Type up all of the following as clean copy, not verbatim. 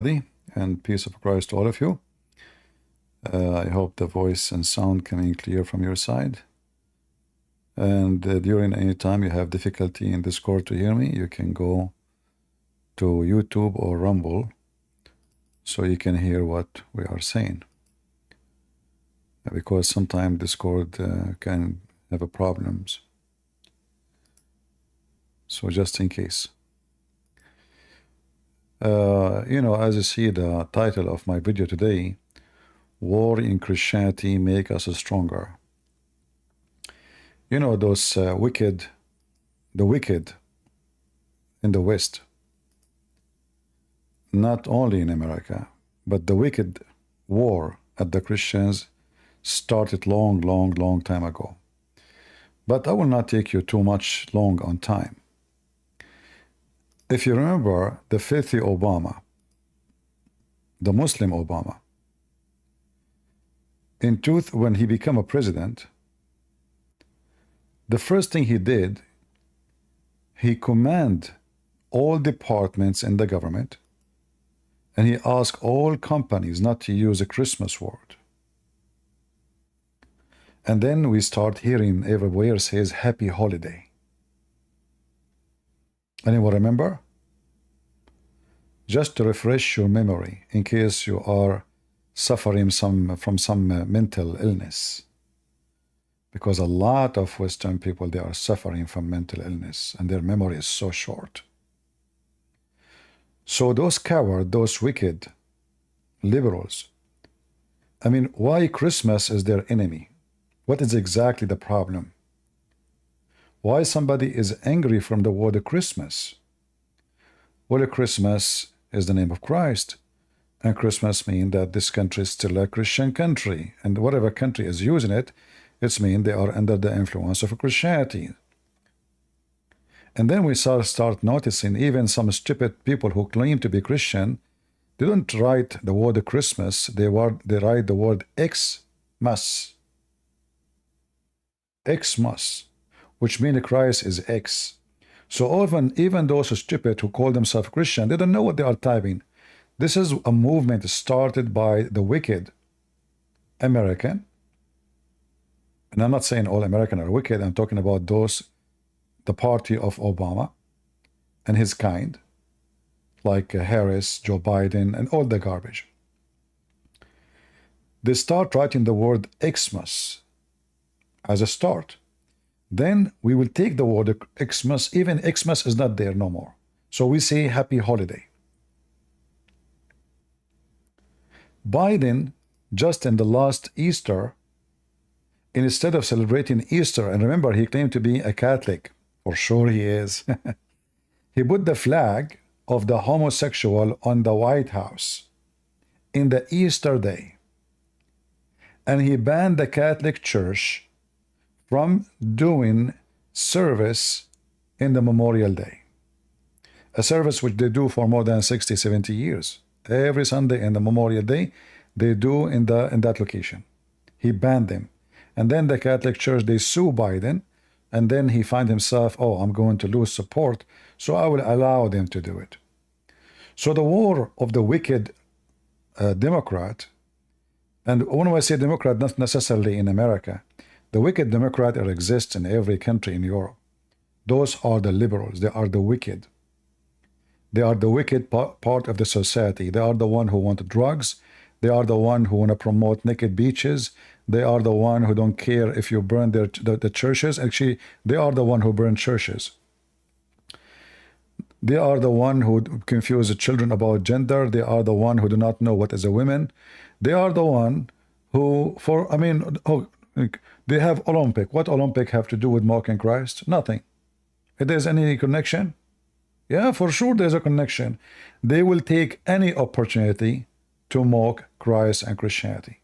And peace of Christ to all of you. I hope the voice and sound coming clear from your side. And during any time you have difficulty in Discord to hear me, you can go to YouTube or Rumble so you can hear what we are saying. Because sometimes Discord can have problems. So just in case. As you see the title of my video today, War in Christianity Make Us Stronger. You know, those the wicked in the West, not only in America, but the wicked war at the Christians started long time ago. But I will not take you too much long on time. If you remember the filthy Obama, the Muslim Obama, when he became a president, the first thing he did, he commanded all departments in the government, and he asked all companies not to use a Christmas word. And then we start hearing everywhere says happy holiday. Anyone remember? Just to refresh your memory in case you are suffering from some mental illness. Because a lot of Western people, they are suffering from mental illness and their memory is so short. So those cowards, those wicked liberals, I mean, why Christmas is their enemy? What is exactly the problem? Why somebody is angry from the word Christmas? Well, Christmas is the name of Christ. And Christmas means that this country is still a Christian country. And whatever country is using it, it's mean they are under the influence of Christianity. And then we start noticing even some stupid people who claim to be Christian, they don't write the word Christmas, they write the word Xmas. Xmas, which means Christ is X. So even those stupid who call themselves Christian, they don't know what they are typing. This is a movement started by the wicked American. And I'm not saying all Americans are wicked. I'm talking about the party of Obama and his kind, like Harris, Joe Biden, and all the garbage. They start writing the word Xmas as a start. Then we will take the word Xmas. Even Xmas is not there no more. So we say happy holiday. Biden, just in the last Easter, instead of celebrating Easter, and remember he claimed to be a Catholic, for sure he is, he put the flag of the homosexual on the White House in the Easter day. And he banned the Catholic Church from doing service in the Memorial Day. A service which they do for more than 60, 70 years. Every Sunday in the Memorial Day, they do in that location. He banned them. And then the Catholic Church, they sue Biden, and then he find himself, oh, I'm going to lose support, so I will allow them to do it. So the war of the wicked Democrat, and when I say Democrat, not necessarily in America, the wicked Democrat exists in every country in Europe. Those are the liberals. They are the wicked. They are the wicked part of the society. They are the one who want drugs. They are the one who want to promote naked beaches. They are the one who don't care if you burn the churches. Actually, they are the one who burn churches. They are the one who confuse the children about gender. They are the one who do not know what is a woman. They are the one who, they have Olympic. What Olympic have to do with mocking Christ? Nothing. If there's any connection? Yeah, for sure there's a connection. They will take any opportunity to mock Christ and Christianity.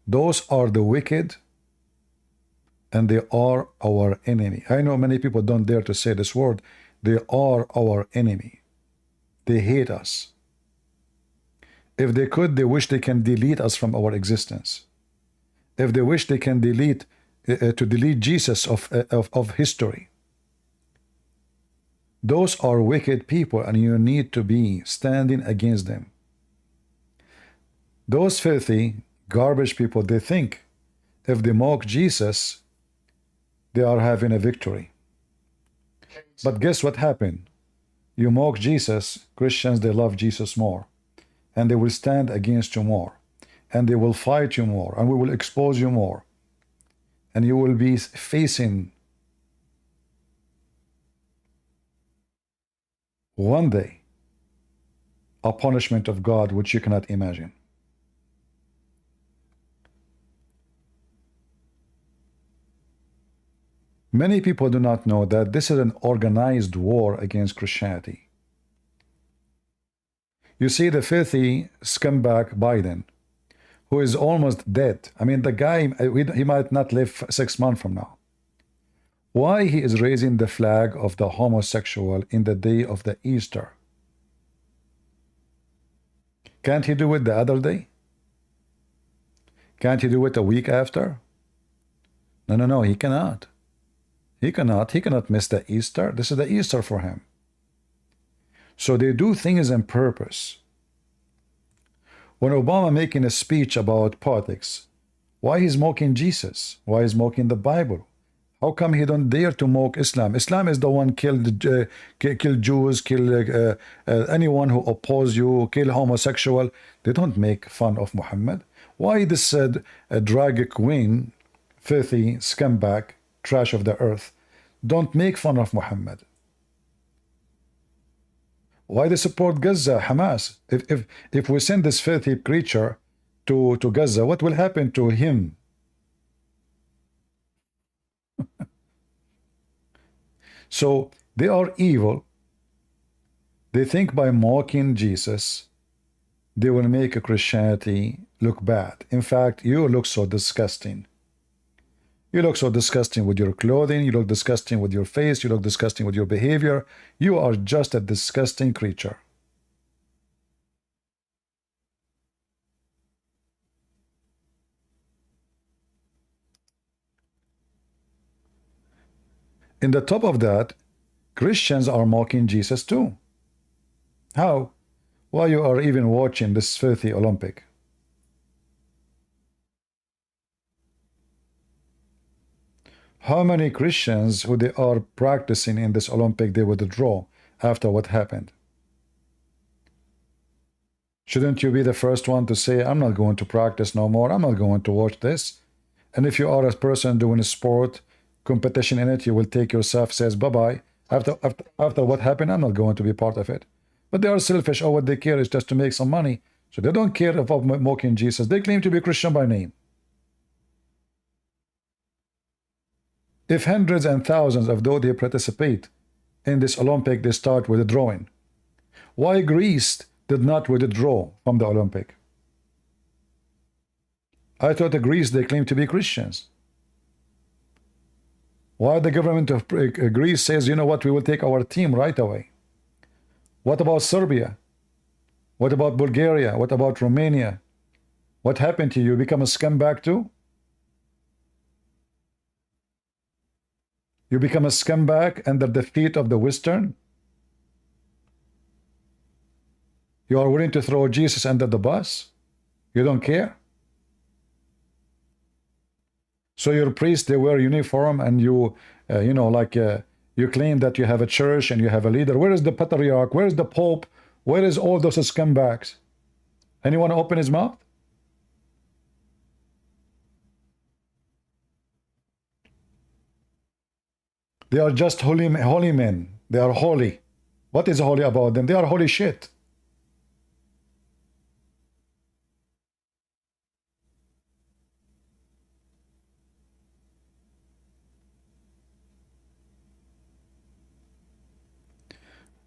Those are the wicked, and they are our enemy. I know many people don't dare to say this word. They are our enemy. They hate us. If they could, they wish they can delete us from our existence. If they wish they can delete Jesus of history. Those are wicked people, and you need to be standing against them. Those filthy, garbage people, they think if they mock Jesus, they are having a victory. But guess what happened? You mock Jesus, Christians, they love Jesus more. And they will stand against you more. And they will fight you more. And we will expose you more. And you will be facing one day a punishment of God which you cannot imagine. Many people do not know that this is an organized war against Christianity. You see the filthy scumbag Biden, who is almost dead. I mean, the guy, he might not live 6 months from now. Why he is raising the flag of the homosexual in the day of the Easter? Can't he do it the other day? Can't he do it a week after? No, he cannot. He cannot miss the Easter. This is the Easter for him. So they do things on purpose. When Obama making a speech about politics, why he's mocking Jesus? Why he's mocking the Bible? How come he don't dare to mock Islam? Islam is the one killed Jews, kill anyone who oppose you, kill homosexual. They don't make fun of Muhammad. Why this drag queen, filthy scumbag, trash of the earth, don't make fun of Muhammad? Why they support Gaza, Hamas? If we send this filthy creature to Gaza, what will happen to him? So they are evil. They think by mocking Jesus, they will make Christianity look bad. In fact, you look so disgusting. You look so disgusting with your clothing. You look disgusting with your face. You look disgusting with your behavior. You are just a disgusting creature. In the top of that, Christians are mocking Jesus too. How? Why you are even watching this filthy Olympic? How many Christians who they are practicing in this Olympic they withdraw after what happened? Shouldn't you be the first one to say, I'm not going to practice no more, I'm not going to watch this? And if you are a person doing a sport, competition in it, you will take yourself, says bye-bye. After what happened, I'm not going to be part of it. But they are selfish. All what they care is just to make some money. So they don't care about mocking Jesus. They claim to be Christian by name. If hundreds and thousands of those who participate in this Olympic, they start withdrawing. Why Greece did not withdraw from the Olympic? I thought Greece, they claim to be Christians. Why the government of Greece says, you know what, we will take our team right away? What about Serbia? What about Bulgaria? What about Romania? What happened to you? You become a scumbag too? You become a scumbag under the feet of the Western? You are willing to throw Jesus under the bus? You don't care? So your priests, they wear uniform, and you, you claim that you have a church and you have a leader. Where is the patriarch? Where is the pope? Where is all those scumbags? Anyone open his mouth? They are just holy men. They are holy. What is holy about them? They are holy shit.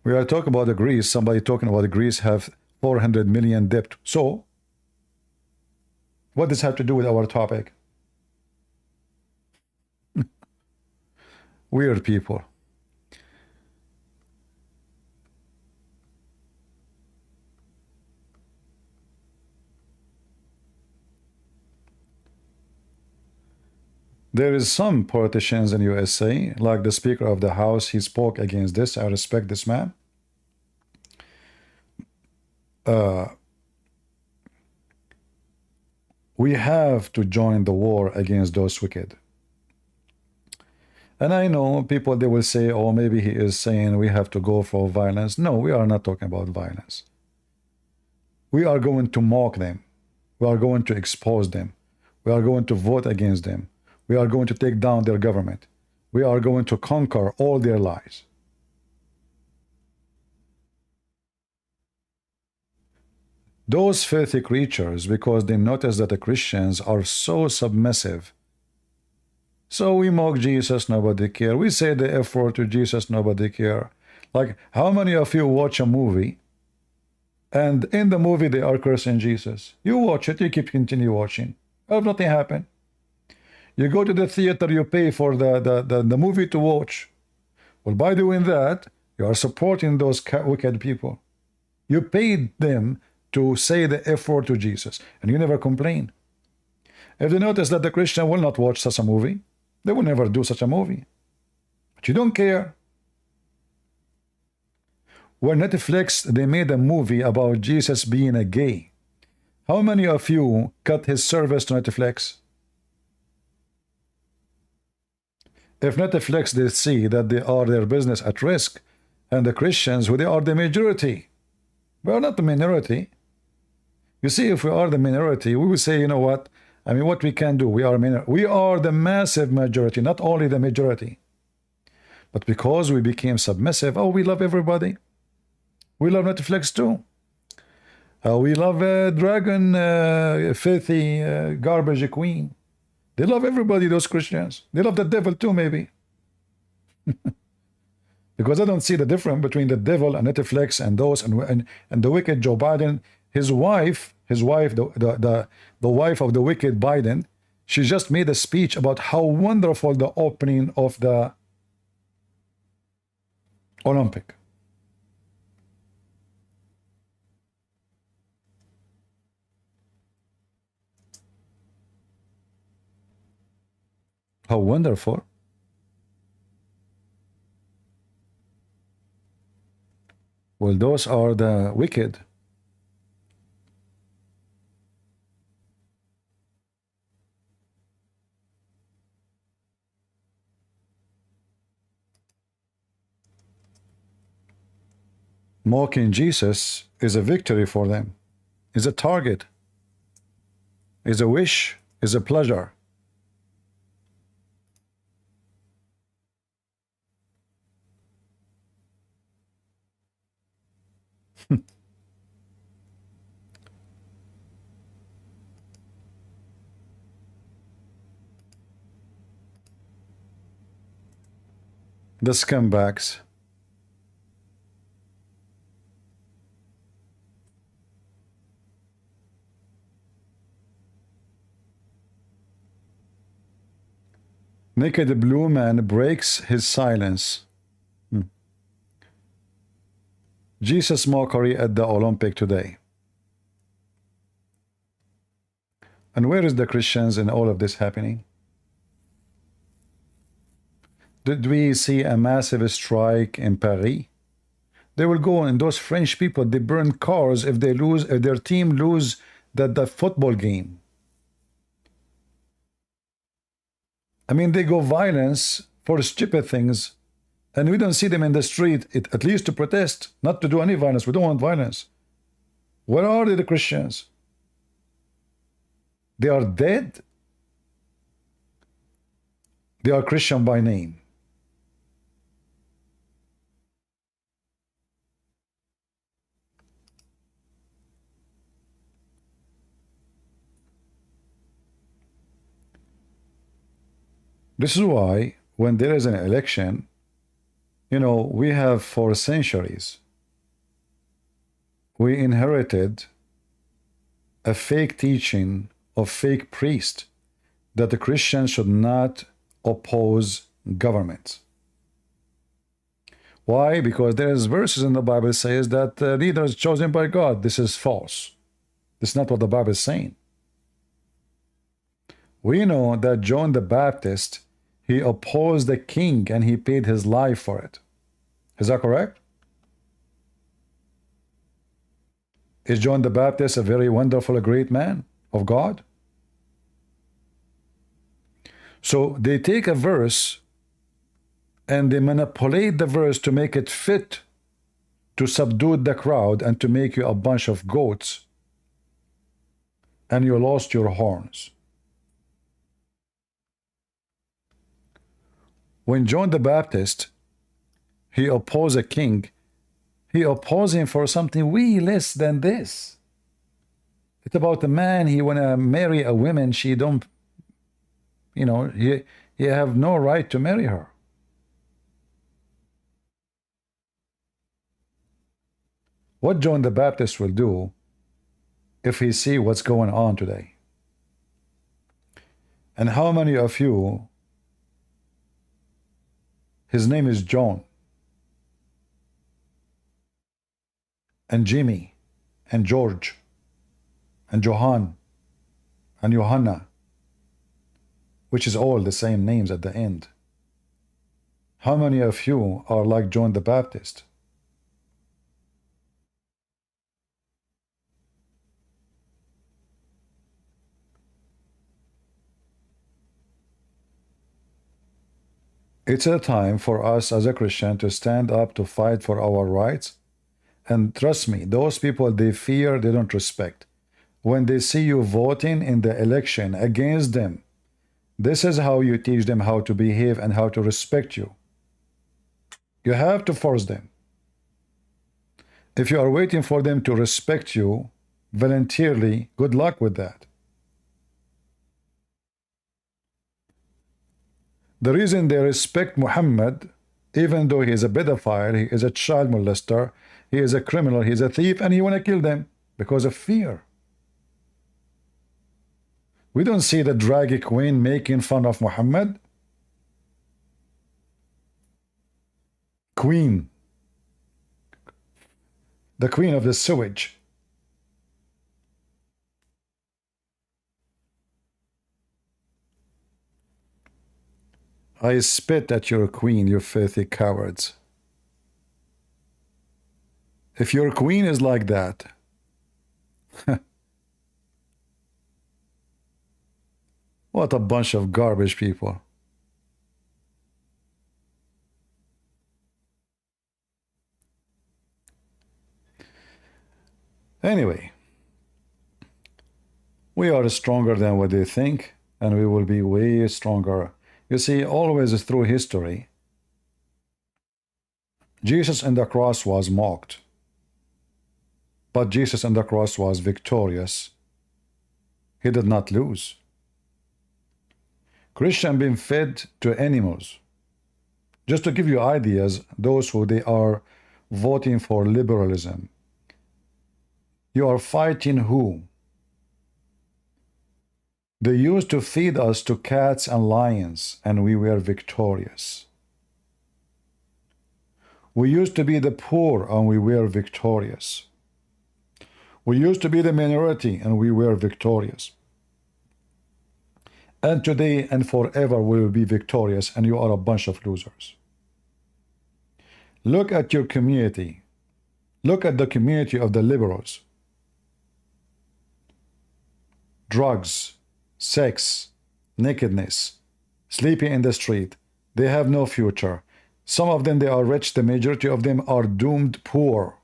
We are talking about the Greece. Somebody talking about the Greece have 400 million debt. So, what does have to do with our topic? Weird people. There is some politicians in USA, like the Speaker of the House, he spoke against this. I respect this man. We have to join the war against those wicked. And I know people, they will say, oh, maybe he is saying we have to go for violence. No, we are not talking about violence. We are going to mock them. We are going to expose them. We are going to vote against them. We are going to take down their government. We are going to conquer all their lies. Those filthy creatures, because they notice that the Christians are so submissive. So we mock Jesus, nobody care. We say the F word to Jesus, nobody care. Like, how many of you watch a movie and in the movie they are cursing Jesus? You watch it, you continue watching. Oh, nothing happened. You go to the theater, you pay for the movie to watch. Well, by doing that, you are supporting those wicked people. You paid them to say the F word to Jesus, and you never complain. If they notice that the Christian will not watch such a movie, they will never do such a movie. But you don't care. When Netflix, they made a movie about Jesus being a gay. How many of you cut his service to Netflix? If Netflix, they see that they are their business at risk, and the Christians, who they are the majority. We are not the minority. You see, if we are the minority, we will say, you know what? I mean, what we can do, we are the massive majority, not only the majority. But because we became submissive, oh, we love everybody. We love Netflix too. We love Dragon, filthy, garbage queen. They love everybody, those Christians. They love the devil too, maybe. Because I don't see the difference between the devil and Netflix and those and the wicked Joe Biden. His wife, the wife of the wicked Biden, she just made a speech about how wonderful the opening of the Olympic. How wonderful. Well, those are the wicked. Mocking Jesus is a victory for them, is a target, is a wish, is a pleasure. The scumbags. Naked blue man breaks his silence. Jesus mockery at the Olympic today. And where is the Christians in all of this happening? Did we see a massive strike in Paris? They will go, and those French people, they burn cars if they lose, if their team lose the football game. I mean, they go violence for stupid things, and we don't see them in the street, at least to protest, not to do any violence. We don't want violence. Where are the Christians? They are dead. They are Christian by name. This is why when there is an election, you know, we have for centuries, we inherited a fake teaching of fake priests that the Christians should not oppose governments. Why? Because there's verses in the Bible says that leaders chosen by God. This is false. This is not what the Bible is saying. We know that John the Baptist, he opposed the king and he paid his life for it. Is that correct? Is John the Baptist a very wonderful, great man of God? So they take a verse and they manipulate the verse to make it fit to subdue the crowd and to make you a bunch of goats, and you lost your horns. When John the Baptist, he opposed a king, he opposed him for something way less than this. It's about a man, he wanna marry a woman, she don't, he have no right to marry her. What John the Baptist will do if he see what's going on today? And how many of you, his name is John, and Jimmy, and George, and Johan, and Johanna, which is all the same names at the end. How many of you are like John the Baptist? It's a time for us as a Christian to stand up to fight for our rights. And trust me, those people they fear, they don't respect. When they see you voting in the election against them, this is how you teach them how to behave and how to respect you. You have to force them. If you are waiting for them to respect you voluntarily, good luck with that. The reason they respect Muhammad, even though he is a pedophile, he is a child molester, he is a criminal, he is a thief, and you want to kill them because of fear. We don't see the drag queen making fun of Muhammad. Queen. The queen of the sewage. I spit at your queen, you filthy cowards. If your queen is like that, what a bunch of garbage people. Anyway, we are stronger than what they think, and we will be way stronger. You see, always through history, Jesus on the cross was mocked, but Jesus on the cross was victorious. He did not lose. Christians being fed to animals. Just to give you ideas, those who they are voting for liberalism. You are fighting who? They used to feed us to cats and lions, and we were victorious. We used to be the poor, and we were victorious. We used to be the minority, and we were victorious. And today and forever we will be victorious, and you are a bunch of losers. Look at your community. Look at the community of the liberals. Drugs, sex, nakedness, sleeping in the street. They have no future. Some of them, they are rich. The majority of them are doomed poor.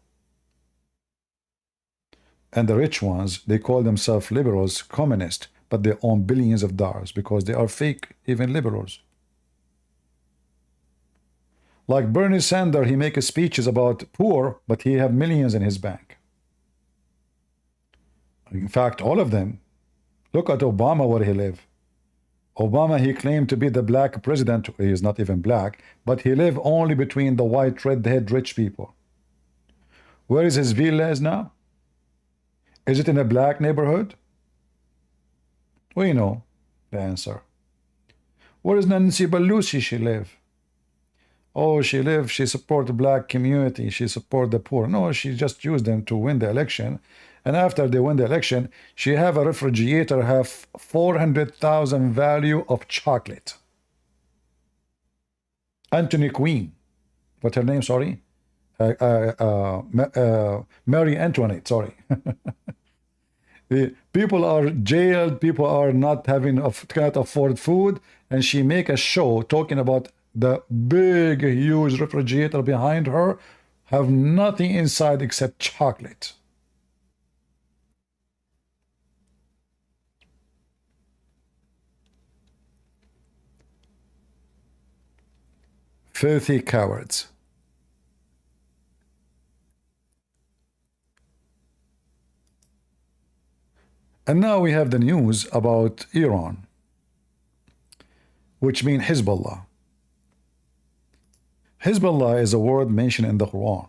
And the rich ones, they call themselves liberals, communist, but they own billions of dollars because they are fake, even liberals. Like Bernie Sanders, he makes speeches about poor, but he have millions in his bank. In fact, all of them. Look at Obama, where he live. Obama, he claimed to be the black president. He is not even black, but he live only between the white, red-head rich people. Where is his villas now? Is it in a black neighborhood? We know the answer. Where is Nancy Pelosi she live? Oh, she support the black community, she support the poor. No, she just used them to win the election, And after they win the election, she have a refrigerator have 400,000 value of chocolate. Anthony Queen, what's her name? Sorry, Mary Antoinette. Sorry. People are jailed. People are not having cannot afford food, and she make a show talking about the big, huge refrigerator behind her have nothing inside except chocolate. Filthy cowards. And now we have the news about Iran, which means Hezbollah. Hezbollah is a word mentioned in the Quran.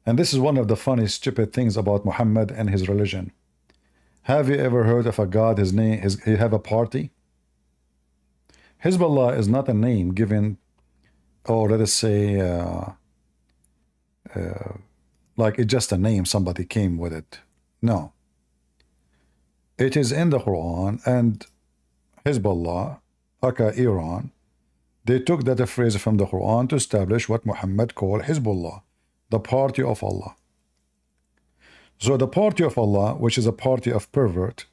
And this is one of the funny, stupid things about Muhammad and his religion. Have you ever heard of a god, he have a party? Hezbollah is not a name given, or let us say, like it's just a name, somebody came with it. No. It is in the Quran, and Hezbollah, aka Iran, they took that phrase from the Quran to establish what Muhammad called Hezbollah, the party of Allah. So the party of Allah, which is a party of pervert,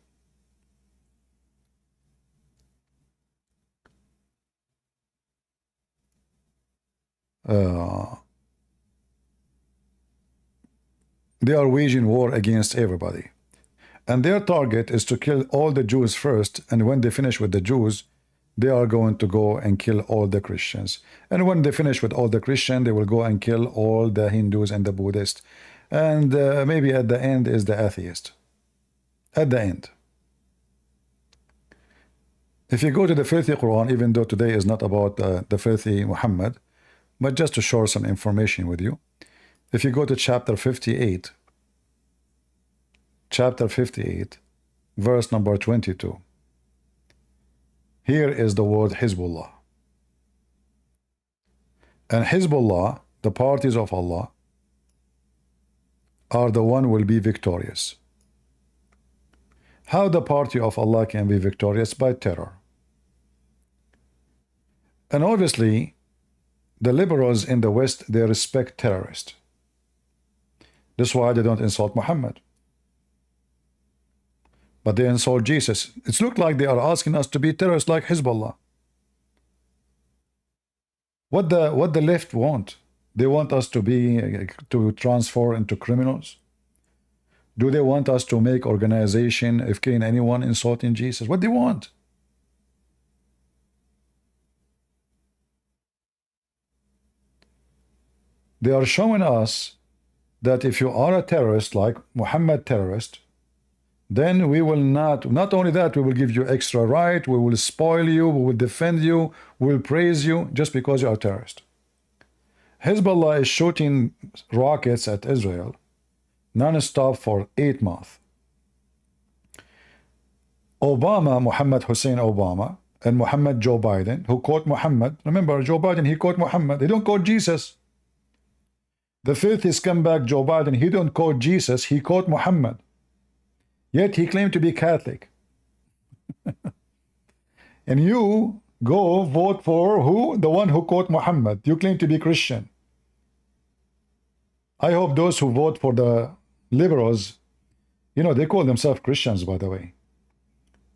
they are waging war against everybody. And their target is to kill all the Jews first, and when they finish with the Jews, they are going to go and kill all the Christians. And when they finish with all the Christians, they will go and kill all the Hindus and the Buddhists. And maybe at the end is the atheist. At the end. If you go to the filthy Quran, even though today is not about the filthy Muhammad, but just to share some information with you, if you go to chapter 58, verse number 22, here is the word Hezbollah. And Hezbollah, the parties of Allah, are the one will be victorious. How the party of Allah can be victorious? By terror. And obviously, the liberals in the West, they respect terrorists. That's why they don't insult Muhammad. But they insult Jesus. It looks like they are asking us to be terrorists like Hezbollah. What the left want? They want us to transform into criminals? Do they want us to make organization if killing anyone insulting Jesus? What do they want? They are showing us that if you are a terrorist like Muhammad terrorist, then we will not only that, we will give you extra right, we will spoil you, we will defend you, we will praise you just because you are a terrorist. Hezbollah is shooting rockets at Israel non-stop for 8 months. Obama, Muhammad Hussein Obama, and Muhammad Joe Biden, who quote Muhammad, remember Joe Biden, he quote Muhammad, they don't quote Jesus. The filthy scumbag Joe Biden, he don't quote Jesus, he quote Muhammad. Yet he claimed to be Catholic. And you go vote for who? The one who quote Muhammad. You claim to be Christian. I hope those who vote for the liberals, you know, they call themselves Christians, by the way.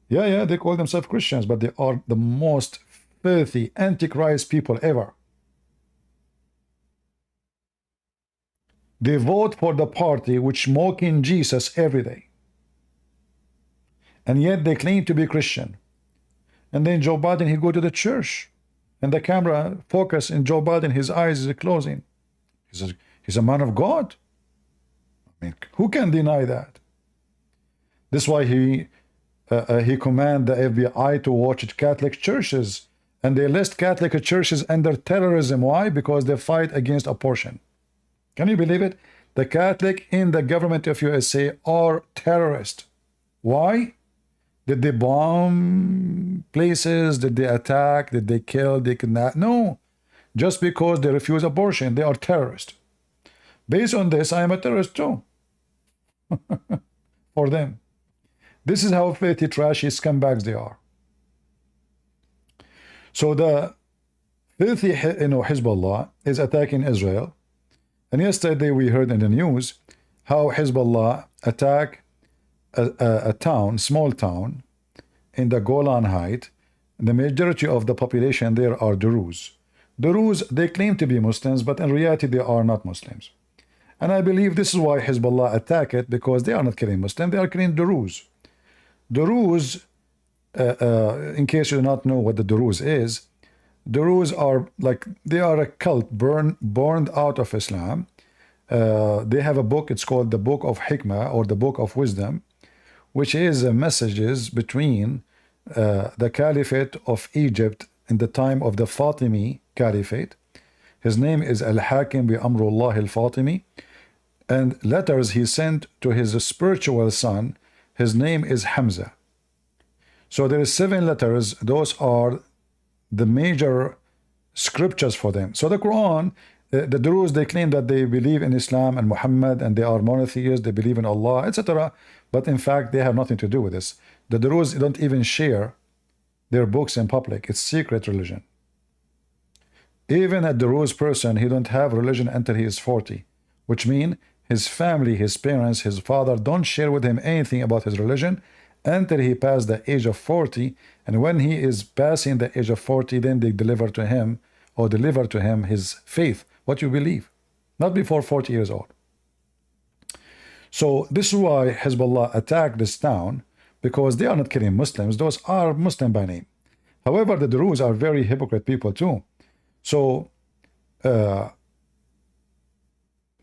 Yeah, they call themselves Christians, but they are the most filthy, antichrist people ever. They vote for the party which mocking Jesus every day. And yet they claim to be Christian. And then Joe Biden, he go to the church, and the camera focus in Joe Biden, his eyes is closing. He's a man of God. I mean, who can deny that? That's why he command the FBI to watch Catholic churches, and they list Catholic churches under terrorism. Why? Because they fight against abortion. Can you believe it? The Catholic in the government of USA are terrorists. Why? Did they bomb places? Did they attack? Did they kill? They kidnap? No. Just because they refuse abortion, they are terrorists. Based on this, I am a terrorist too. for them. This is how filthy, trashy scumbags they are. So the filthy, Hezbollah is attacking Israel. And yesterday we heard in the news how Hezbollah attacked a town, small town, in the Golan Heights. The majority of the population there are Druze. Druze, they claim to be Muslims, but in reality they are not Muslims. And I believe this is why Hezbollah attack it, because they are not killing Muslims, they are killing Druze. Druze, in case you do not know what the Druze is, Druze are like, they are a cult born out of Islam. They have a book, it's called the Book of Hikmah, or the Book of Wisdom, which is messages between the Caliphate of Egypt in the time of the Fatimi Caliphate. His name is Al-Hakim bi-Amrullah al-Fatimi, and letters he sent to his spiritual son. His name is Hamza. So there is 7 letters. Those are the major scriptures for them. So the Quran, the Druze, they claim that they believe in Islam and Muhammad, and they are monotheists, they believe in Allah, etc. But in fact, they have nothing to do with this. The Druze don't even share their books in public. It's secret religion. Even a Druze person, he don't have religion until he is 40, which means his family, his parents, his father don't share with him anything about his religion until he passed the age of 40. And when he is passing the age of 40, then they deliver to him his faith, what you believe, not before 40 years old. So this is why Hezbollah attacked this town, because they are not killing Muslims. Those are Muslim by name. However, the Druze are very hypocrite people too. So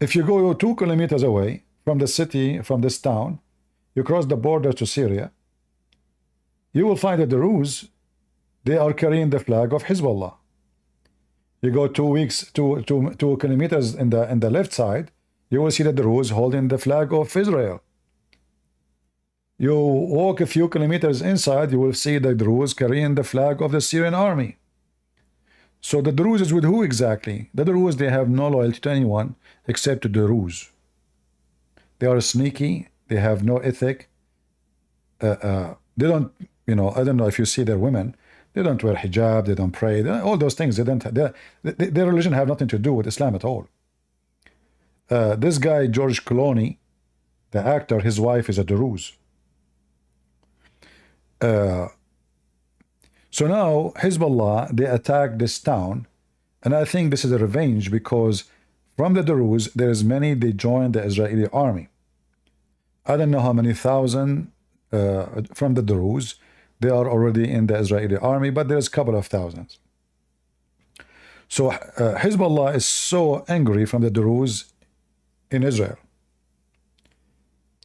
if you go 2 kilometers away from the city, from this town, you cross the border to Syria, you will find that the Druze, they are carrying the flag of Hezbollah. You go 2 kilometers in the left side, you will see the Druze holding the flag of Israel. You walk a few kilometers inside, you will see the Druze carrying the flag of the Syrian army. So the Druze is with who exactly? The Druze, they have no loyalty to anyone except to the Druze. They are sneaky, they have no ethic. They don't, I don't know if you see their women, they don't wear hijab, they don't pray, all those things. Their religion have nothing to do with Islam at all. This guy, George Clooney, the actor, his wife is a Druze. So now Hezbollah, they attack this town, and I think this is a revenge, because from the Druze there is many, they joined the Israeli army. I don't know how many thousand from the Druze they are already in the Israeli army, but there's a couple of thousands. So Hezbollah is so angry from the Druze in Israel.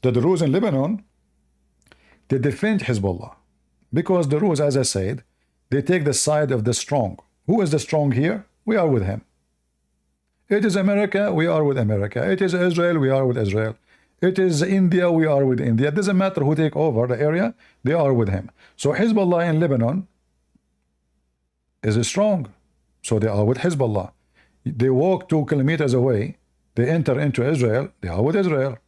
The Druze in Lebanon, they defend Hezbollah, because the Druze, as I said, they take the side of the strong. Who is the strong here? We are with him. It is America, we are with America. It is Israel, we are with Israel. It is India, we are with India. It doesn't matter who take over the area, they are with him. So Hezbollah in Lebanon is strong, so they are with Hezbollah. They walk 2 kilometers away, they enter into Israel, they are with Israel.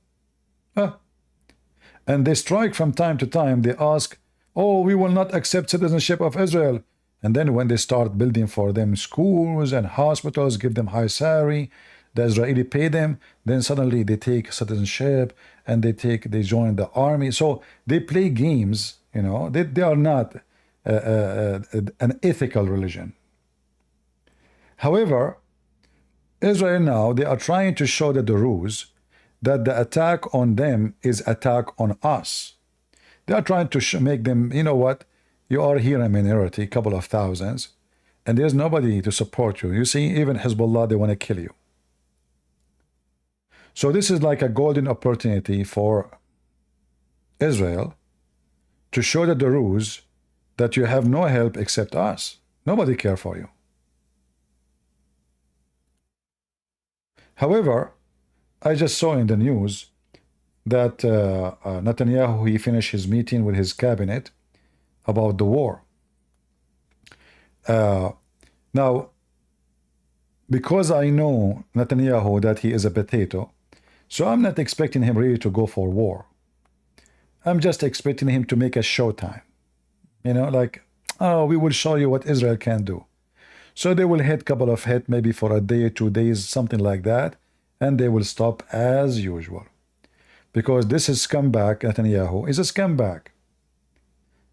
And they strike from time to time. They ask, oh, we will not accept citizenship of Israel. And then when they start building for them schools and hospitals, give them high salary, the Israeli pay them, then suddenly they take citizenship and they join the army. So they play games, they are not an ethical religion. However, Israel now, they are trying to show the Druze that the attack on them is attack on us. They are trying to make them, you know what, you are here a minority, couple of thousands, and there's nobody to support you. You see, even Hezbollah, they want to kill you. So this is like a golden opportunity for Israel to show the Druze that you have no help except us. Nobody cares for you. However, I just saw in the news that Netanyahu, he finished his meeting with his cabinet about the war. Now, because I know Netanyahu that he is a potato, So I'm not expecting him really to go for war. I'm just expecting him to make a showtime. You know, like, oh, we will show you what Israel can do. So they will hit a couple of hits, maybe for a day, 2 days, something like that, and they will stop as usual. Because this is scumbag, Netanyahu is a scumbag.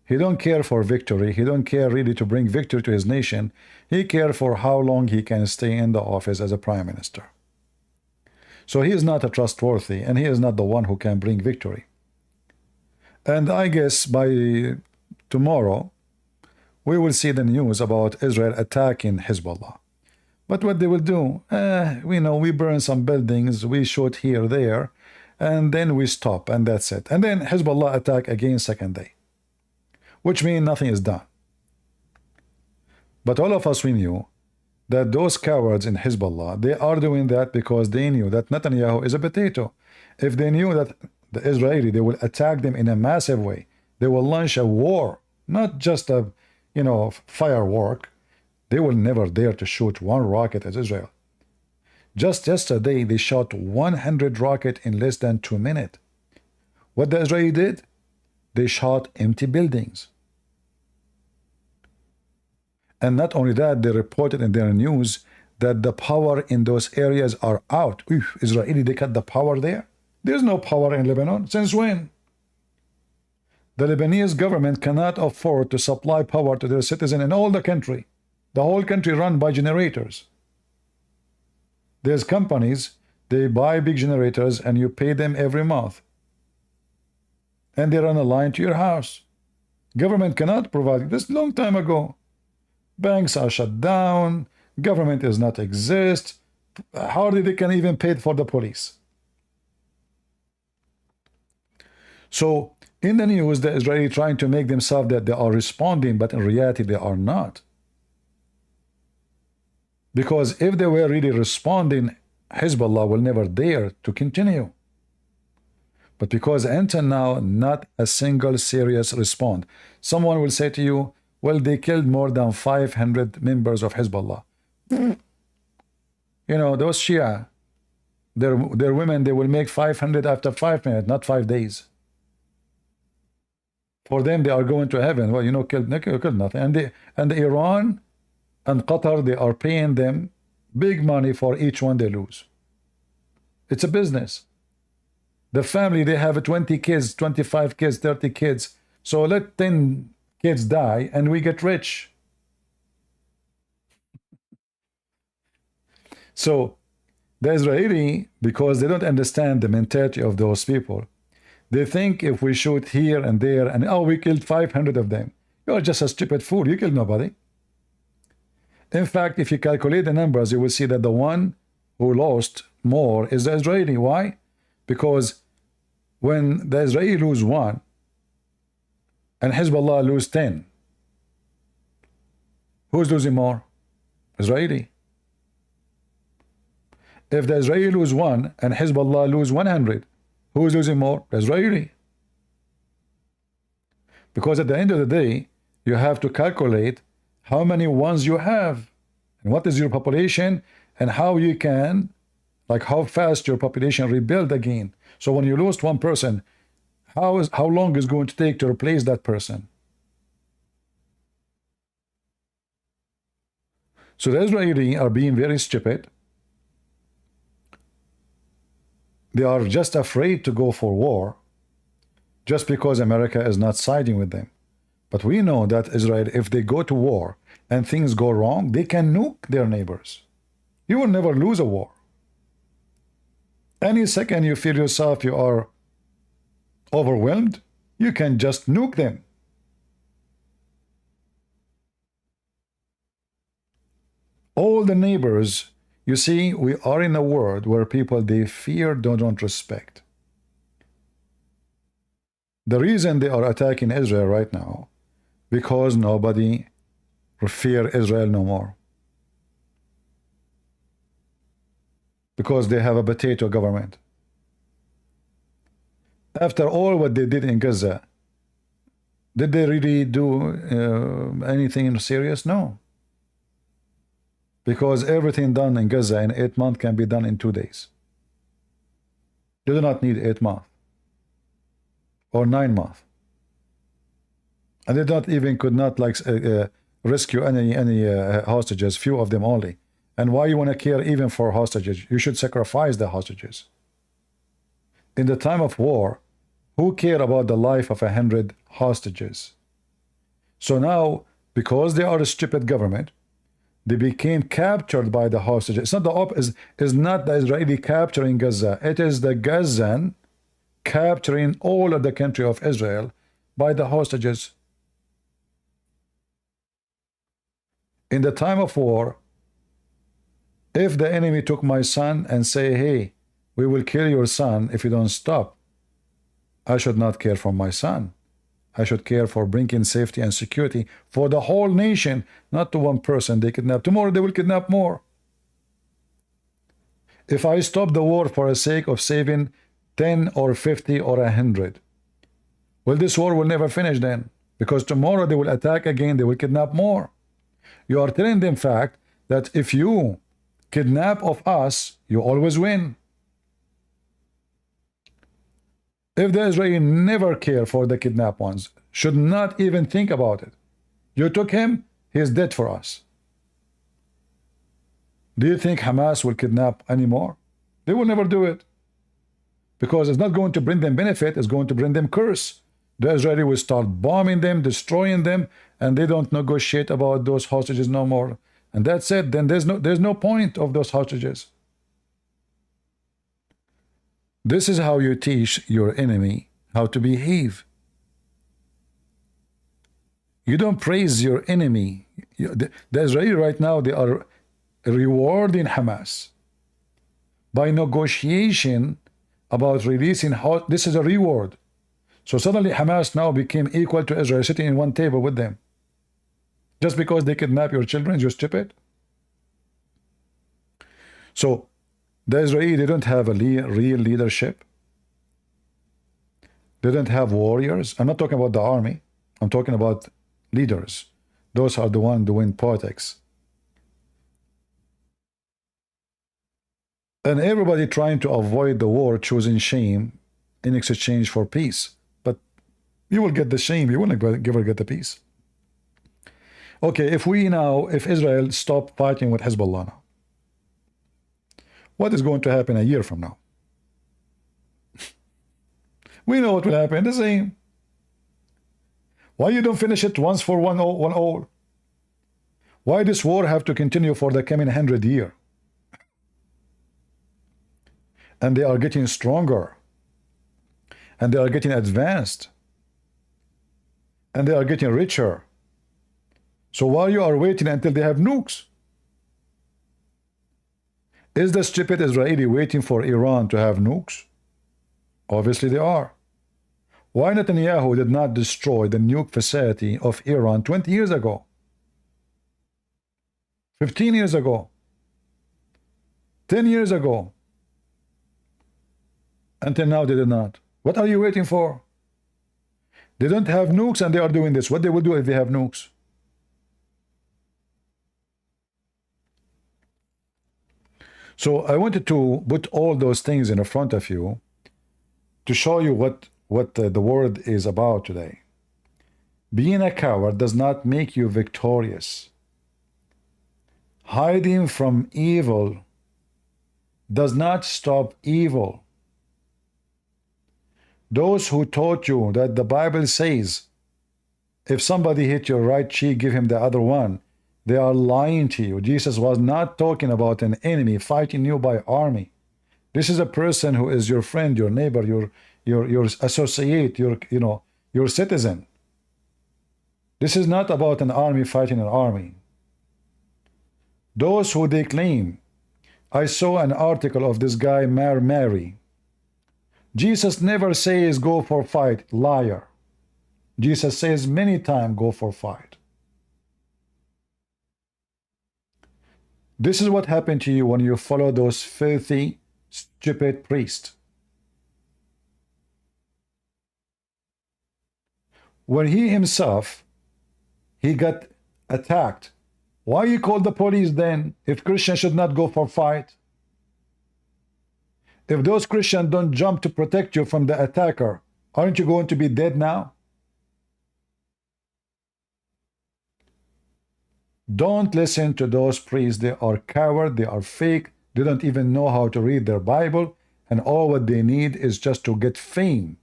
He don't care for victory. He don't care really to bring victory to his nation. He cares for how long he can stay in the office as a prime minister. So he is not a trustworthy, and he is not the one who can bring victory. And I guess by tomorrow, we will see the news about Israel attacking Hezbollah. But what they will do, we know we burn some buildings, we shoot here, there, and then we stop, and that's it. And then Hezbollah attack again second day, which means nothing is done. But all of us, we knew that those cowards in Hezbollah, they are doing that because they knew that Netanyahu is a potato. If they knew that the Israeli, they will attack them in a massive way, they will launch a war, not just a, firework. They will never dare to shoot one rocket at Israel. Just yesterday, they shot 100 rockets in less than 2 minutes. What the Israeli did? They shot empty buildings. And not only that, they reported in their news that the power in those areas are out. Israeli, they cut the power there? There's no power in Lebanon. Since when? The Lebanese government cannot afford to supply power to their citizens in all the country. The whole country run by generators. There's companies, they buy big generators and you pay them every month. And they run a line to your house. Government cannot provide this long time ago. Banks are shut down. Government does not exist. Hardly they can even pay for the police. So in the news, the Israeli trying to make themselves that they are responding, but in reality they are not. Because if they were really responding, Hezbollah will never dare to continue. But because until now, not a single serious response. Someone will say to you, well, they killed more than 500 members of Hezbollah. Those Shia, their women, they will make 500 after 5 minutes, not 5 days. For them, they are going to heaven. Well, killed nothing. And Iran and Qatar, they are paying them big money for each one they lose. It's a business. The family, they have 20 kids, 25 kids, 30 kids. So let 10 kids die and we get rich. So the Israeli, because they don't understand the mentality of those people, they think if we shoot here and there and we killed 500 of them, you're just a stupid fool. You killed nobody. In fact, if you calculate the numbers, you will see that the one who lost more is the Israeli. Why? Because when the Israeli lose 1 and Hezbollah lose 10, who's losing more? Israeli. If the Israeli lose 1 and Hezbollah lose 100, who's losing more? The Israeli. Because at the end of the day, you have to calculate how many ones you have and what is your population and how you can, like how fast your population rebuild again. So when you lose 1 person, how long is going to take to replace that person? So the Israeli are being very stupid. They are just afraid to go for war just because America is not siding with them. But we know that Israel, if they go to war and things go wrong, they can nuke their neighbors. You will never lose a war. Any second you feel yourself you are overwhelmed, you can just nuke them. All the neighbors, you see, we are in a world where people, they fear, don't respect. The reason they are attacking Israel right now, because nobody fear Israel no more. Because they have a potato government. After all what they did in Gaza, did they really do anything serious? No. Because everything done in Gaza in 8 months can be done in 2 days. They do not need 8 months or 9 months. And they don't even could not like rescue any hostages, few of them only. And why you want to care even for hostages? You should sacrifice the hostages. In the time of war, who care about the life of 100 hostages? So now, because they are a stupid government, they became captured by the hostages. It's not is not the Israeli capturing Gaza. It is the Gazan capturing all of the country of Israel by the hostages. In the time of war, if the enemy took my son and say, hey, we will kill your son if you don't stop, I should not care for my son. I should care for bringing safety and security for the whole nation, not to one person they kidnap. Tomorrow they will kidnap more. If I stop the war for the sake of saving 10 or 50 or 100, well, this war will never finish then, because tomorrow they will attack again, they will kidnap more. You are telling them, in fact, that if you kidnap of us, you always win. If the Israeli never care for the kidnapped ones, should not even think about it. You took him, he is dead for us. Do you think Hamas will kidnap anymore? They will never do it. Because it's not going to bring them benefit, it's going to bring them curse. The Israeli will start bombing them, destroying them, and they don't negotiate about those hostages no more. And that's it. Then there's no point of those hostages. This is how you teach your enemy how to behave. You don't praise your enemy. The Israeli right now, they are rewarding Hamas by negotiation about releasing. This is a reward. So suddenly Hamas now became equal to Israel, sitting in one table with them. Just because they kidnap your children, you're stupid. So the Israeli, they don't have a real leadership. They don't have warriors. I'm not talking about the army. I'm talking about leaders. Those are the ones doing politics. And everybody trying to avoid the war, choosing shame in exchange for peace. But you will get the shame. You will never get the peace. Okay, if Israel stop fighting with Hezbollah now, what is going to happen a year from now? We know what will happen, the same. Why you don't finish it once for one all? Why this war have to continue for the coming 100 years? And they are getting stronger. And they are getting advanced. And they are getting richer. So while you are waiting until they have nukes, is the stupid Israeli waiting for Iran to have nukes? Obviously they are. Why Netanyahu did not destroy the nuke facility of Iran 20 years ago? 15 years ago? 10 years ago? Until now they did not. What are you waiting for? They don't have nukes and they are doing this. What they will do if they have nukes? So I wanted to put all those things in front of you to show you what the world is about today. Being a coward does not make you victorious. Hiding from evil does not stop evil. Those who taught you that the Bible says, if somebody hit your right cheek, give him the other one, they are lying to you. Jesus was not talking about an enemy fighting you by army. This is a person who is your friend, your neighbor, your associate, your citizen. This is not about an army fighting an army. Those who they claim, I saw an article of this guy Mary. Jesus never says go for fight, liar. Jesus says many times go for fight. This is what happened to you when you follow those filthy, stupid priests. When he himself, he got attacked. Why you call the police then if Christians should not go for fight? If those Christians don't jump to protect you from the attacker, aren't you going to be dead now? Don't listen to those priests. They are coward. They are fake. They don't even know how to read their Bible. And all what they need is just to get fame.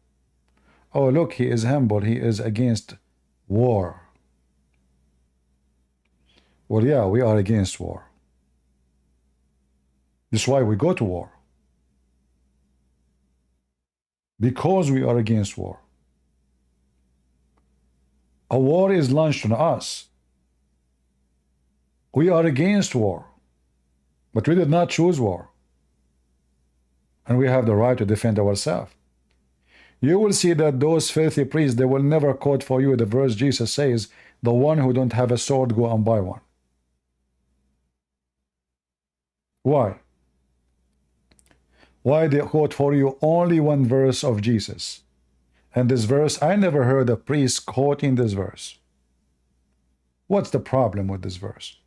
Oh, look, he is humble. He is against war. Well, yeah, we are against war. That's why we go to war. Because we are against war. A war is launched on us. We are against war. But we did not choose war. And we have the right to defend ourselves. You will see that those filthy priests, they will never quote for you the verse Jesus says, the one who don't have a sword, go and buy one. Why? Why they quote for you only one verse of Jesus? And this verse, I never heard a priest quoting this verse. What's the problem with this verse?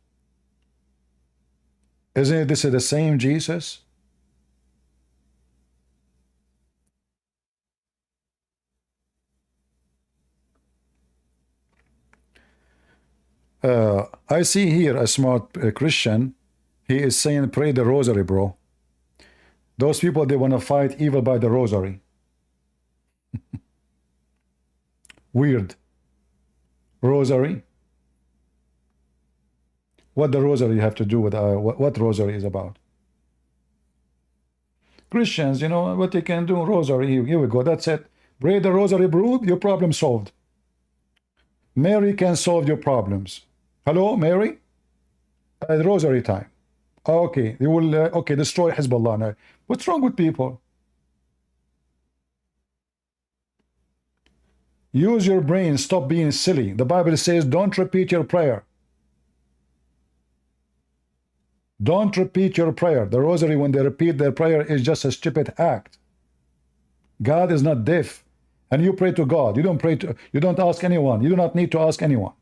Isn't this the same Jesus? I see here a smart Christian. He is saying, pray the rosary, bro. Those people, they want to fight evil by the rosary. Weird. Rosary? What the rosary have to do with what rosary is about? Christians, you know what they can do? Rosary, here we go, that's it. Pray the rosary, bro, your problem solved. Mary can solve your problems. Hello, Mary? Rosary time. Okay, they will okay, destroy Hezbollah now. What's wrong with people? Use your brain, stop being silly. The Bible says don't repeat your prayer. Don't repeat your prayer. The rosary, when they repeat their prayer, is just a stupid act. God is not deaf. And you pray to God. You don't pray to, you don't ask anyone. You do not need to ask anyone.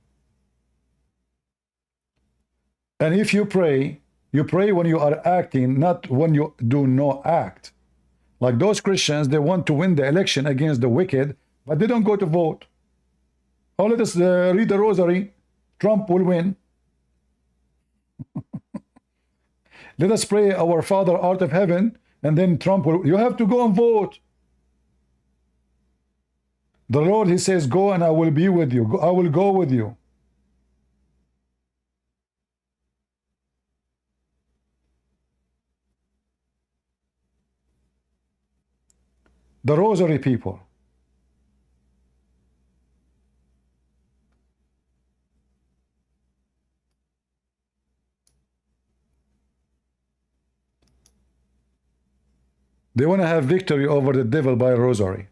And if you pray when you are acting, not when you do no act. Like those Christians, they want to win the election against the wicked, but they don't go to vote. Oh, let us read the rosary. Trump will win. Let us pray our Father out of heaven, and then Trump will. You have to go and vote. The Lord, he says, go and I will be with you. I will go with you. The rosary people. They want to have victory over the devil by rosary.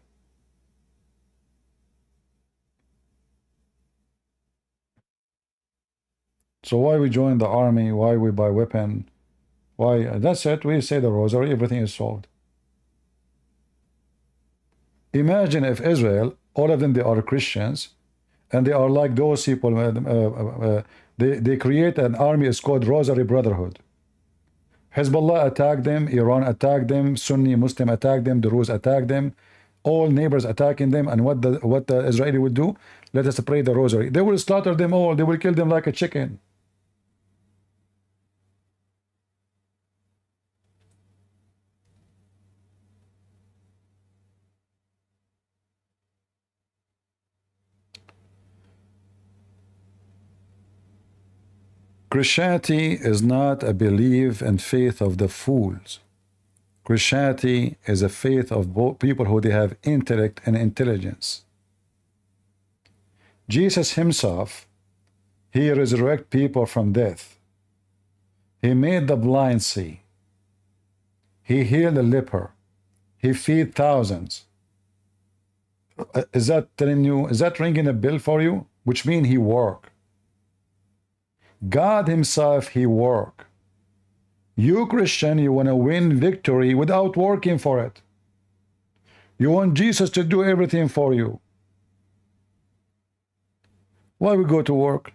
So why we join the army? Why we buy weapon? Why? That's it. We say the rosary, everything is solved. Imagine if Israel, all of them, they are Christians, and they are like those people. They create an army. It's called Rosary Brotherhood. Hezbollah attacked them, Iran attacked them, Sunni Muslim attacked them, Druze attacked them, all neighbors attacking them. And what the Israeli would do? Let us pray the rosary. They will slaughter them all. They will kill them like a chicken. Christianity is not a belief and faith of the fools. Christianity is a faith of both people who they have intellect and intelligence. Jesus himself, he resurrected people from death. He made the blind see. He healed the leper. He fed thousands. Is that telling you, is that ringing a bell for you? Which means he worked. God himself, he worked. You Christian, you want to win victory without working for it. You want Jesus to do everything for you. Why we go to work?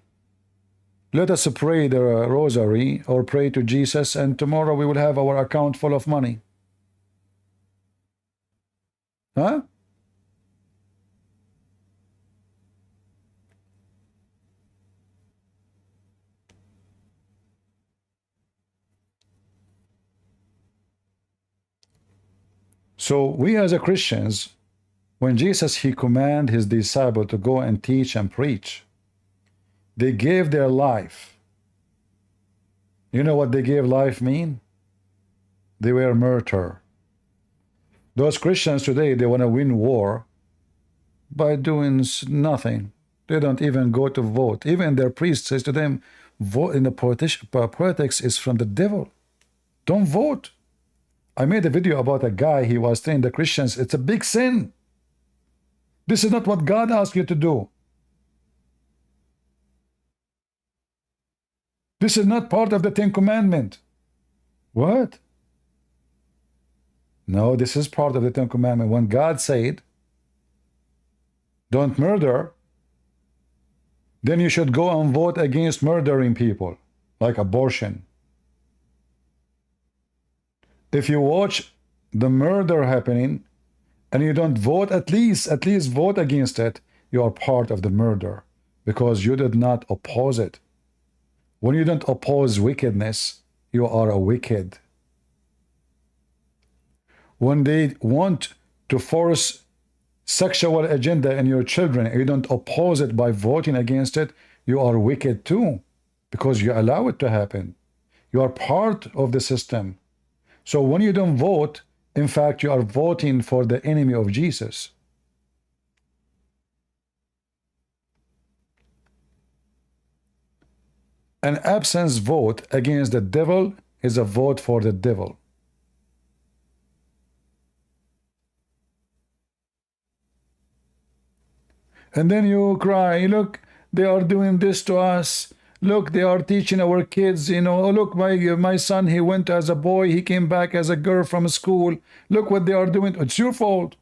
Let us pray the rosary or pray to Jesus, and tomorrow we will have our account full of money. Huh? So we as a Christians, when Jesus he commanded his disciple to go and teach and preach, they gave their life. You know what they gave life mean? They were martyr. Those Christians today, they want to win war by doing nothing. They don't even go to vote. Even their priest says to them, vote in the politics is from the devil. Don't vote. I made a video about a guy, he was telling the Christians, it's a big sin. This is not what God asked you to do. This is not part of the Ten Commandments. What? No, this is part of the Ten Commandments. When God said, don't murder, then you should go and vote against murdering people, like abortion. If you watch the murder happening and you don't vote, at least vote against it, you are part of the murder because you did not oppose it. When you don't oppose wickedness, you are a wicked. When they want to force sexual agenda in your children and you don't oppose it by voting against it, you are wicked too because you allow it to happen. You are part of the system. So when you don't vote, in fact, you are voting for the enemy of Jesus. An absence vote against the devil is a vote for the devil. And then you cry, look, they are doing this to us. Look, they are teaching our kids, you know, oh, look, my son, he went as a boy, he came back as a girl from school. Look what they are doing. It's your fault.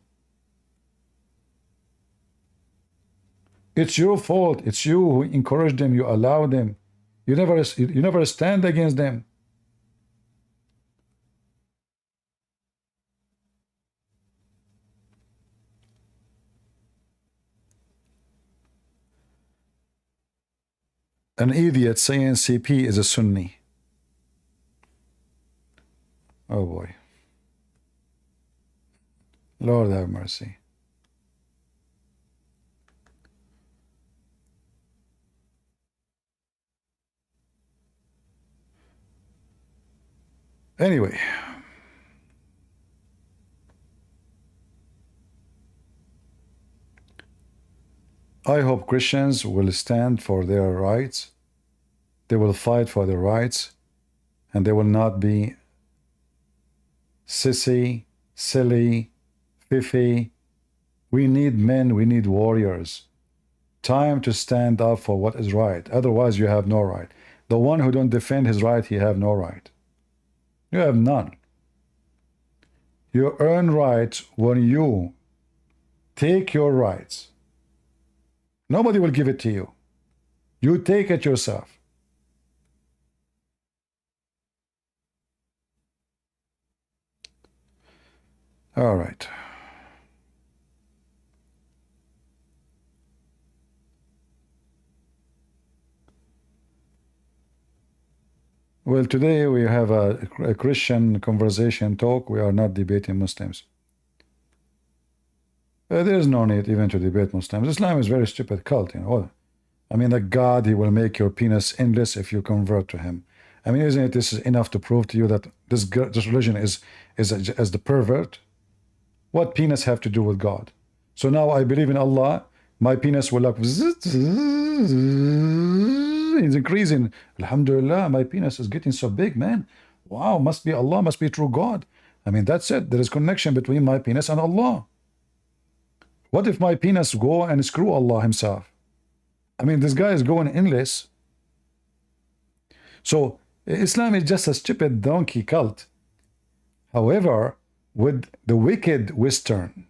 It's your fault. It's you who encouraged them, you allowed them. You never stand against them. An idiot saying CP is a Sunni. Oh boy. Lord have mercy. Anyway. I hope Christians will stand for their rights. They will fight for their rights. And they will not be sissy, silly, fiffy. We need men, we need warriors. Time to stand up for what is right. Otherwise, you have no right. The one who don't defend his right, he have no right. You have none. You earn rights when you take your rights. Nobody will give it to you. You take it yourself. All right. Well, today we have a Christian conversation talk. We are not debating Muslims. There is no need even to debate Muslims. Islam is a very stupid cult, you know. I mean, that God, he will make your penis endless if you convert to him. I mean, isn't it this is enough to prove to you that this religion is as the pervert? What penis have to do with God? So now I believe in Allah, my penis will like it's increasing. Alhamdulillah, my penis is getting so big, man. Wow, must be Allah, must be true God. I mean, that's it. There is connection between my penis and Allah. What if my penis go and screw Allah himself? I mean, this guy is going endless. So Islam is just a stupid donkey cult. However, with the wicked Western,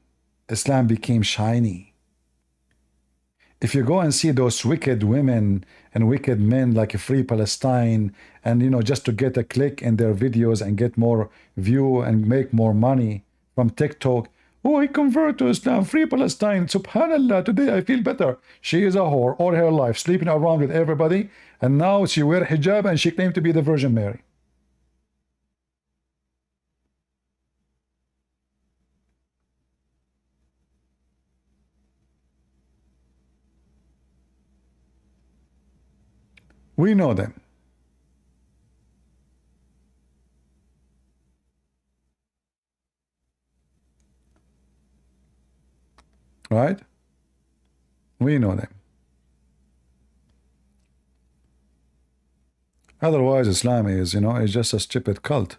Islam became shiny. If you go and see those wicked women and wicked men like Free Palestine, and you know, just to get a click in their videos and get more view and make more money from TikTok, Oh, I convert to Islam, free Palestine. Subhanallah, today I feel better. She is a whore all her life, sleeping around with everybody, and now she wear hijab and she claimed to be the Virgin Mary. We know them, right? We know them. Otherwise, Islam is, is just a stupid cult.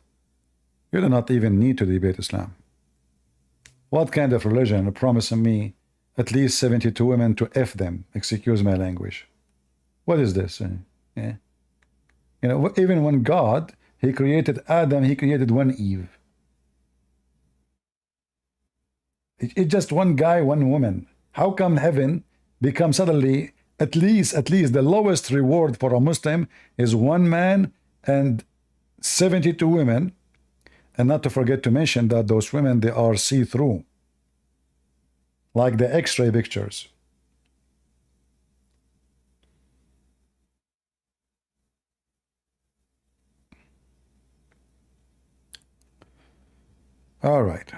You do not even need to debate Islam. What kind of religion promising me at least 72 women to F them? Excuse my language. What is this? Yeah. Even when God, he created Adam, he created one Eve. It's just one guy, one woman. How come heaven becomes suddenly at least the lowest reward for a Muslim is one man and 72 women, and not to forget to mention that those women, they are see-through, like the X-ray pictures. All right.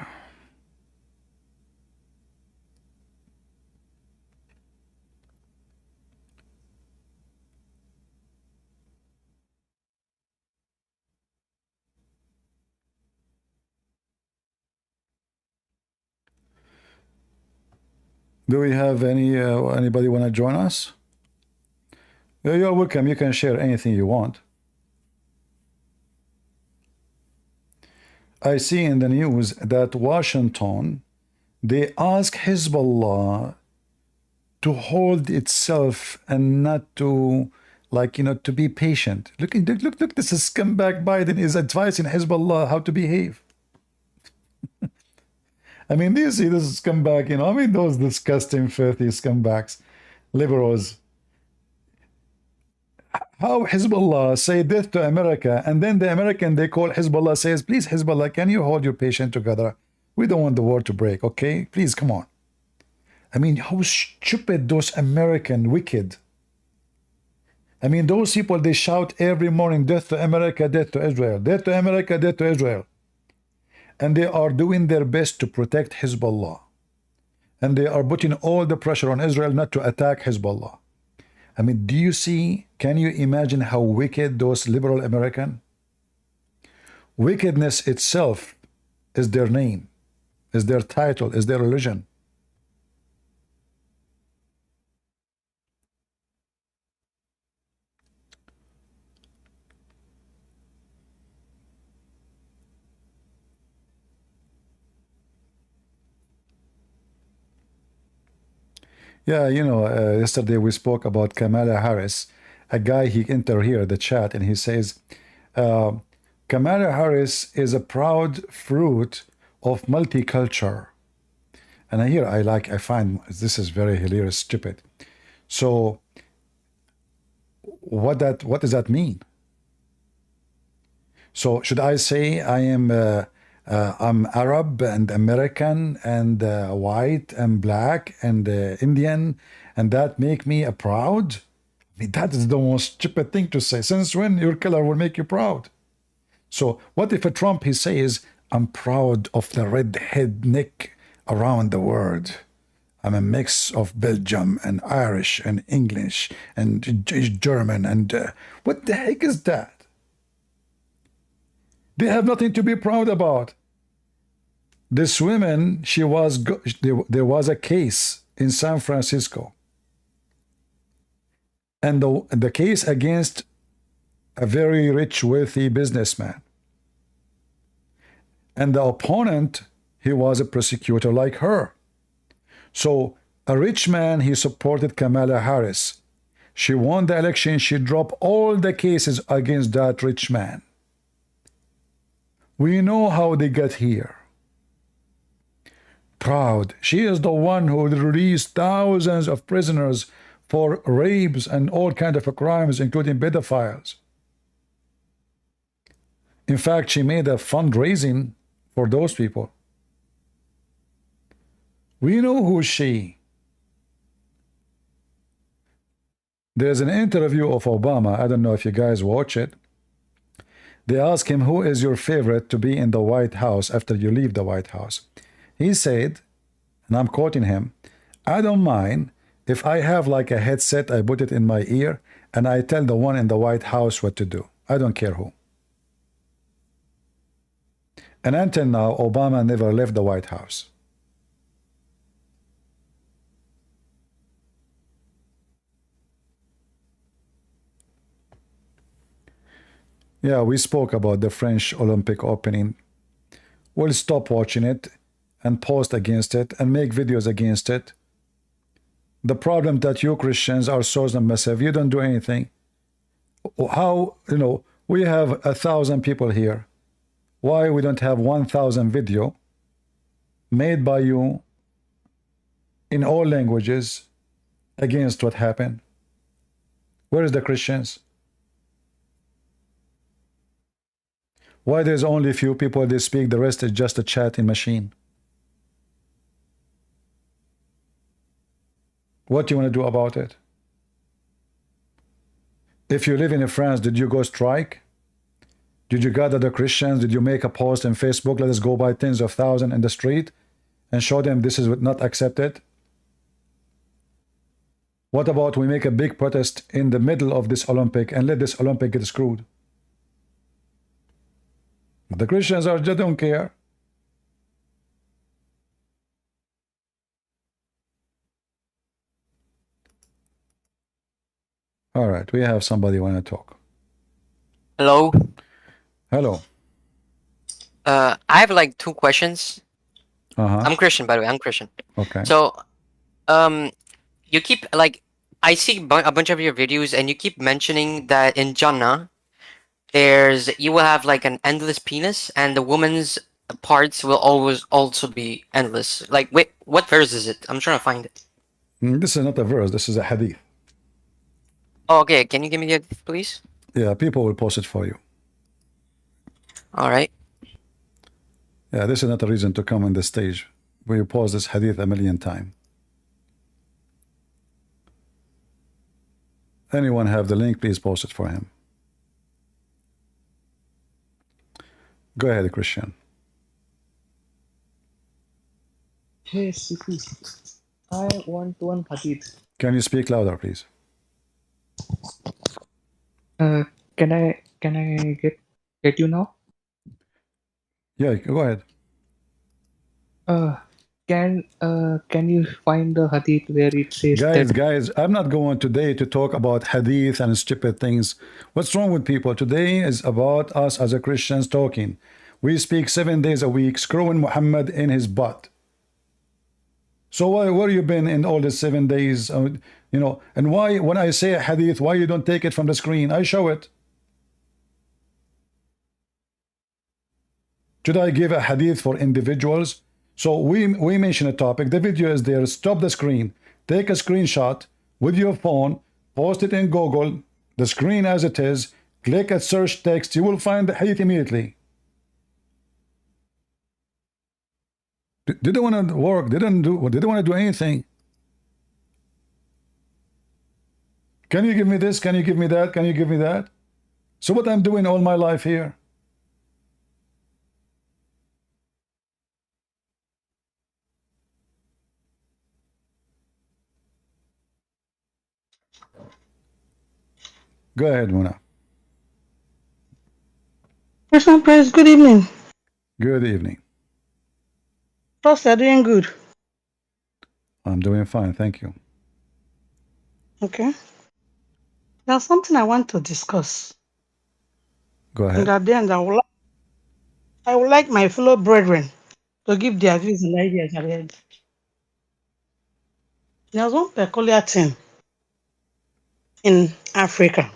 Do we have anybody want to join us? You're welcome. You can share anything you want. I see in the news that Washington, they ask Hezbollah to hold itself and not to, to be patient. Look, this is scumbag Biden is advising Hezbollah how to behave. I mean, do you see this scumbag, those disgusting, filthy scumbags, liberals. How Hezbollah say death to America, and then the American they call Hezbollah says, please, Hezbollah, can you hold your patient together? We don't want the war to break, okay? Please, come on. I mean, how stupid those American wicked. I mean, those people, they shout every morning, death to America, death to Israel, death to America, death to Israel. And they are doing their best to protect Hezbollah. And they are putting all the pressure on Israel not to attack Hezbollah. I mean, do you see, can you imagine how wicked those liberal American? Wickedness itself is their name, is their title, is their religion. Yeah, yesterday we spoke about Kamala Harris. A guy, he entered here, the chat, and he says, Kamala Harris is a proud fruit of multicultural. And here I find this is very hilarious, stupid. So what does that mean? So should I say I'm Arab and American and white and black and Indian, and that make me a proud? I mean, that is the most stupid thing to say. Since when your color will make you proud? So what if a Trump, he says, I'm proud of the red head neck around the world. I'm a mix of Belgium and Irish and English and German and what the heck is that? They have nothing to be proud about. This woman, there was a case in San Francisco, and the case against a very rich, wealthy businessman. And the opponent, he was a prosecutor like her. So a rich man, he supported Kamala Harris. She won the election. She dropped all the cases against that rich man. We know how they got here. Proud. She is the one who released thousands of prisoners for rapes and all kinds of crimes, including pedophiles. In fact, she made a fundraising for those people. We know who's she. There's an interview of Obama. I don't know if you guys watch it. They ask him, who is your favorite to be in the White House after you leave the White House? He said, and I'm quoting him, I don't mind if I have like a headset, I put it in my ear, and I tell the one in the White House what to do. I don't care who. And until now, Obama never left the White House. Yeah, we spoke about the French Olympic opening. We'll stop watching it and post against it and make videos against it. The problem that you Christians are so submissive, you don't do anything. How, we have 1,000 people here. Why we don't have 1,000 video made by you in all languages against what happened? Where is the Christians? Why there's only few people that speak, the rest is just a chatting machine? What do you want to do about it? If you live in France, did you go strike? Did you gather the Christians? Did you make a post on Facebook, let us go by tens of thousands in the street and show them this is not accepted? What about we make a big protest in the middle of this Olympic and let this Olympic get screwed? The Christians just don't care. All right, we have somebody want to talk. Hello. Hello. I have like 2 questions. Uh-huh. I'm Christian, by the way. I'm Christian. Okay. So, you keep like I see a bunch of your videos, and you keep mentioning that in Jannah, you will have like an endless penis, and the woman's parts will always also be endless. Like, wait, what verse is it? I'm trying to find it. This is not a verse. This is a hadith. Oh, okay. Can you give me that, please? Yeah, people will post it for you. All right. Yeah, this is not a reason to come on the stage. We post this hadith a million times. Anyone have the link, please post it for him. Go ahead, Christian. Hey, Sifu. I want one hadith. Can you speak louder, please? Can I get you now? Yeah, go ahead. Can you find the hadith where it says that? Guys, I'm not going today to talk about hadith and stupid things. What's wrong with people? Today is about us as a Christians talking. We speak 7 days a week, screwing Muhammad in his butt. So where you been in all the 7 days? And why, when I say a hadith, why you don't take it from the screen? I show it. Should I give a hadith for individuals? So we mention a topic, the video is there, stop the screen, take a screenshot with your phone, post it in Google, the screen as it is, click at search text, you will find the hadith immediately. They don't want to work, they don't want to do anything. Can you give me this? Can you give me that? Can you give me that? So what I'm doing all my life here? Go ahead, Muna. Christian Prince, good evening. Good evening. Trust you're doing good. I'm doing fine, thank you. Okay. There's something I want to discuss. Go And ahead. at the end, I would like my fellow brethren to give their views and ideas at the end. There's one peculiar thing in Africa.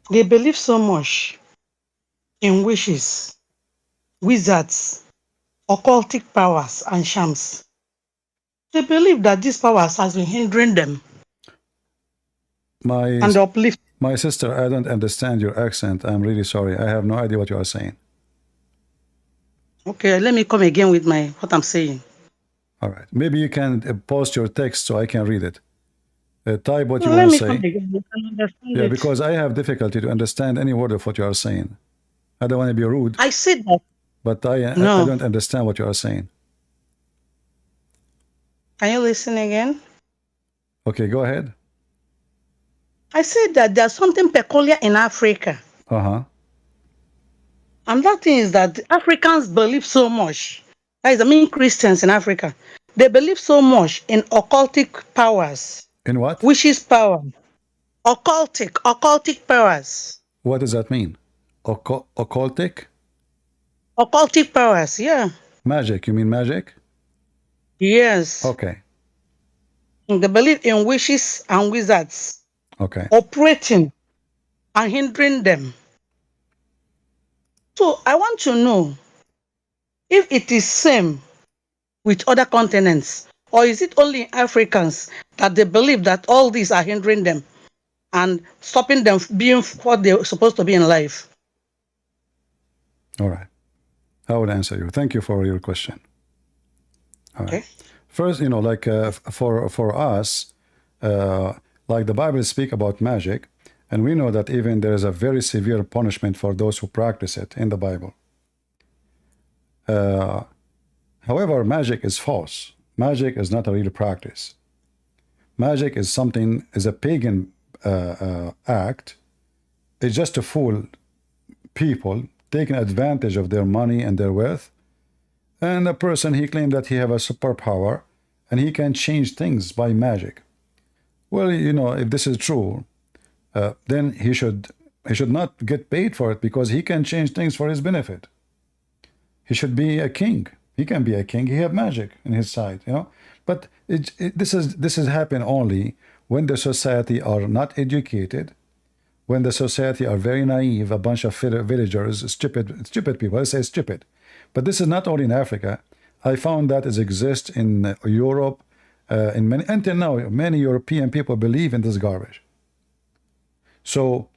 They believe so much in wishes, wizards, occultic powers, and shams. They believe that these powers has been hindering them and uplift. My sister, I don't understand your accent. I'm really sorry. I have no idea what you are saying. Okay, let me come again with what I'm saying. All right. Maybe you can post your text so I can read it. Type what you Let want to me come say. again. You can understand Yeah, it. because I have difficulty to understand any word of what you are saying. I don't want to be rude, I said that. but I No. don't understand what you are saying. Can you listen again? Okay, go ahead. I said that there's something peculiar in Africa. Uh-huh. And that thing is that Africans believe so much. That is, I mean, Christians in Africa. They believe so much in occultic powers, In what? witches' power, occultic powers. What does that mean? Occultic? Occultic powers, yeah. Magic. You mean magic? Yes. Okay. They believe in witches and wizards Okay. operating and hindering them. So I want to know if it is same with other continents, or is it only Africans that they believe that all these are hindering them and stopping them being what they're supposed to be in life? All right. I will answer you. Thank you for your question. All right. Okay. First, like for us, like the Bible speak about magic, and we know that even there is a very severe punishment for those who practice it in the Bible. However, magic is false. Magic is not a real practice. Magic is a pagan act. It's just to fool people, taking advantage of their money and their wealth. And a person, he claimed that he have a superpower and he can change things by magic. Well, if this is true, then he should not get paid for it, because he can change things for his benefit. He should be a king. He can be a king. He have magic in his side, But this is happen only when the society are not educated, when the society are very naive, a bunch of villagers, stupid people. I say stupid. But this is not only in Africa. I found that it exists in Europe, in many, until now, many European people believe in this garbage. So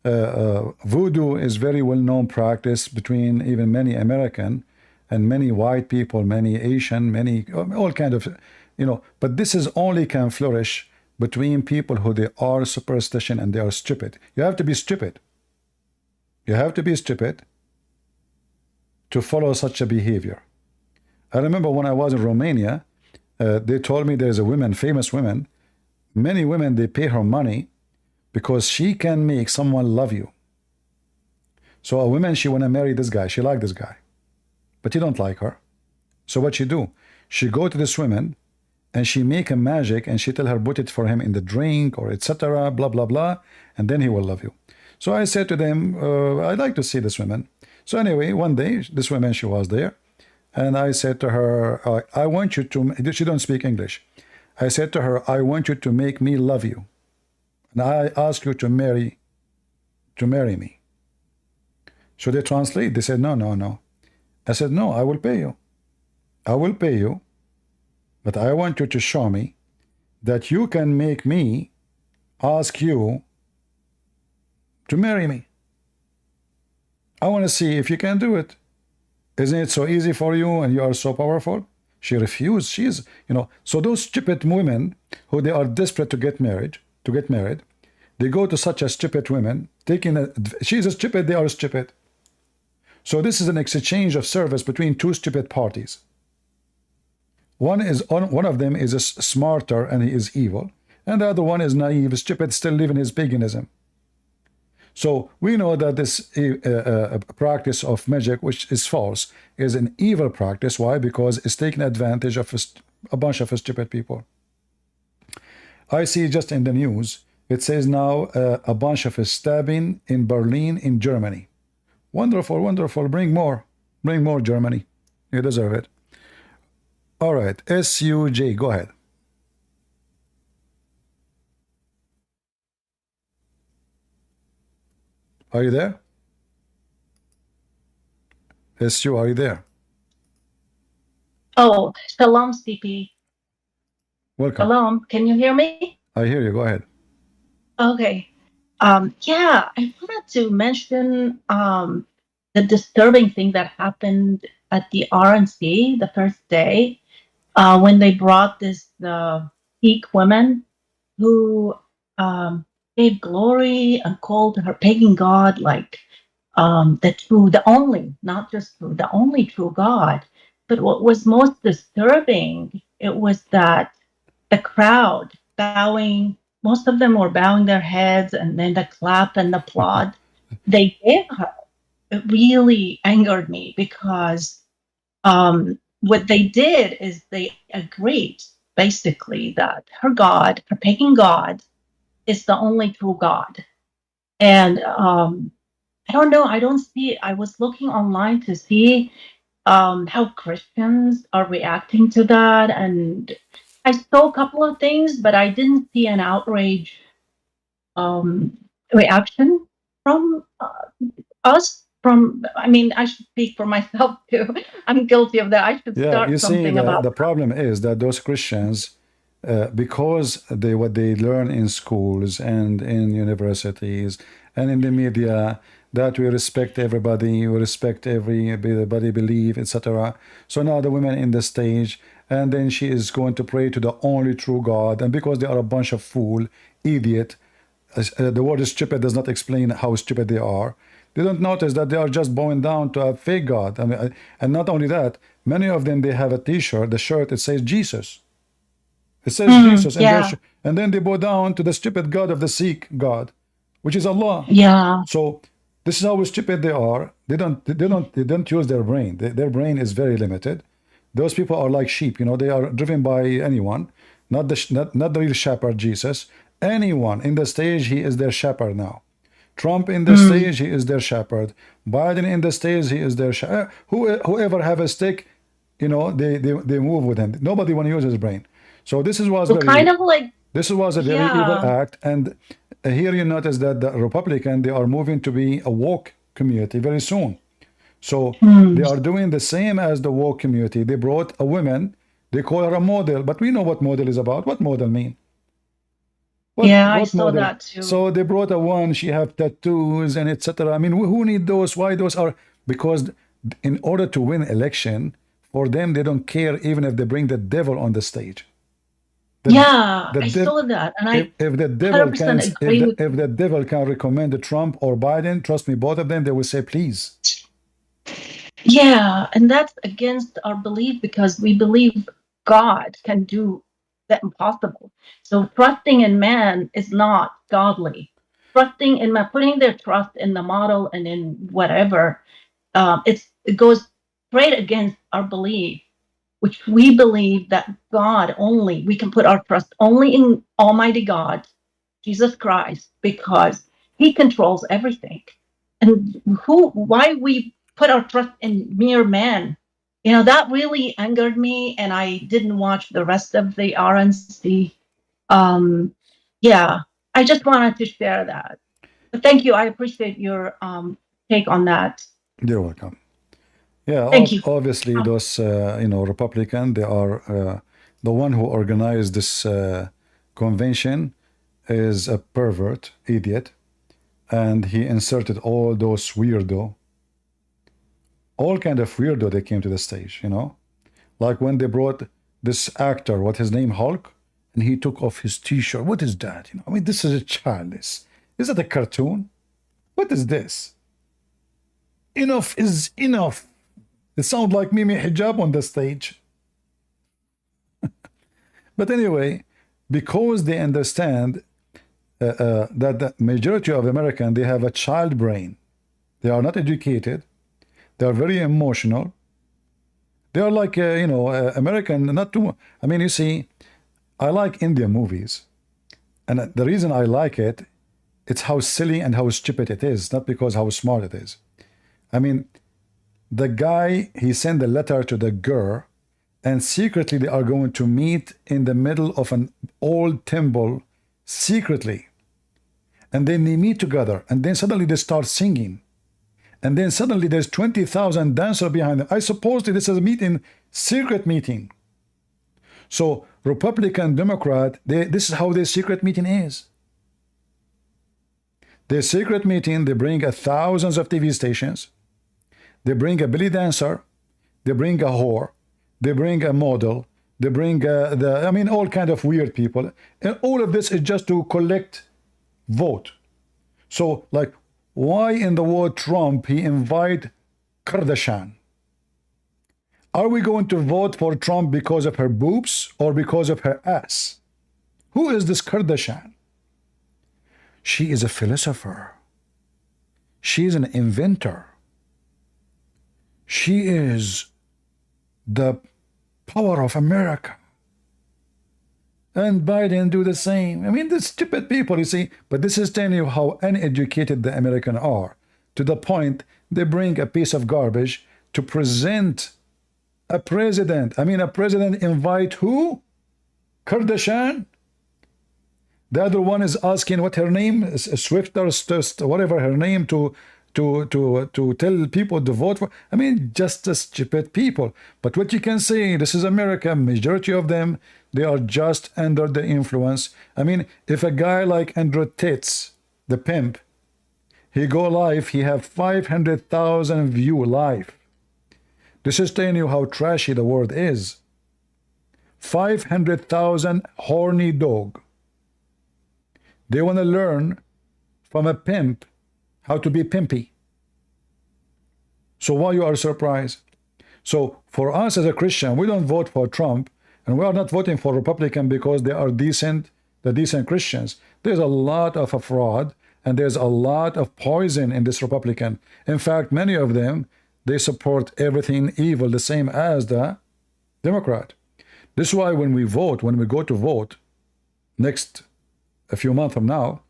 voodoo is very well-known practice between even many American and many white people, many Asian, many all kind of, But this is only can flourish between people who they are superstition and they are stupid. You have to be stupid. You have to be stupid to follow such a behavior. I remember when I was in Romania, they told me there's a woman, famous woman, many women, they pay her money because she can make someone love you. So a woman, she want to marry this guy, she like this guy, but he don't like her. So what she do? She go to this woman and she make a magic and she tell her put it for him in the drink or etc. blah blah blah, and then he will love you. So I said to them, I'd like to see this woman. So anyway, one day this woman, she was there, and I said to her, I want you to, she don't speak English. I said to her, I want you to make me love you, and I ask you to marry me. So they translate. They said, no, no, no. I said, no, I will pay you. I will pay you, but I want you to show me that you can make me ask you to marry me. I want to see if you can do it. Isn't it so easy for you and you are so powerful? She refused. She's, so those stupid women who they are desperate to get married, they go to such a stupid women, she's a stupid, they are stupid. So this is an exchange of service between two stupid parties. One of them is smarter and he is evil, and the other one is naive, stupid, still living his paganism. So we know that this practice of magic, which is false, is an evil practice. Why? Because it's taking advantage of a bunch of stupid people. I see just in the news, it says now a bunch of stabbing in Berlin in Germany. Wonderful, wonderful. Bring more. Bring more, Germany. You deserve it. All right, SUJ, go ahead. Are you there? SU, are you there? Oh, shalom, CP. Welcome. Shalom. Can you hear me? I hear you. Go ahead. Okay. Yeah, I wanted to mention the disturbing thing that happened at the RNC the first day. when they brought this the Sikh women who um, gave glory and called her pagan god like the true, the only, not just true, the only true God. But what was most disturbing, it was that the crowd bowing, most of them were bowing their heads and then the clap and the applaud they gave her. It really angered me because what they did is they agreed basically that her God, her pagan God, is the only true God. And I don't know. I don't see. I was looking online to see how Christians are reacting to that, and I saw a couple of things, but I didn't see an outrage um, reaction from us. From, I mean, I should speak for myself too. I'm guilty of that. I should Yeah, you start see, something about. the problem is that those Christians, because they what they learn in schools and in universities and in the media, that we respect everybody, we respect everybody believe, etc. So now the women in the stage, and then she is going to pray to the only true God, and because they are a bunch of fool, idiot, the word stupid does not explain how stupid they are. They don't notice that they are just bowing down to a fake God. I mean, and not only that, many of them they have a T-shirt, the shirt it says Jesus. It says Jesus, and Yeah, and then they bow down to the stupid God of the Sikh God, which is Allah. yeah, So this is how stupid they are. They don't use their brain. Their brain is very limited. Those people are like sheep. They are driven by anyone, not the real shepherd Jesus. Anyone in the stage, he is their shepherd now. Trump in the mm, stage, he is their shepherd. Biden in the stage, he is their shepherd. Whoever have a stick, they move with him. Nobody want to use his brain. So so kind of like, this was a very evil yeah, act. And here you notice that the Republican, they are moving to be a woke community very soon. So they mm, are doing the same as the woke community. They brought a woman, they call her a model, but we know what model is about. What model mean? What yeah, I what saw model? that too. So they brought a one, she have tattoos and etc. I mean, who need those? Why those are? Because in order to win election, for them, they don't care even if they bring the devil on the stage. The Yeah, the I dev, saw that, and I if the devil can 100% agree with. if the devil can recommend Trump or Biden, trust me, both of them, they will say please. Yeah, and that's against our belief because we believe God can do the impossible. So trusting in man is not godly. Trusting in man, putting their trust in the model and in whatever, it goes straight against our belief, which we believe that God only, we can put our trust only in Almighty God, Jesus Christ, because He controls everything. And why we put our trust in mere man, that really angered me, and I didn't watch the rest of the RNC. Um, yeah, I just wanted to share that. But thank you. I appreciate your take on that. You're welcome. Yeah, Thank you. obviously those Republican, they are the one who organized this convention is a pervert, idiot, and he inserted all those weirdo, all kind of weirdo. They came to the stage. Like when they brought this actor, what his name, Hulk, and he took off his T-shirt. What is that? I mean, this is a childish. Is that a cartoon? What is this? Enough is enough. It sounds like Mimi Hijab on the stage. But anyway, because they understand that the majority of Americans, they have a child brain. They are not educated. They are very emotional. They are like, American, not too. I mean, you see, I like Indian movies. And the reason I like it, it's how silly and how stupid it is, not because how smart it is. I mean, the guy, he sent a letter to the girl, and secretly they are going to meet in the middle of an old temple, secretly. And then they meet together, and then suddenly they start singing. And then suddenly there's 20,000 dancers behind them. I suppose this is a meeting, secret meeting. So Republican, Democrat, this is how their secret meeting is. Their secret meeting, they bring thousands of TV stations. They bring a belly dancer. They bring a whore. They bring a model. They bring I mean, all kind of weird people. And all of this is just to collect vote. So, like, why in the word Trump he invite Kardashian? Are we going to vote for Trump because of her boobs or because of her ass? Who is this Kardashian? She is a philosopher. She is an inventor. She is the power of America. And Biden do the same. I mean, the stupid people, you see. But this is telling you how uneducated the Americans are. To the point they bring a piece of garbage to present a president. I mean, a president invite who? Kardashian? The other one is asking what her name is, Swift or whatever her name, to tell people to vote for. I mean, just a stupid people. But what you can say, this is America. Majority of them, they are just under the influence. I mean, if a guy like Andrew Tate, the pimp, he go live, he have 500,000 view live. This is telling you how trashy the world is. 500,000 horny dog. They want to learn from a pimp how to be pimpy. So why you are surprised? So for us as a Christian, we don't vote for Trump, and we are not voting for Republican because they are decent, the decent Christians. There's a lot of a fraud, and there's a lot of poison in this Republican. In fact, many of them, they support everything evil, the same as the Democrat. This is why when we vote, when we go to vote next a few months from now,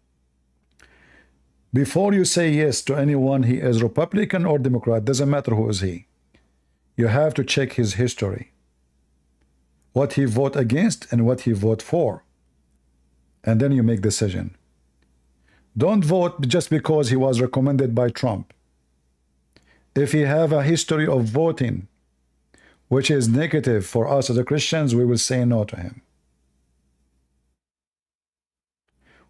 before you say yes to anyone, he is Republican or Democrat, doesn't matter who is he, you have to check his history, what he vote against and what he vote for, and then you make decision. Don't vote just because he was recommended by Trump. If he have a history of voting which is negative for us as a Christians, we will say no to him.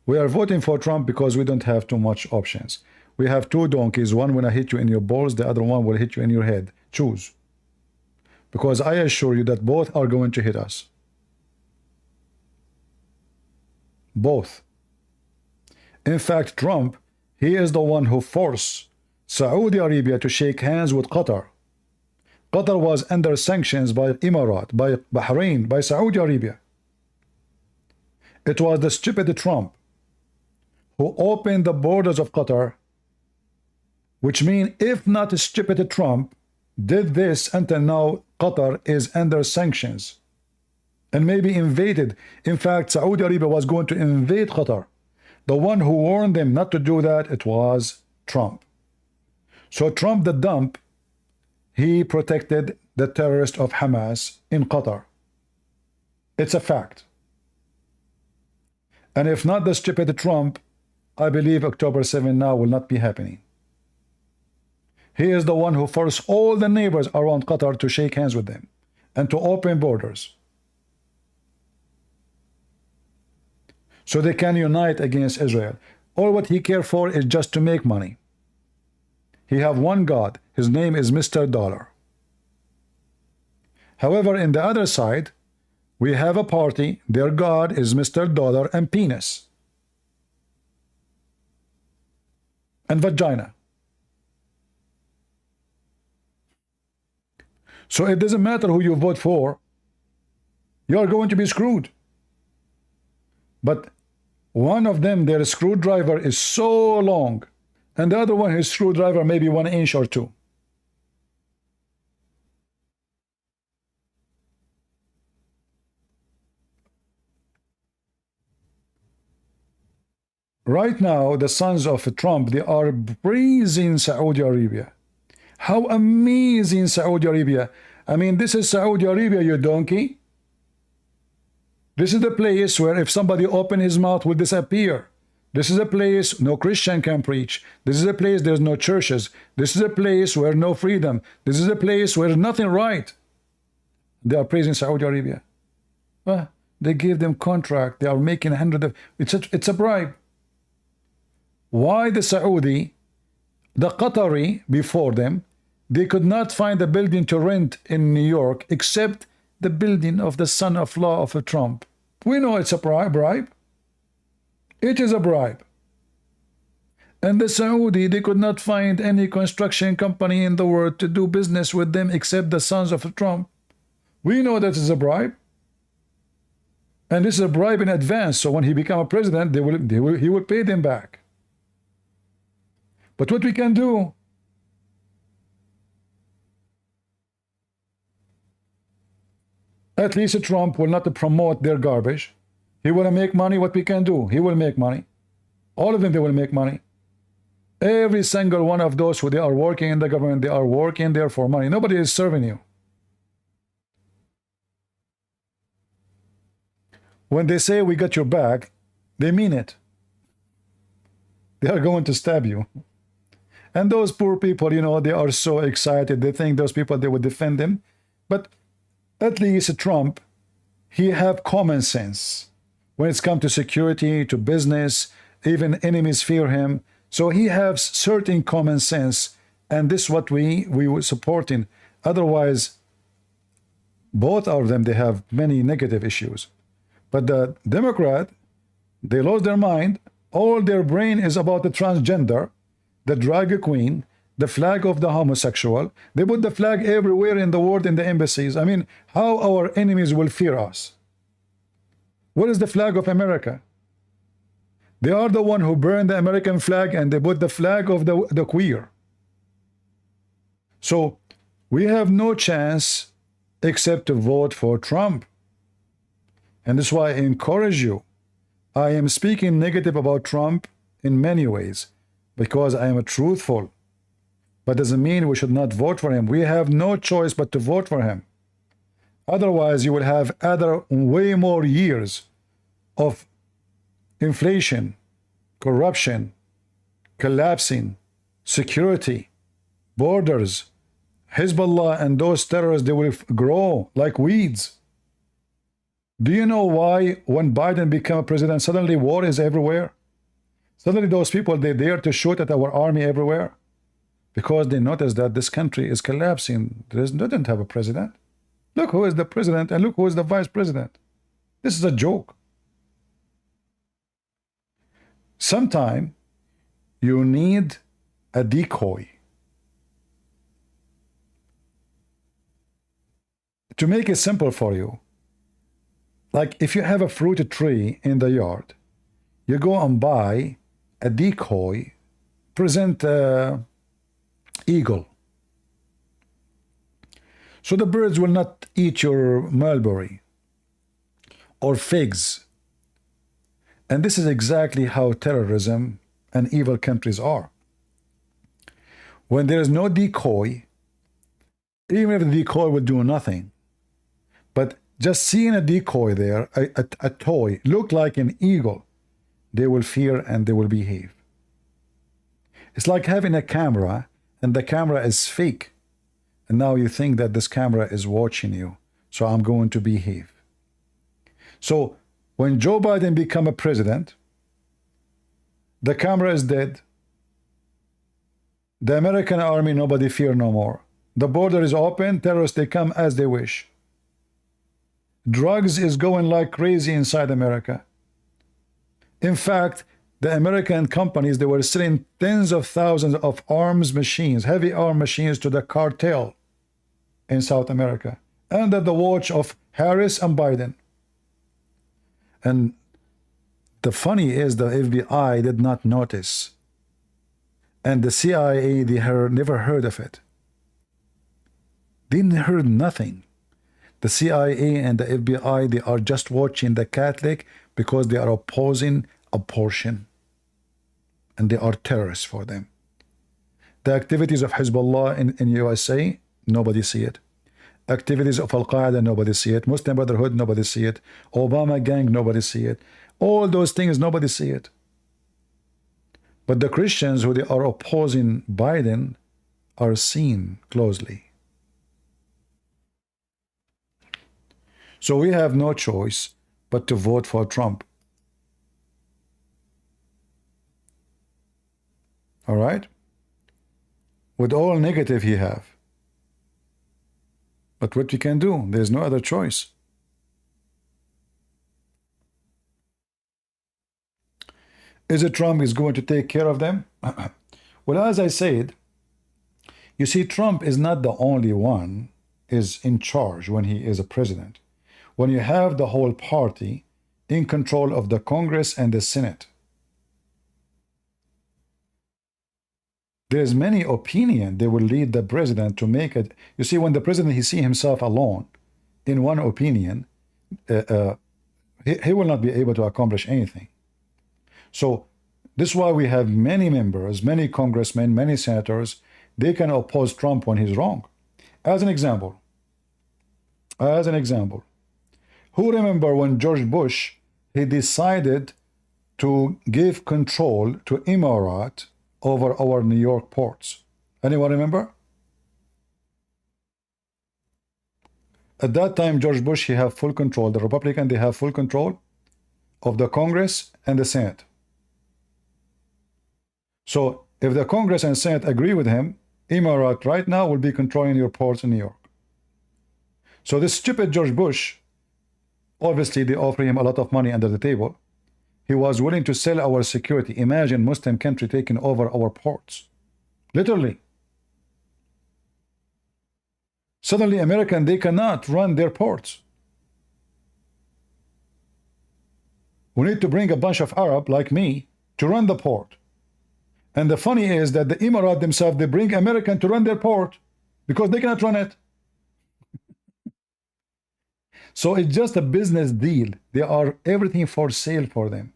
We are voting for Trump because we don't have too much options. We have two donkeys. One will hit you in your balls, the other one will hit you in your head. Choose. Because I assure you that both are going to hit us. Both. In fact, Trump, he is the one who forced Saudi Arabia to shake hands with Qatar. Qatar was under sanctions by Emirat, by Bahrain, by Saudi Arabia. It was the stupid Trump who opened the borders of Qatar, which means if not stupid Trump did this, until now Qatar is under sanctions and maybe invaded. In fact, Saudi Arabia was going to invade Qatar. The one who warned them not to do that, it was Trump. So Trump the dump, he protected the terrorists of Hamas in Qatar. It's a fact. And if not the stupid Trump, I believe October 7 now will not be happening. He is the one who forced all the neighbors around Qatar to shake hands with them and to open borders, so they can unite against Israel. All what he cares for is just to make money. He have one God. His name is Mr. Dollar. However, in the other side, we have a party. Their God is Mr. Dollar and penis and vagina. So it doesn't matter who you vote for, you are going to be screwed. But one of them, their screwdriver is so long, and the other one, his screwdriver maybe 1 inch or 2. Right now, the sons of Trump, they are praising Saudi Arabia. How amazing Saudi Arabia. I mean, this is Saudi Arabia, you donkey. This is the place where if somebody open his mouth will disappear. This is a place no Christian can preach. This is a place there's no churches. This is a place where no freedom. This is a place where nothing right. They are praising Saudi Arabia. Well, they gave them contract. They are making it's a bribe. Why the Saudi, the Qatari before them, they could not find a building to rent in New York except the building of the son of law of a Trump. We know it's a bribe. It is a bribe. And the Saudi, they could not find any construction company in the world to do business with them except the sons of Trump. We know that is a bribe. And this is a bribe in advance, so when he becomes a president, he will pay them back. But what we can do, at least Trump will not promote their garbage. He will make money. What we can do, he will make money. All of them, they will make money. Every single one of those who they are working in the government, they are working there for money. Nobody is serving you. When they say we got your back, they mean it. They are going to stab you. And those poor people, you know, they are so excited. They think those people, they would defend them. But at least Trump, he have common sense. When it's come to security, to business, even enemies fear him. So he has certain common sense. And this is what we were supporting. Otherwise, both of them, they have many negative issues. But the Democrat, they lost their mind. All their brain is about the transgender, the drag queen, the flag of the homosexual. They put the flag everywhere in the world in the embassies. I mean, how our enemies will fear us? What is the flag of America? They are the one who burned the American flag and they put the flag of the queer. So we have no chance except to vote for Trump. And that's why I encourage you. I am speaking negative about Trump in many ways because I am truthful. But doesn't mean we should not vote for him. We have no choice but to vote for him. Otherwise, you will have way more years of inflation, corruption, collapsing, security, borders, Hezbollah and those terrorists, they will grow like weeds. Do you know why when Biden became president, suddenly war is everywhere? Suddenly those people, they dare to shoot at our army everywhere? Because they notice that this country is collapsing. They didn't have a president. Look who is the president and look who is the vice president. This is a joke. Sometime you need a decoy. To make it simple for you, like if you have a fruit tree in the yard, you go and buy a decoy, present eagle. So the birds will not eat your mulberry or figs. And this is exactly how terrorism and evil countries are. When there is no decoy, even if the decoy will do nothing, but just seeing a decoy there, a toy, look like an eagle, they will fear and they will behave. It's like having a camera and the camera is fake. And now you think that this camera is watching you. So I'm going to behave. So when Joe Biden become a president, the camera is dead. The American army, nobody fear no more. The border is open. Terrorists, they come as they wish. Drugs is going like crazy inside America. In fact, the American companies, they were selling tens of thousands of arms machines, heavy arm machines to the cartel in South America, under the watch of Harris and Biden. And the funny is the FBI did not notice. And the CIA, they never heard of it. They heard nothing. The CIA and the FBI, they are just watching the Catholic because they are opposing abortion. And they are terrorists for them. The activities of Hezbollah in USA, nobody see it. Activities of Al-Qaeda, nobody see it. Muslim Brotherhood, nobody see it. Obama gang, nobody see it. All those things, nobody see it. But the Christians who they are opposing Biden are seen closely. So we have no choice but to vote for Trump. All right? With all negative he have. But what we can do, there's no other choice. Is it Trump is going to take care of them? Well, as I said, you see, Trump is not the only one is in charge when he is a president. When you have the whole party in control of the Congress and the Senate, there's many opinion they will lead the president to make it. You see, when the president he see himself alone in one opinion, he will not be able to accomplish anything. So this is why we have many members, many congressmen, many senators. They can oppose Trump when he's wrong. As an example, who remember when George Bush he decided to give control to Emirat over our New York ports? Anyone remember? At that time, George Bush he have full control. The Republican they have full control of the Congress and the Senate. So if the Congress and Senate agree with him, Emirat right now will be controlling your ports in New York. So this stupid George Bush, obviously they offer him a lot of money under the table. He was willing to sell our security. Imagine Muslim country taking over our ports. Literally. Suddenly American, they cannot run their ports. We need to bring a bunch of Arab like me to run the port. And the funny is that the Emirat themselves, they bring American to run their port because they cannot run it. So it's just a business deal. They are everything for sale for them.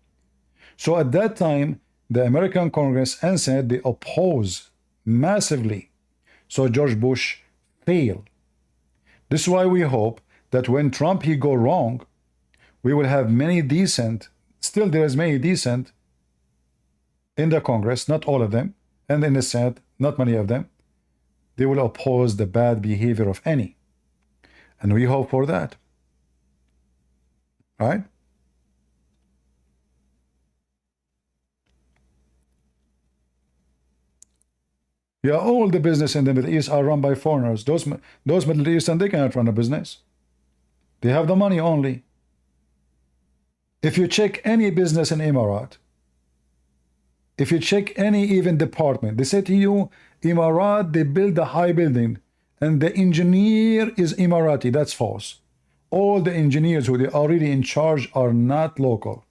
So at that time, the American Congress and Senate, they oppose massively. So George Bush failed. This is why we hope that when Trump he go wrong, we will have many decent, still there is many decent in the Congress, not all of them, and in the Senate, not many of them. They will oppose the bad behavior of any. And we hope for that. Right? Yeah, all the business in the Middle East are run by foreigners. Those Middle Eastern, they cannot run a business. They have the money only. If you check any business in Emirat, if you check any even department, they say to you, Emirat, they build a high building, and the engineer is Emirati. That's false. All the engineers who they are already in charge are not local.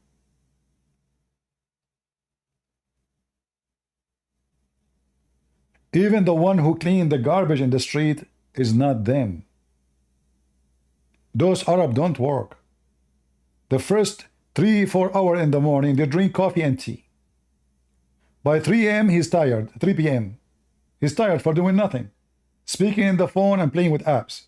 Even the one who cleaned the garbage in the street is not them. Those Arab don't work. The first 3-4 hours in the morning, they drink coffee and tea. By 3 a.m., he's tired. 3 p.m. He's tired for doing nothing. Speaking in the phone and playing with apps.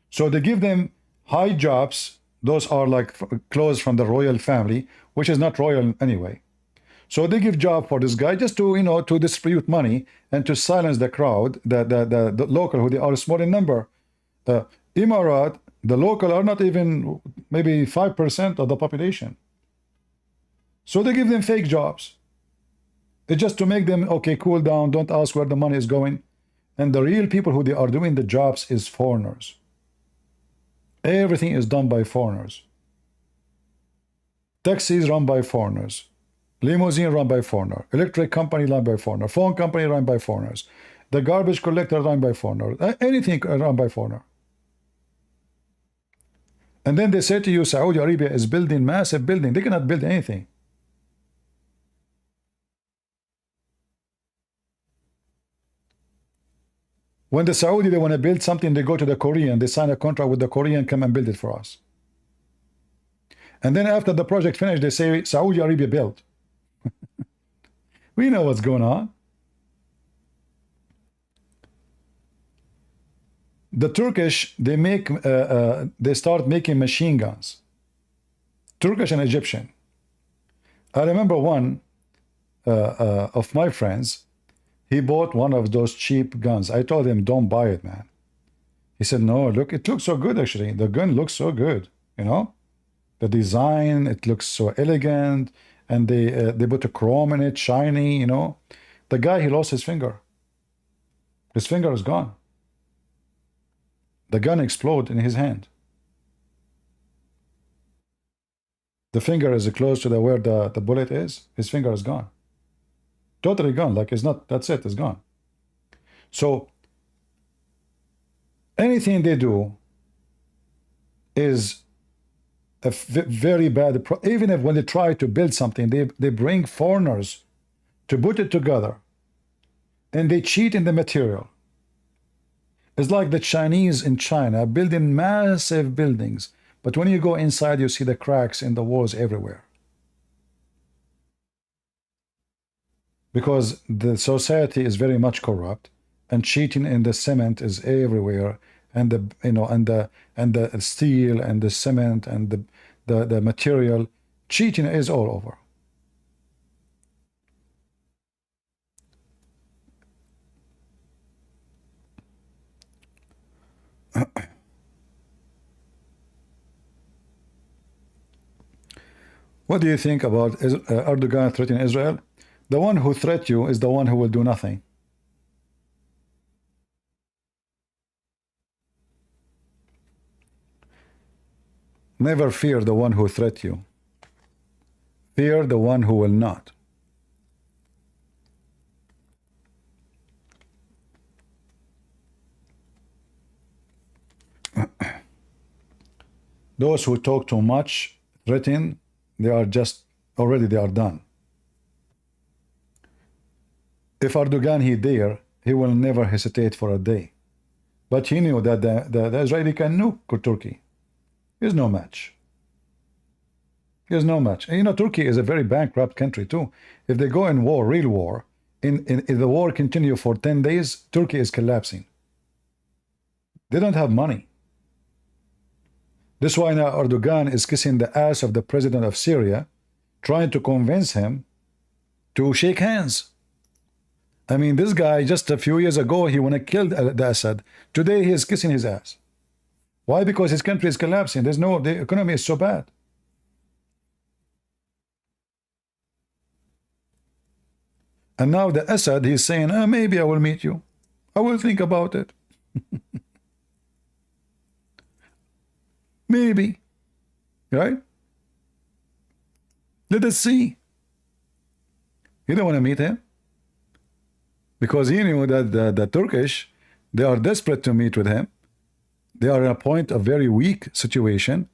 So they give them high jobs. Those are like clothes from the royal family, which is not royal anyway. So they give job for this guy just to, to distribute money and to silence the crowd, the local, who they are small in number. Emirat, the local are not even maybe 5% of the population. So they give them fake jobs. It's just to make them, okay, cool down, don't ask where the money is going. And the real people who they are doing the jobs is foreigners. Everything is done by foreigners. Taxis run by foreigners. Limousine run by foreigner. Electric company run by foreigner. Phone company run by foreigners. The garbage collector run by foreigner. Anything run by foreigner. And then they say to you, Saudi Arabia is building massive building. They cannot build anything. When the Saudi, they want to build something, they go to the Korean, they sign a contract with the Korean, come and build it for us. And then after the project finished, they say, Saudi Arabia built. We know what's going on. The Turkish, they start making machine guns. Turkish and Egyptian. I remember one of my friends, he bought one of those cheap guns. I told him, don't buy it, man. He said, no, look, it looks so good, actually. The gun looks so good, The design, it looks so elegant. And they put a chrome in it, shiny, The guy, he lost his finger. His finger is gone. The gun exploded in his hand. The finger is close to where the bullet is. His finger is gone. Totally gone. Like it's not, that's it, it's gone. So anything they do is a very bad. Even if when they try to build something, they bring foreigners to put it together, and they cheat in the material. It's like the Chinese in China building massive buildings, but when you go inside, you see the cracks in the walls everywhere. Because the society is very much corrupt, and cheating in the cement is everywhere, and the and the steel and the cement and the material, cheating is all over. What do you think about Erdogan threatening Israel? The one who threats you is the one who will do nothing. Never fear the one who threats you. Fear the one who will not. Those who talk too much, threaten, they are done. If Erdogan he dare, he will never hesitate for a day. But he knew that the Israeli can nuke Turkey. There's no match. There's no match. And you know, Turkey is a very bankrupt country too. If they go in war, real war, if the war continue for 10 days, Turkey is collapsing. They don't have money. That's why now Erdogan is kissing the ass of the president of Syria, trying to convince him to shake hands. I mean, this guy just a few years ago, he wanna kill the Assad. Today he is kissing his ass. Why? Because his country is collapsing. The economy is so bad. And now the Assad, he's saying, maybe I will meet you. I will think about it. Maybe. Right? Let us see. You don't want to meet him? Because he knew that the Turkish, they are desperate to meet with him. They are in a point of very weak situation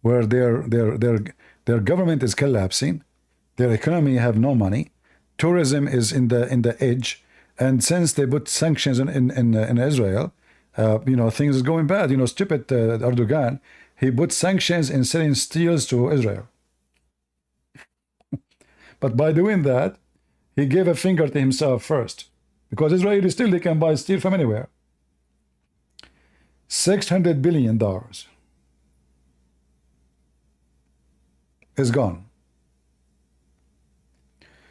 where their government is collapsing, their economy have no money, tourism is in the edge, and since they put sanctions in Israel, you know, things is going bad. You know, stupid Erdogan, he put sanctions in selling steels to Israel. But by doing that, he gave a finger to himself first, because Israeli still they can buy steel from anywhere. $600 billion is gone.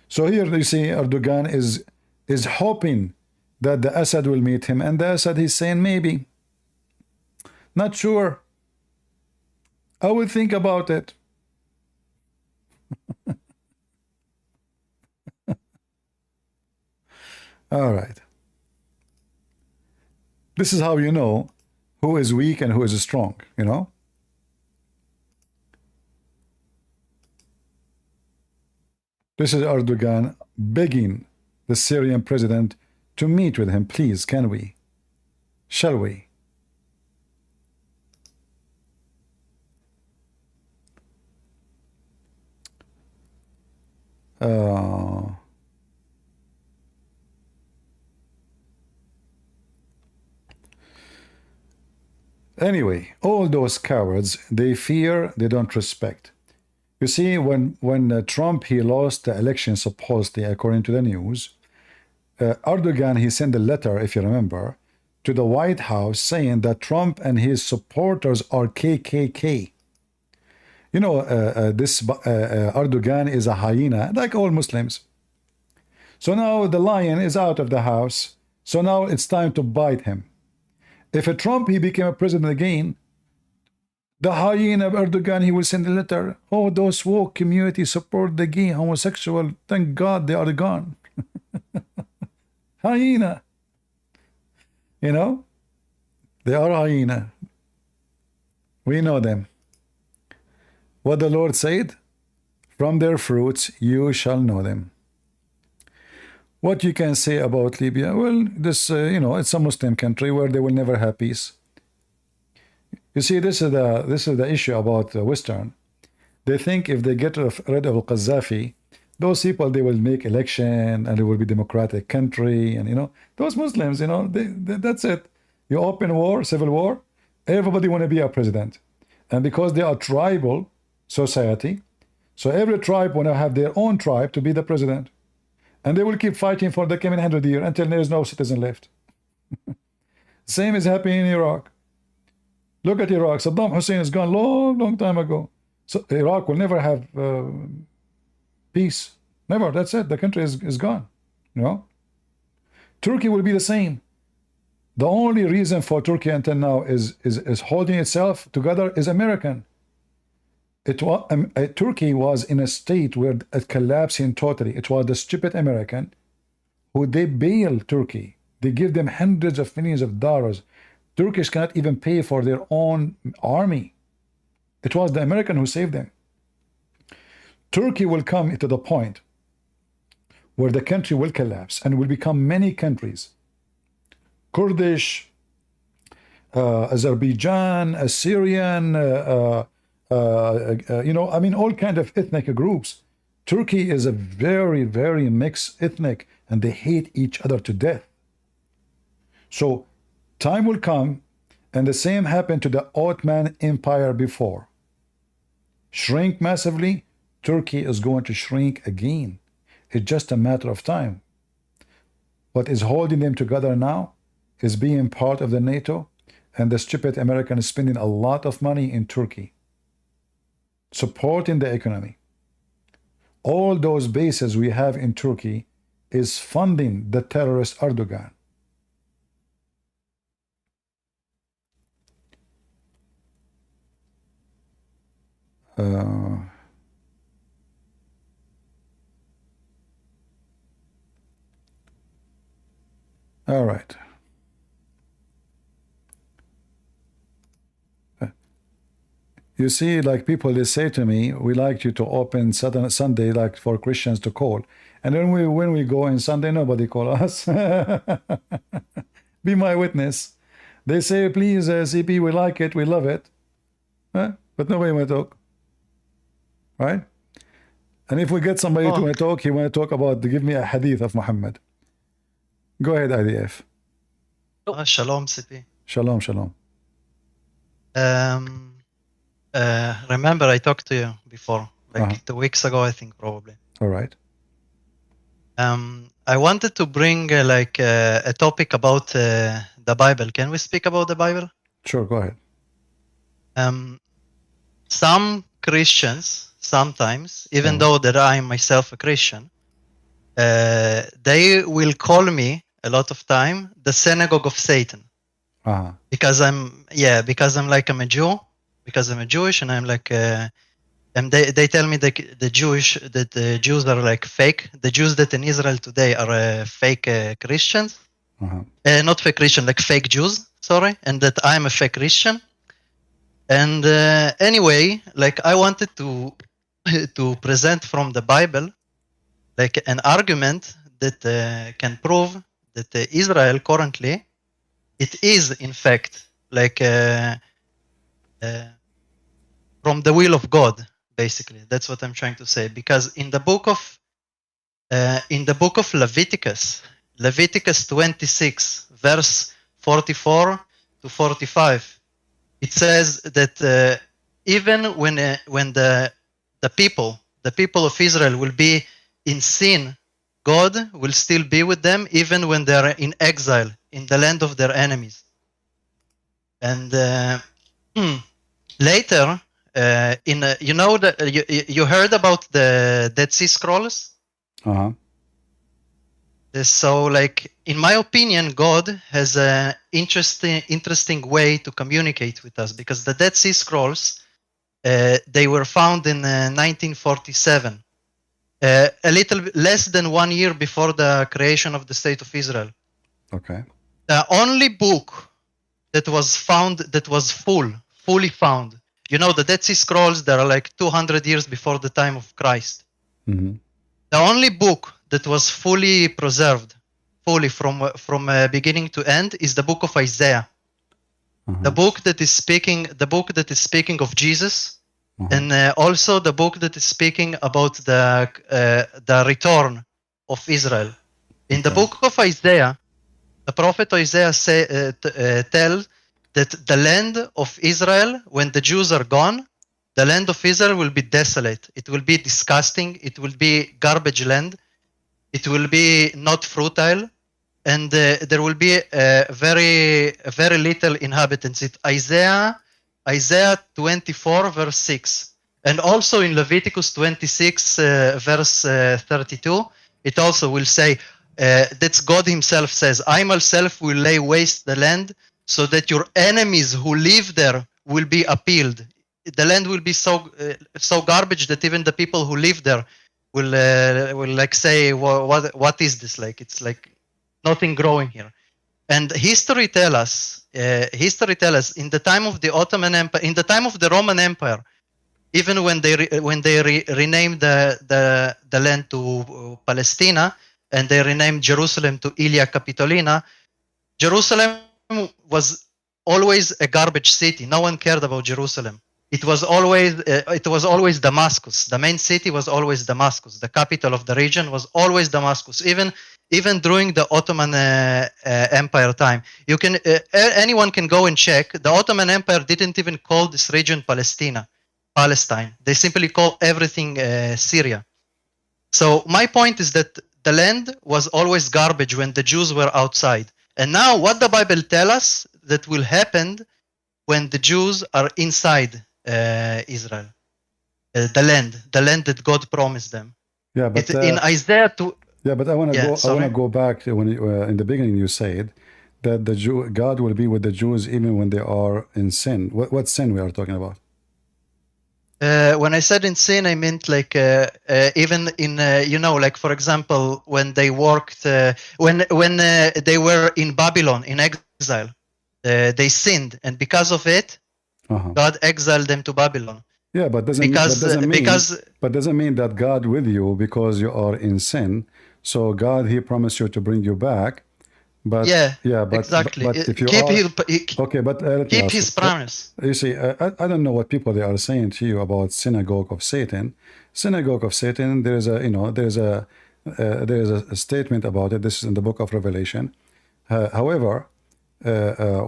So here you see Erdogan is hoping that the Assad will meet him, and the Assad is saying maybe, not sure, I will think about it. All right. This is how you know who is weak and who is strong, you know? This is Erdogan begging the Syrian president to meet with him. Please, can we? Shall we? Anyway, all those cowards, they fear, they don't respect. You see, when Trump, he lost the election, supposedly, according to the news, Erdogan, he sent a letter, if you remember, to the White House saying that Trump and his supporters are KKK. You know, this Erdogan is a hyena, like all Muslims. So now the lion is out of the house. So now it's time to bite him. If a Trump, he became a president again, the hyena of Erdogan, he will send a letter. Oh, those woke community support the gay, homosexual. Thank God they are gone. Hyena. You know? They are hyena. We know them. What the Lord said, from their fruits you shall know them. What you can say about Libya? Well, this, it's a Muslim country where they will never have peace. You see, this is the issue about Western. They think if they get rid of Qaddafi, those people, they will make election and it will be democratic country. And, those Muslims, that's it. You open war, civil war, everybody want to be a president. And because they are tribal society, so every tribe want to have their own tribe to be the president. And they will keep fighting for the coming 100 years until there is no citizen left. Same is happening in Iraq. Look at Iraq. Saddam Hussein is gone long time ago. So Iraq will never have peace. Never. That's it. The country is gone. Turkey will be the same. The only reason for Turkey until now is holding itself together is American. Turkey was in a state where it collapsing totally. It was the stupid American who they bail Turkey. They give them hundreds of millions of dollars. Turkish cannot even pay for their own army. It was the American who saved them. Turkey will come to the point where the country will collapse and will become many countries. Kurdish, Azerbaijan, Assyrian, all kind of ethnic groups. Turkey is a very, very mixed ethnic, and they hate each other to death. So time will come, and the same happened to the Ottoman Empire before. Shrink massively, Turkey is going to shrink again. It's just a matter of time. What is holding them together now is being part of the NATO, and the stupid American is spending a lot of money in Turkey, supporting the economy. All those bases we have in Turkey is funding the terrorist Erdogan. All right. You see, like people, they say to me, we like you to open Sunday, like for Christians to call. And then when we go in Sunday, nobody call us. Be my witness. They say, please, CP, we like it, we love it. But nobody want to talk. Right? And if we get somebody to talk, he want to talk about, give me a hadith of Muhammad. Go ahead, IDF. Shalom, CP. Shalom, shalom. Remember, I talked to you before, like 2 weeks ago, I think, probably. All right. I wanted to bring a topic about the Bible. Can we speak about the Bible? Sure, go ahead. Some Christians, sometimes, even though that I am myself a Christian, they will call me a lot of time the synagogue of Satan. Because I'm like I'm a Jew, because I'm a Jewish, and I'm like and they tell me that the Jews are like fake. The Jews that in Israel today are fake Christians, not fake Christian, like fake Jews. Sorry, and that I'm a fake Christian. And anyway, like I wanted to present from the Bible, like an argument that can prove that Israel currently, it is in fact like from the will of God. Basically, that's what I'm trying to say. Because in the book of Leviticus 26, verse 44 to 45, it says that even when the people of Israel will be in sin, God will still be with them even when they are in exile in the land of their enemies. And later, you heard about the Dead Sea Scrolls? So, like, in my opinion, God has an interesting way to communicate with us, because the Dead Sea Scrolls, they were found in 1947, a little less than 1 year before the creation of the State of Israel. Okay. The only book that was found, that was fully found. You know, the Dead Sea Scrolls, they are like 200 years before the time of Christ. Mm-hmm. The only book that was fully preserved, fully from beginning to end, is the book of Isaiah. The book that is speaking of Jesus, and also the book that is speaking about the return of Israel. In the book of Isaiah, the prophet Isaiah tells that the land of Israel, when the Jews are gone, the land of Israel will be desolate. It will be disgusting. It will be garbage land. It will be not fertile, and there will be very little inhabitants. It Isaiah 24 verse 6, and also in Leviticus 26 verse 32, it also will say that God Himself says, "I myself will lay waste the land, so that your enemies who live there will be appealed." The land will be so garbage that even the people who live there will like say, what is this? Like, it's like nothing growing here. And history tell us in the time of the Ottoman Empire, in the time of the Roman Empire, even when they renamed the land to Palestina, and they renamed Jerusalem to Ilia Capitolina, Jerusalem was always a garbage city. No one cared about Jerusalem. It was always Damascus. The main city was always Damascus. The capital of the region was always Damascus. Even during the Ottoman Empire time, anyone can go and check. The Ottoman Empire didn't even call this region Palestine. They simply call everything Syria. So my point is that the land was always garbage when the Jews were outside. And now what the Bible tells us that will happen when the Jews are inside Israel, the land that God promised them. Yeah, but in Isaiah 2. Yeah, but I want to go back to when in the beginning you said that God will be with the Jews even when they are in sin. What sin we are talking about? When I said in sin, I meant like even in like for example when they worked when they were in Babylon in exile, they sinned, and because of it, God exiled them to Babylon. Yeah, but doesn't mean that God with you because you are in sin. So God, He promised you to bring you back. But exactly. But if you keep His promise. You see, I don't know what people they are saying to you about synagogue of Satan. Synagogue of Satan. There is a statement about it. This is in the book of Revelation. However,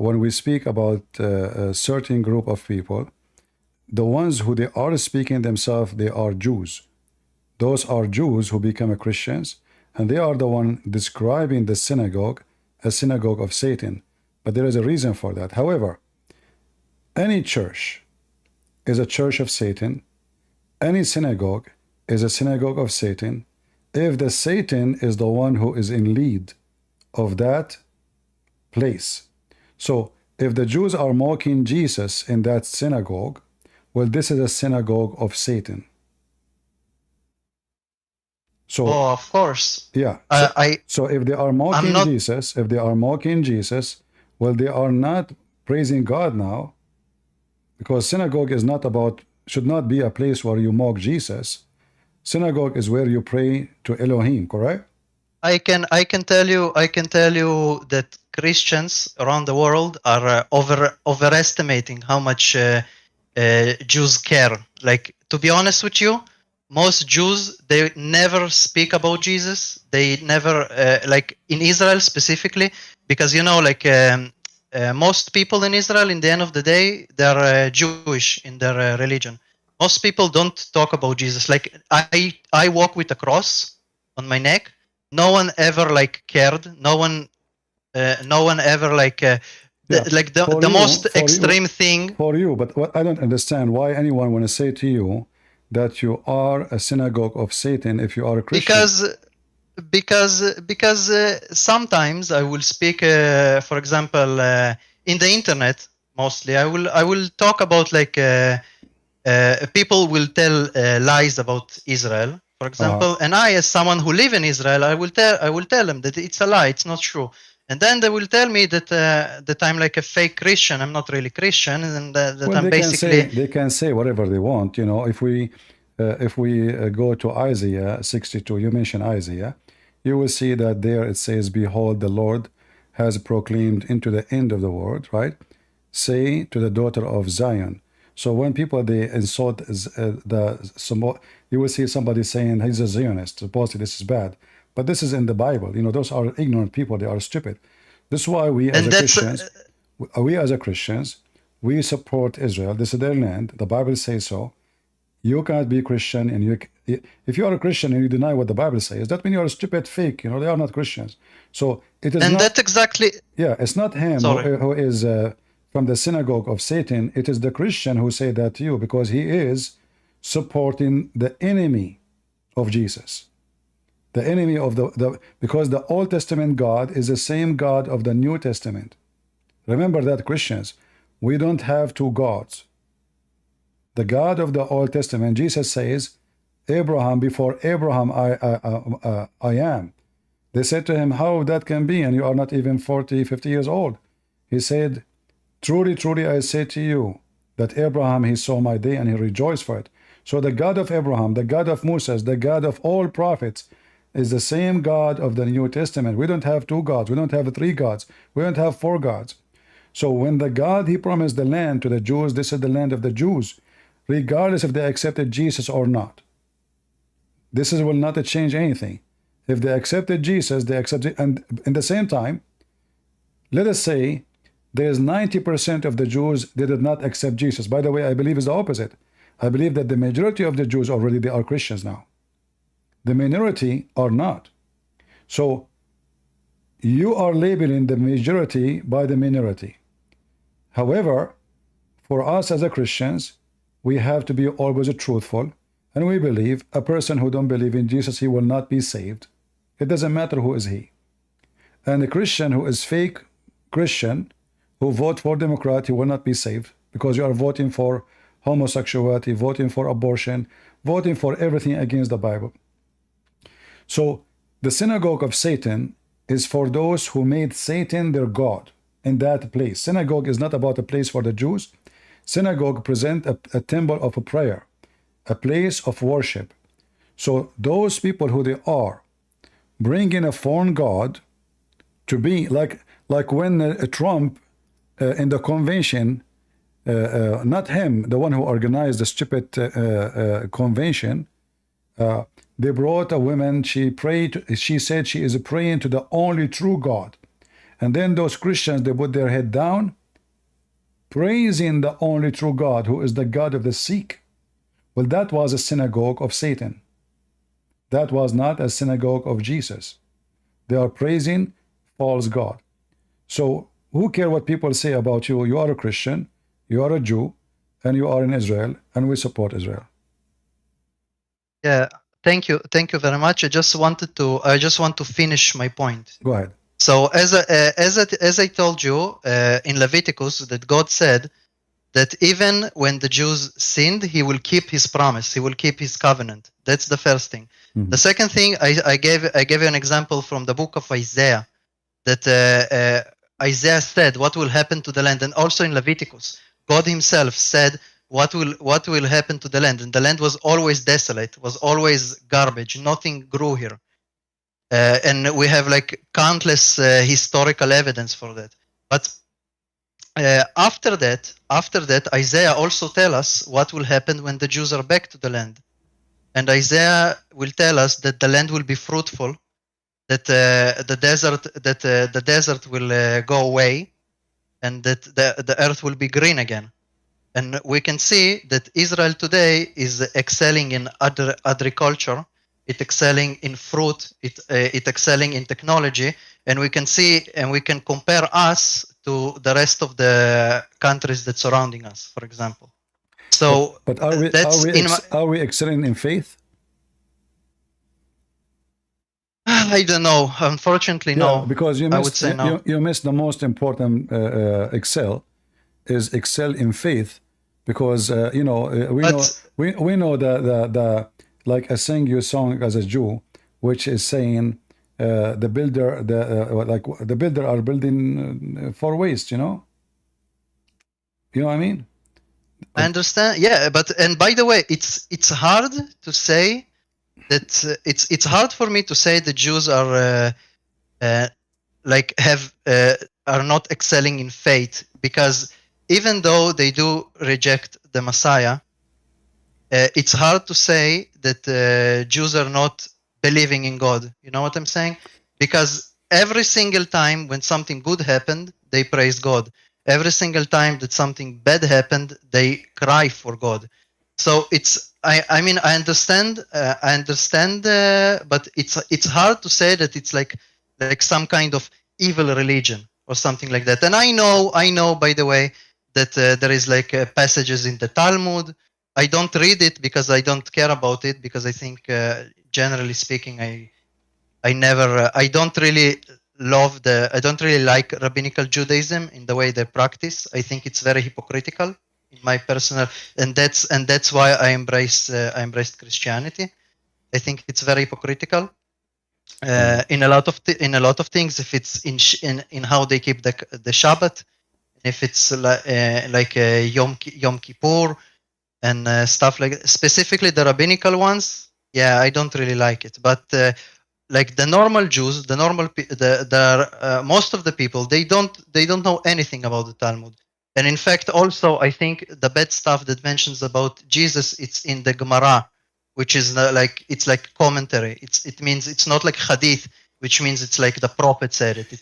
when we speak about a certain group of people, the ones who they are speaking themselves, they are Jews. Those are Jews who become Christians, and they are the one describing the synagogue as synagogue of Satan. But there is a reason for that. However, any church is a church of Satan. Any synagogue is a synagogue of Satan. If the Satan is the one who is in lead of that place. So if the Jews are mocking Jesus in that synagogue, well, this is a synagogue of Satan. So, of course. Yeah. So if they are mocking Jesus, well, they are not praising God now, because synagogue should not be a place where you mock Jesus. Synagogue is where you pray to Elohim, correct? I can tell you that Christians around the world are overestimating how much Jews care. Like, to be honest with you, most Jews, they never speak about Jesus. They never like in Israel specifically, because most people in Israel, in the end of the day, they're Jewish in their religion. Most people don't talk about Jesus. Like I walk with a cross on my neck. No one ever cared. No one ever the most extreme thing for you. But what I don't understand, why anyone want to say to you that you are a synagogue of Satan if you are a Christian? Because sometimes I will speak, for example, in the internet. Mostly, I will talk about people will tell lies about Israel, for example, and I, as someone who live in Israel, I will tell them that it's a lie, it's not true. And then they will tell me that that I'm like a fake Christian. I'm not really Christian, and that Well, I'm they can say whatever they want. You know, if we go to Isaiah 62, you mentioned Isaiah, you will see that there it says, "Behold, the Lord has proclaimed into the end of the world." Right? Say to the daughter of Zion. So when people they insult you will see somebody saying he's a Zionist. Supposedly this is bad, but this is in the Bible. You know, those are ignorant people. They are stupid. This is why we as Christians, we support Israel. This is their land. The Bible says so. You cannot be Christian, and if you are a Christian and you deny what the Bible says, that means you are a stupid fake. You know, they are not Christians. So it is. And that's exactly. Yeah, it's not him who is from the synagogue of Satan. It is the Christian who say that to you because he is supporting the enemy of Jesus. The enemy of because the Old Testament God is the same God of the New Testament. Remember that, Christians. We don't have two gods. The God of the Old Testament, Jesus says, Abraham, before Abraham I am. They said to him, how that can be, and you are not even 40, 50 years old. He said, truly, truly, I say to you, that Abraham, he saw my day and he rejoiced for it. So the God of Abraham, the God of Moses, the God of all prophets, is the same God of the New Testament. We don't have two gods. We don't have three gods. We don't have four gods. So when the God, he promised the land to the Jews, this is the land of the Jews, regardless if they accepted Jesus or not. This will not change anything. If they accepted Jesus, they accepted, and in the same time, let us say there's 90% of the Jews that did not accept Jesus. By the way, I believe it's the opposite. I believe that the majority of the Jews already, they are Christians now. The minority are not. So you are labeling the majority by the minority. However, for us as a Christians, we have to be always truthful, and we believe a person who don't believe in Jesus, he will not be saved. It doesn't matter who is he. And a Christian who is fake Christian, who vote for Democrat, he will not be saved, because you are voting for homosexuality, voting for abortion, voting for everything against the Bible. So the synagogue of Satan is for those who made Satan their God in that place. Synagogue is not about a place for the Jews. Synagogue present a temple of a prayer, a place of worship. So those people who they are, bring in a foreign God to be like when Trump in the convention, not him, the one who organized the stupid convention, they brought a woman, she prayed, she said she is praying to the only true God. And then those Christians, they put their head down, praising the only true God, who is the God of the Sikh. Well, that was a synagogue of Satan. That was not a synagogue of Jesus. They are praising false God. So who care what people say about you? You are a Christian, you are a Jew, and you are in Israel, and we support Israel. Yeah, thank you very much. I just want to finish my point. Go ahead. So as I told you in Leviticus, that God said that even when the Jews sinned, he will keep his promise, he will keep his covenant. That's the first thing. Mm-hmm. The second thing, I gave you an example from the book of Isaiah, that Isaiah said what will happen to the land, and also in Leviticus, God himself said what will happen to the land, and the land was always desolate, was always garbage, nothing grew here. And we have like countless historical evidence for that. But after that, Isaiah also tells us what will happen when the Jews are back to the land. And Isaiah will tell us that the land will be fruitful, that the desert will go away, and that the earth will be green again. And we can see that Israel today is excelling in agriculture, it excelling in fruit, it excelling in technology, and we can see and we can compare us to the rest of the countries that surrounding us, for example. So, but are we excelling in faith? I don't know. Unfortunately, no. Because you missed, you missed the most important excel in faith, because we know the like a sing you song as a Jew, which is saying the builder are building for waste, you know? You know what I mean? I understand. Yeah, but and by the way, it's hard to say that it's hard for me to say the Jews are like are not excelling in faith, because even though they do reject the Messiah, it's hard to say that Jews are not believing in God. You know what I'm saying? Because every single time when something good happened, they praised God. Every single time that something bad happened, they cry for God. So I mean I understand but it's hard to say that it's like some kind of evil religion or something like that. And I know by the way that there is like passages in the Talmud. I don't read it because I don't care about it, because I think generally speaking I don't really I don't really like rabbinical Judaism in the way they practice. I think it's very hypocritical in my personal, and that's why I embraced Christianity. I think it's very hypocritical in a lot of things. If it's in how they keep the Shabbat, if it's like Yom Kippur and stuff like that. Specifically the rabbinical ones, yeah, I don't really like it. But like the normal Jews, most of the people, they don't know anything about the Talmud. And in fact, also, I think the bad stuff that mentions about Jesus, it's in the Gemara, which is it's like commentary. It means it's not like hadith, which means it's like the prophet said it.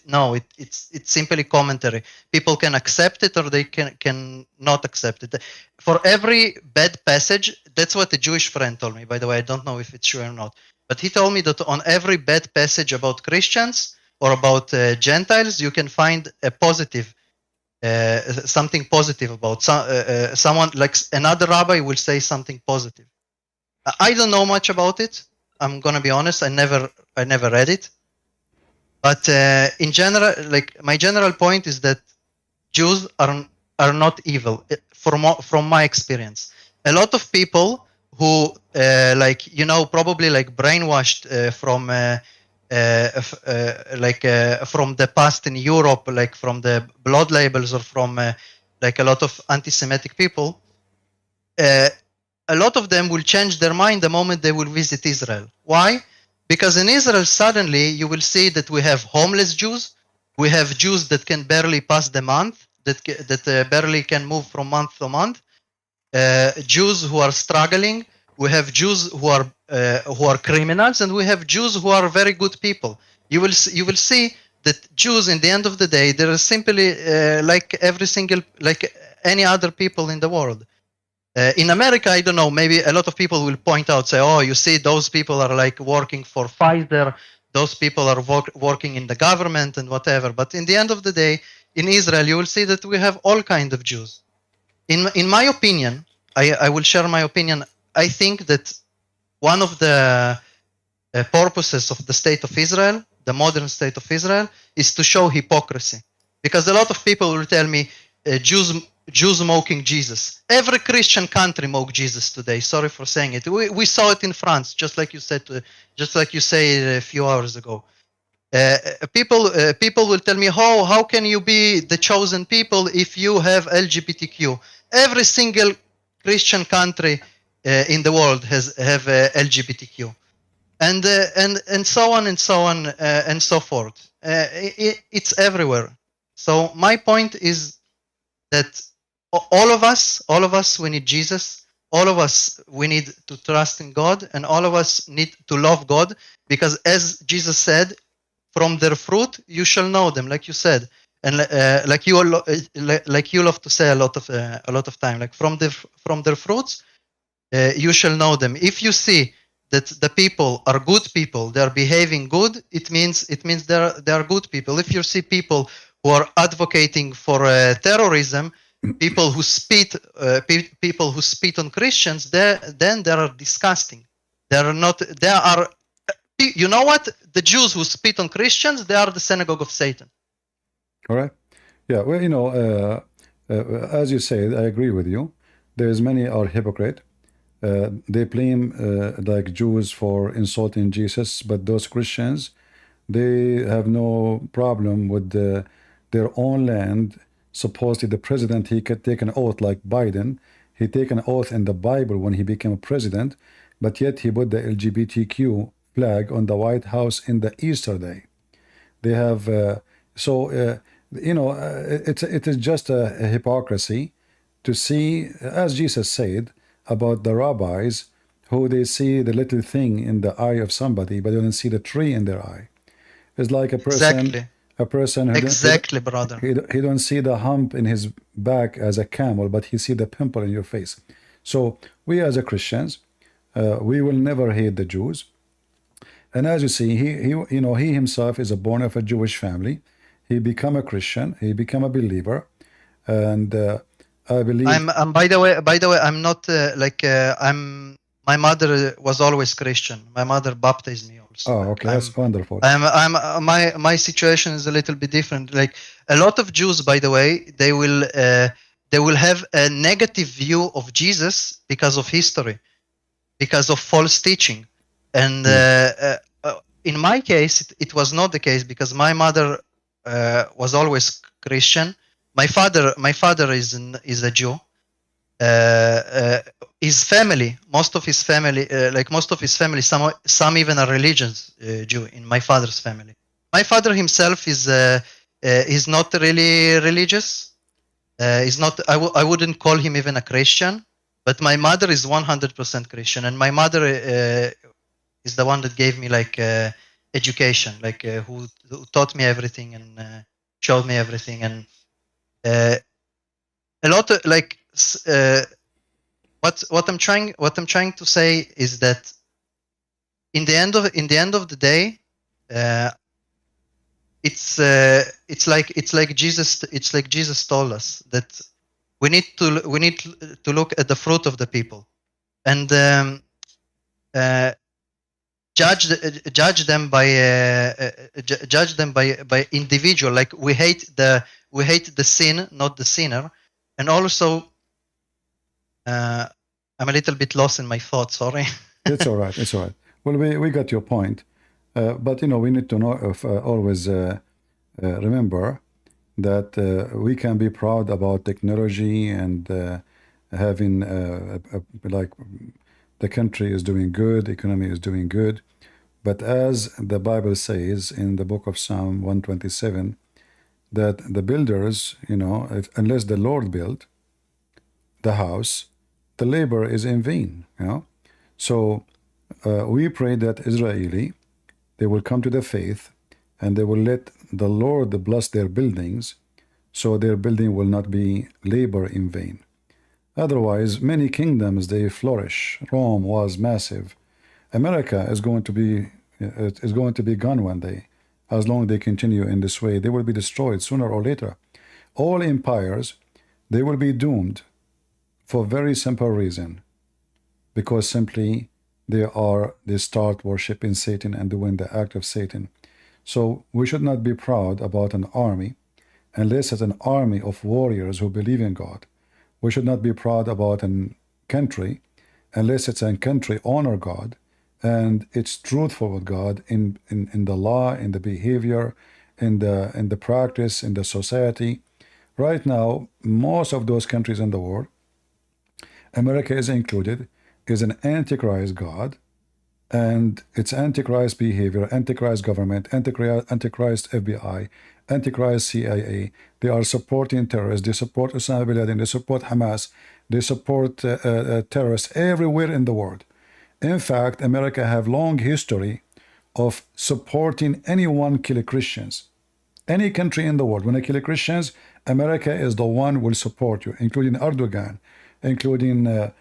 It's simply commentary. People can accept it or they can not accept it. For every bad passage, that's what a Jewish friend told me, by the way. I don't know if it's true or not. But he told me that on every bad passage about Christians or about Gentiles, you can find a positive, something positive about someone. Like another rabbi will say something positive. I don't know much about it. I'm gonna be honest. I never read it. But in general, like my general point is that Jews are not evil from my experience. A lot of people who probably like brainwashed from from the past in Europe, like from the blood labels or from like a lot of anti-Semitic people, a lot of them will change their mind the moment they will visit Israel. Why? Because in Israel, suddenly you will see that we have homeless Jews, we have Jews that can barely pass the month, that barely can move from month to month, Jews who are struggling, we have Jews who are criminals, and we have Jews who are very good people. You will see that Jews, in the end of the day, they are simply like any other people in the world. In America, I don't know, maybe a lot of people will point out, say, oh, you see, those people are like working for Pfizer, those people are working in the government and whatever. But in the end of the day, in Israel, you will see that we have all kinds of Jews. In my opinion, I will share my opinion. I think that one of the purposes of the state of Israel, the modern state of Israel, is to show hypocrisy. Because a lot of people will tell me, Jews mocking Jesus. Every Christian country mock Jesus today. Sorry for saying it. We saw it in France, just like you said, just like you said a few hours ago. People will tell me, how can you be the chosen people if you have LGBTQ? Every single Christian country in the world have LGBTQ, and so on and so on and so forth. It's everywhere. So my point is that all of us, we need Jesus. All of us, we need to trust in God, and all of us need to love God, because as Jesus said, from their fruit you shall know them, like you said, and like you love to say a lot of time, like from their fruits you shall know them. If you see that the people are good people, they are behaving good, it means they are good people. If you see people who are advocating for terrorism, people who spit on Christians, then they are disgusting. They are. You know what? The Jews who spit on Christians, they are the synagogue of Satan. All right. Yeah. Well, you know, as you say, I agree with you. There's many are hypocrite. They blame like Jews for insulting Jesus, but those Christians, They have no problem with their own land. Supposedly the president, he could take an oath like Biden. He take an oath in the Bible when he became president, but yet he put the LGBTQ flag on the White House in the Easter day. They have it is just a hypocrisy to see, as Jesus said about the rabbis, who they see the little thing in the eye of somebody, but they don't see the tree in their eye. It's like a person who exactly, brother. He don't see the hump in his back as a camel, but he see the pimple in your face. So we as a Christians, we will never hate the Jews. And as you see, he himself is born of a Jewish family. He become a Christian. He become a believer, and I believe. By the way, I'm not I'm. My mother was always Christian. My mother baptized me also. Oh, okay, that's wonderful. My situation is a little bit different. Like a lot of Jews, by the way, they will have a negative view of Jesus because of history, because of false teaching. And in my case, it was not the case, because my mother was always Christian. My father is a Jew. His family, most of his family, some even are religious Jew in my father's family. My father himself is not really religious. Is not. I wouldn't call him even a Christian. But my mother is 100% Christian, and my mother is the one that gave me education, who taught me everything and showed me everything. And a lot of what I'm trying to say is that in the end of the day, it's like Jesus told us that we need to look at the fruit of the people, and judge them by individual. Like we hate the sin, not the sinner. And also, I'm a little bit lost in my thoughts. Sorry. It's all right. It's all right. Well, we got your point, but we need to know always remember that we can be proud about technology and having like the country is doing good, economy is doing good. But as the Bible says in the book of Psalm 127, that the builders, unless the Lord built the house, the labor is in vain. So we pray that Israeli, they will come to the faith, and they will let the Lord bless their buildings, so their building will not be labor in vain. Otherwise, many kingdoms, they flourish. Rome was massive. America is going to be gone one day. As long as they continue in this way, they will be destroyed sooner or later. All empires, they will be doomed for a very simple reason, because simply they start worshiping Satan and doing the act of Satan. So we should not be proud about an army unless it's an army of warriors who believe in God. We should not be proud about a country unless it's a country honor God and it's truthful with God in the law, in the behavior, in the practice, in the society. Right now, most of those countries in the world, America is included, is an antichrist God, and it's antichrist behavior, antichrist government, antichrist FBI, antichrist CIA. They are supporting terrorists. They support Osama bin Laden. They support Hamas. They support terrorists everywhere in the world. In fact, America have long history of supporting anyone kill Christians. Any country in the world, when they kill Christians, America is the one who will support you, including Erdogan, including the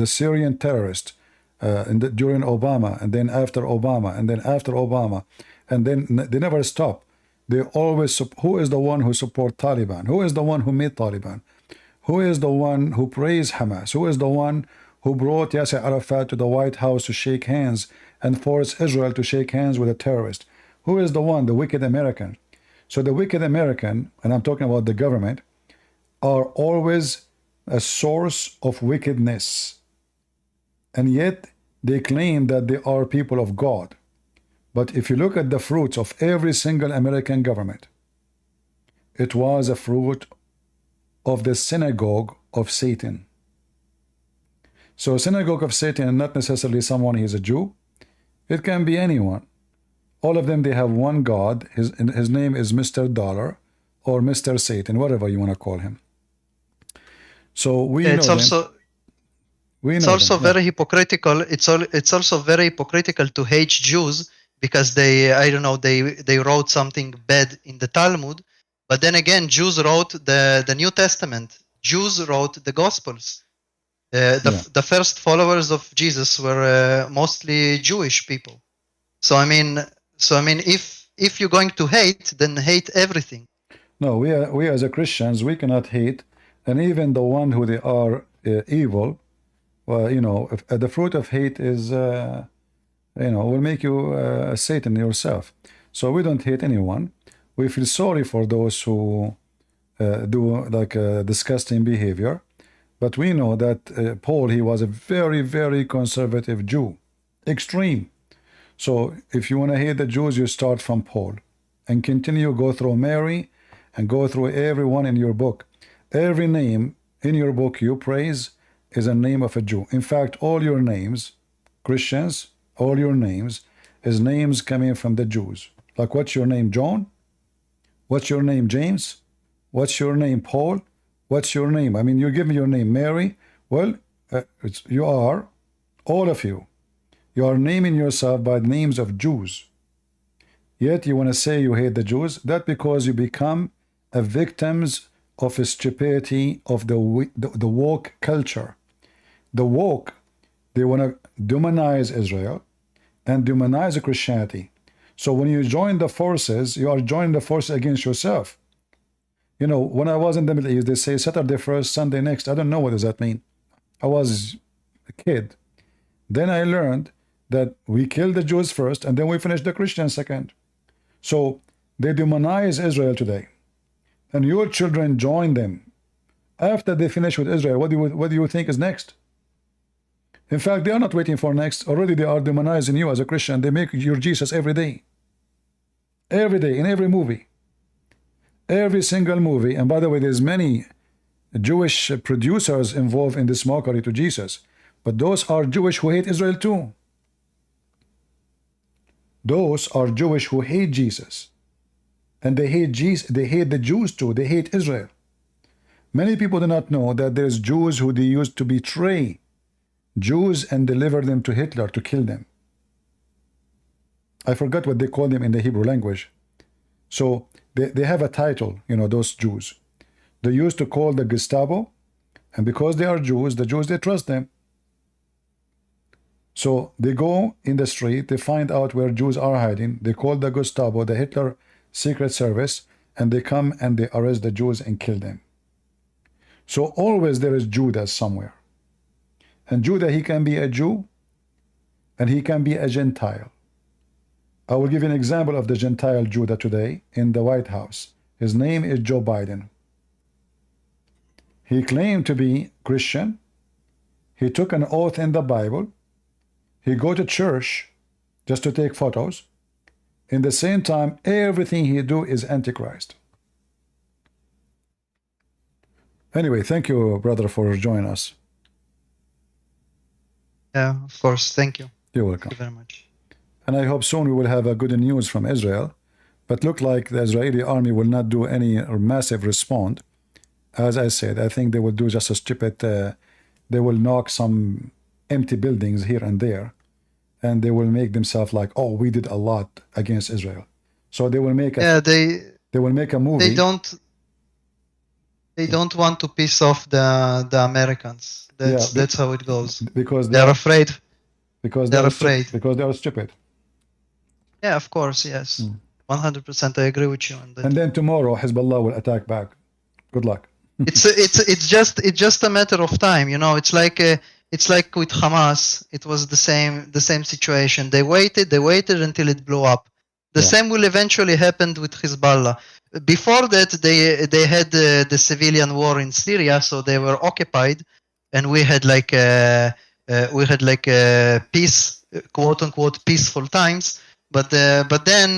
Syrian terrorist during Obama, and then after Obama, and then after Obama, and then they never stop. They always, who is the one who support Taliban? Who is the one who made Taliban? Who is the one who praised Hamas? Who is the one who brought Yasser Arafat to the White House to shake hands and force Israel to shake hands with a terrorist? Who is the one? The wicked American. So the wicked American, and I'm talking about the government, are always a source of wickedness. And yet they claim that they are people of God. But if you look at the fruits of every single American government, it was a fruit of the synagogue of Satan. So synagogue of Satan, not necessarily someone he's a Jew. It can be anyone. All of them, they have one God. His name is Mr. Dollar or Mr. Satan, whatever you want to call him. So we know it's also them. We it's know also them. very hypocritical. It's also very hypocritical to hate Jews because they wrote something bad in the Talmud, but then again Jews wrote the New Testament. Jews wrote the Gospels. The first followers of Jesus were mostly Jewish people. So I mean, if you're going to hate, then hate everything. No, we as a Christians, we cannot hate, and even the one who they are evil. Well, if, the fruit of hate is, will make you Satan yourself. So we don't hate anyone. We feel sorry for those who do like disgusting behavior. But we know that Paul, he was a very, very conservative Jew. Extreme. So if you want to hate the Jews, you start from Paul and continue, go through Mary and go through everyone in your book. Every name in your book you praise is a name of a Jew. In fact, all your names, Christians, all your names is names coming from the Jews. Like, what's your name, John? What's your name, James? What's your name, Paul? What's your name? I mean, you give me your name, Mary. Well, you are, all of you, you are naming yourself by the names of Jews. Yet you want to say you hate the Jews. That's because you become a victims of a stupidity of the woke culture. The woke, they want to demonize Israel and demonize Christianity. So when you join the forces, you are joining the forces against yourself. When I was in the Middle East, they say Saturday first, Sunday next. I don't know what does that mean. I was a kid. Then I learned that we kill the Jews first, and then we finish the Christians second. So they demonize Israel today. And your children join them. After they finish with Israel, what do you think is next? In fact, they are not waiting for next. Already they are demonizing you as a Christian. They make your Jesus every day. Every day, in every movie. Every single movie. And by the way, there's many Jewish producers involved in this mockery to Jesus. But those are Jewish who hate Israel too. Those are Jewish who hate Jesus. And they hate Jesus, they hate the Jews too, they hate Israel. Many people do not know that there's Jews who they used to betray Jews and deliver them to Hitler to kill them. I forgot what they call them in the Hebrew language. So they have a title, those Jews. They used to call the Gestapo, and because they are Jews, the Jews, they trust them. So they go in the street, they find out where Jews are hiding, they call the Gestapo, the Hitler Secret Service, and they come and they arrest the Jews and kill them. So always there is Judas somewhere. And Judah, he can be a Jew and he can be a Gentile. I will give you an example of the Gentile Judah today in the White House. His name is Joe Biden. He claimed to be Christian. He took an oath in the Bible. He go to church just to take photos. In the same time, everything he do is Antichrist. Anyway, thank you, brother, for joining us. Yeah, of course. Thank you. You're welcome. Thank you very much. And I hope soon we will have a good news from Israel. But look like the Israeli army will not do any massive response. As I said, I think they will do just a stupid, they will knock some empty buildings here and there. And they will make themselves like, oh, we did a lot against Israel. So they will make a, they will make a movie. They don't want to piss off the Americans. That's how it goes. Because they're afraid. Because they're afraid. Because they are stupid. Yeah, of course, yes. 100%, I agree with you on that. And then tomorrow, Hezbollah will attack back. Good luck. It's just a matter of time. It's like with Hamas. It was the same situation. They waited until it blew up. The same will eventually happen with Hezbollah. Before that, they had the civilian war in Syria, so they were occupied, and we had peace, quote unquote, peaceful times. But then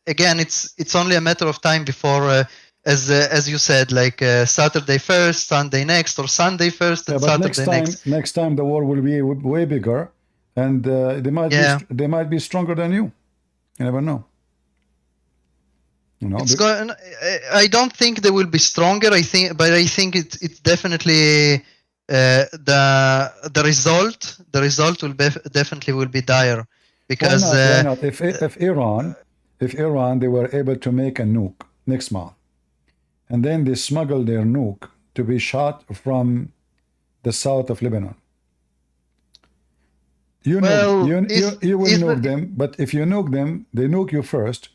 again, it's only a matter of time before, as you said, like Saturday first, Sunday next, or Sunday first and Saturday next. Next time the war will be way bigger, and they might be stronger than you. You never know. You know, I don't think they will be stronger. I think it's definitely the result will definitely will be dire, because why not? If Iran they were able to make a nuke next month, and then they smuggle their nuke to be shot from the south of Lebanon. You will nuke them, but if you nuke them, they nuke you first.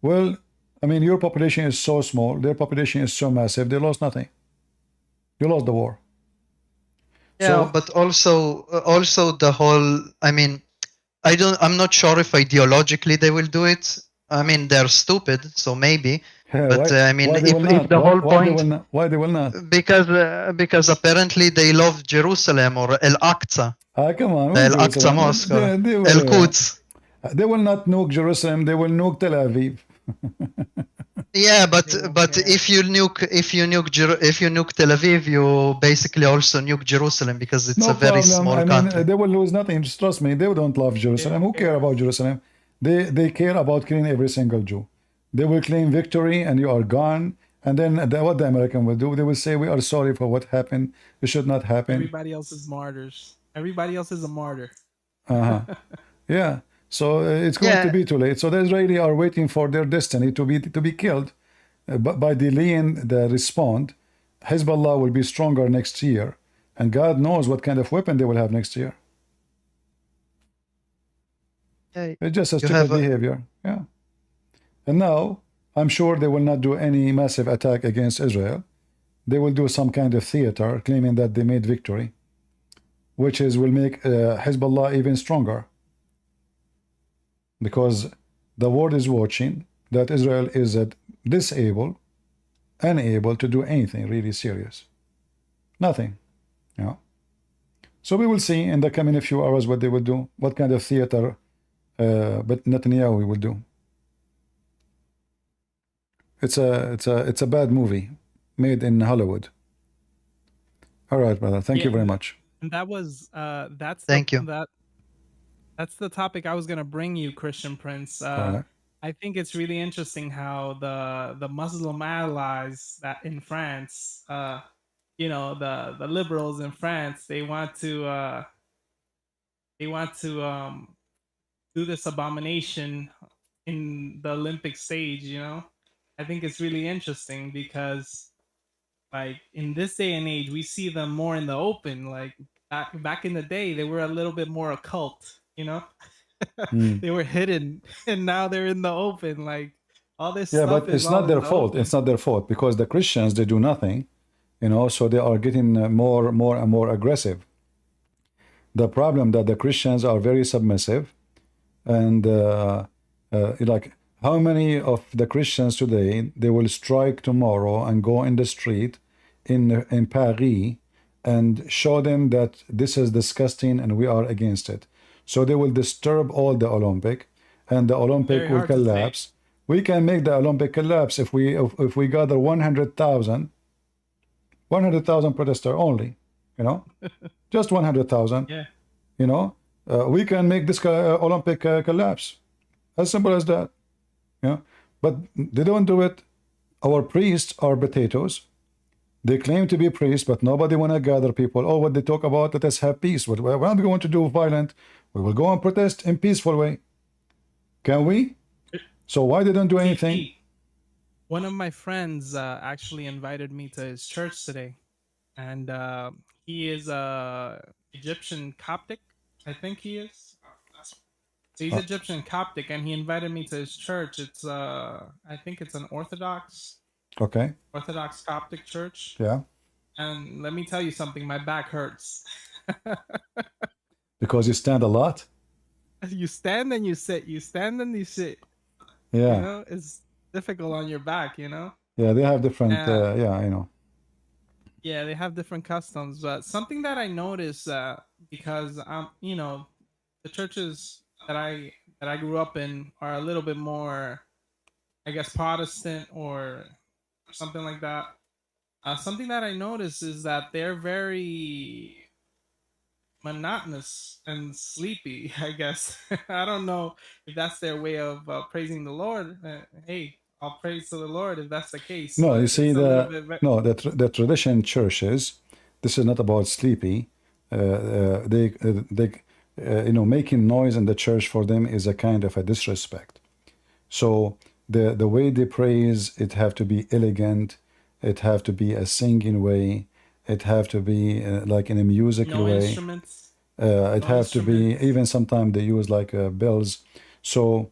Well, I mean, your population is so small, their population is so massive, they lost nothing. You lost the war. Yeah, so, but also the whole, I mean, I'm not sure if ideologically they will do it. I mean, they're stupid, so maybe. But I mean, if the whole point, why they will not? Because apparently they love Jerusalem, or El Aqsa. Come on, El Aqsa Mosque, El Quds. They will not nuke Jerusalem. They will nuke Tel Aviv. Yeah, but if you nuke Tel Aviv, you basically also nuke Jerusalem, because it's a very small country. They will lose nothing. Just trust me. They don't love Jerusalem. Who care about Jerusalem? They care about killing every single Jew. They will claim victory, and you are gone. And then what the American will do? They will say, "We are sorry for what happened. It should not happen." Everybody else is martyrs. Everybody else is a martyr. Yeah. So it's going to be too late. So the Israelis are waiting for their destiny to be killed. But by delaying the response, Hezbollah will be stronger next year, and God knows what kind of weapon they will have next year. It's just a stupid behavior. Yeah. And now I'm sure they will not do any massive attack against Israel. They will do some kind of theater claiming that they made victory, which will make Hezbollah even stronger. Because the world is watching that Israel is unable to do anything really serious. Nothing. You know. So we will see in the coming few hours what they will do, what kind of theater but Netanyahu will do. It's a bad movie made in Hollywood. All right, brother. Thank you very much. And that was Thank you. That's the topic I was going to bring you, Christian Prince. I think it's really interesting how the Muslim allies that in France, the liberals in France, they want to do this abomination in the Olympic stage. I think it's really interesting because, like, in this day and age, we see them more in the open. Like back in the day, they were a little bit more occult. They were hidden, and now they're in the open. Like all this stuff. Yeah, but it's not their fault. It's not their fault, because the Christians, they do nothing, so they are getting more and more aggressive. The problem that the Christians are very submissive, and like how many of the Christians today, they will strike tomorrow and go in the street in Paris and show them that this is disgusting and we are against it. So they will disturb all the Olympic, and the Olympic will collapse. We can make the Olympic collapse if we gather 100,000 protesters only, just 100,000. Yeah. We can make this Olympic collapse. As simple as that. But they don't do it. Our priests are potatoes. They claim to be priests, but nobody want to gather people. Oh, what they talk about, let us have peace. We're not going to do violent. We will go and protest in peaceful way. Can we? So why they don't do anything? One of my friends actually invited me to his church today, and he is Egyptian Coptic, I think he is. So he's Egyptian Coptic, and he invited me to his church. It's I think it's an Orthodox Coptic church. Yeah. And let me tell you something, my back hurts. Because you stand a lot? You stand and you sit. You stand and you sit. Yeah. It's difficult on your back, Yeah, they have different, Yeah, they have different customs. But something that I noticed, because, the churches that I grew up in are a little bit more, I guess, Protestant or something like that. Something that I noticed is that they're very monotonous and sleepy, I guess. I don't know if that's their way of praising the Lord. Hey, I'll praise to the Lord if that's the case. No, but you see it's a little bit the tradition in churches. This is not about sleepy. Making noise in the church for them is a kind of a disrespect. So the way they praise, it have to be elegant. It have to be a singing way. It have to be like in a musical no way. instruments. It No have to be instruments. even sometimes they use like bells. So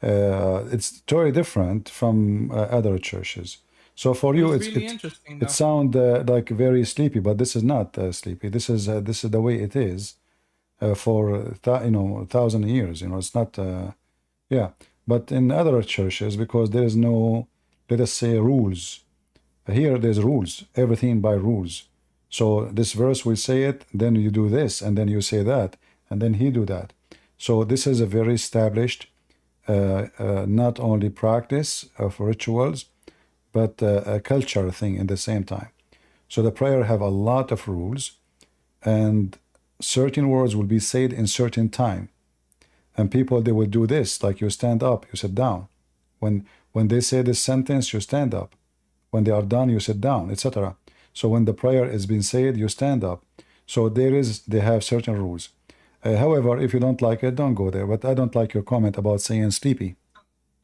it's totally different from other churches. So for It you, was really interesting, though. it sound like very sleepy, but this is not sleepy. This is the way it is for 1,000 years. It's not. Yeah, but in other churches, because there is no, let us say, rules. Here there's rules, everything by rules. So this verse will say it, then you do this, and then you say that, and then he do that. So this is a very established, not only practice of rituals, but a culture thing in the same time. So the prayer have a lot of rules, and certain words will be said in certain time. And people, they will do this, like you stand up, you sit down. When they say this sentence, you stand up. When they are done, you sit down, etc. So when the prayer is being said, you stand up. So they have certain rules. However, if you don't like it, don't go there. But I don't like your comment about saying sleepy.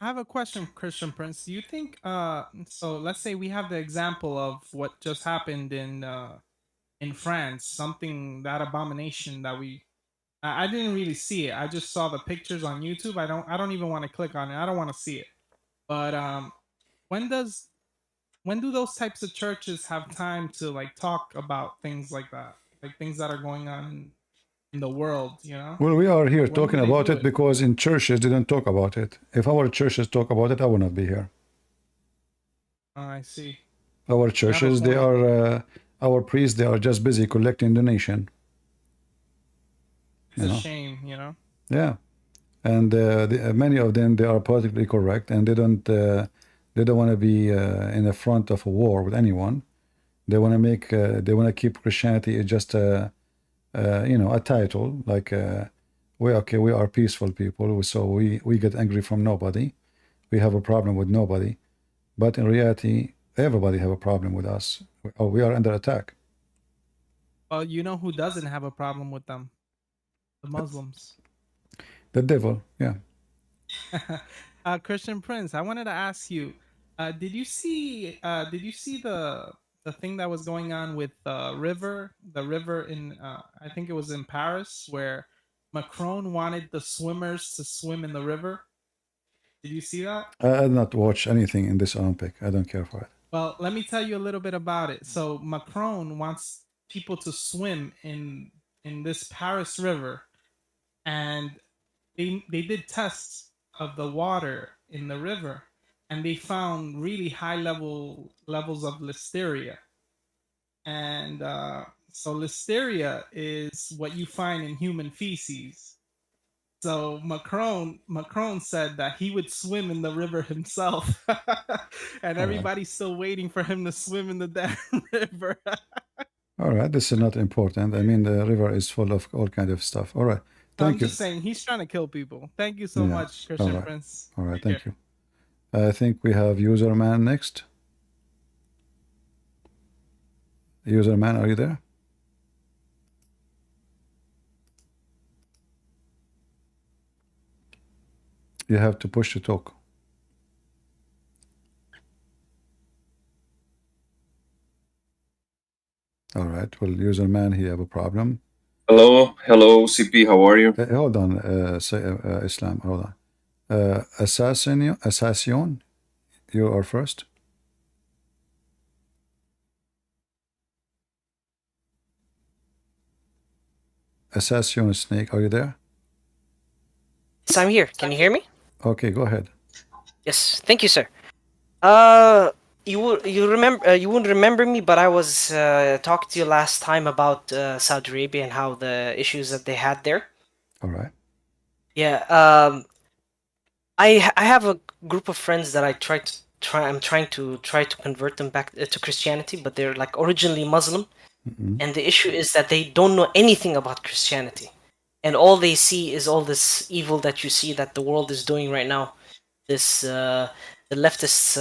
I have a question, Christian Prince. Do you think so let's say we have the example of what just happened in France, something, that abomination that I didn't really see it. I just saw the pictures on YouTube. I don't even want to click on it. I don't want to see it. But when do those types of churches have time to like talk about things like that? Like things that are going on in the world, Well, we are here When do talking they about do it because in churches they don't talk about it. If our churches talk about it, I will not be here. Oh, I see. Our churches, they are our priests. They are just busy collecting donation. It's a shame, Yeah, and many of them, they are politically correct, and they don't want to be in the front of a war with anyone. They want to make they want to keep Christianity just a title, like we are peaceful people, so we get angry from nobody. We have a problem with nobody, but in reality, everybody have a problem with us. We are under attack. Well, you know who doesn't have a problem with them? The Muslims. The devil, yeah. Christian Prince, I wanted to ask you, did you see the thing that was going on with the river in I think it was in Paris, where Macron wanted the swimmers to swim in the river? Did you see that? I did not watch anything in this Olympic. I don't care for it. Well, let me tell you a little bit about it. So Macron wants people to swim in this Paris river, and they did tests of the water in the river, and they found really high levels of listeria. And so listeria is what you find in human feces. So Macron said that he would swim in the river himself, and everybody's still waiting for him to swim in the damn river. All right, this is not important. I mean, the river is full of all kind of stuff. All right, thank you. I'm just saying he's trying to kill people. Thank you so much, Christian Prince. All right, thank you. I think we have Userman next. Userman, are you there? You have to push to talk. All right. Well, Userman, he have a problem. Hello, CP. How are you? Hold on, Islam. Hold on. Assassin, you are first. Assassin Snake, are you there? Yes, I'm here. Can you hear me? Okay, go ahead. Yes, thank you, sir. You wouldn't remember me, but I was talking to you last time about Saudi Arabia and how the issues that they had there. All right. Yeah. I have a group of friends that I'm trying to convert them back to Christianity, but they're like originally Muslim, and the issue is that they don't know anything about Christianity, and all they see is all this evil that you see that the world is doing right now. This the leftist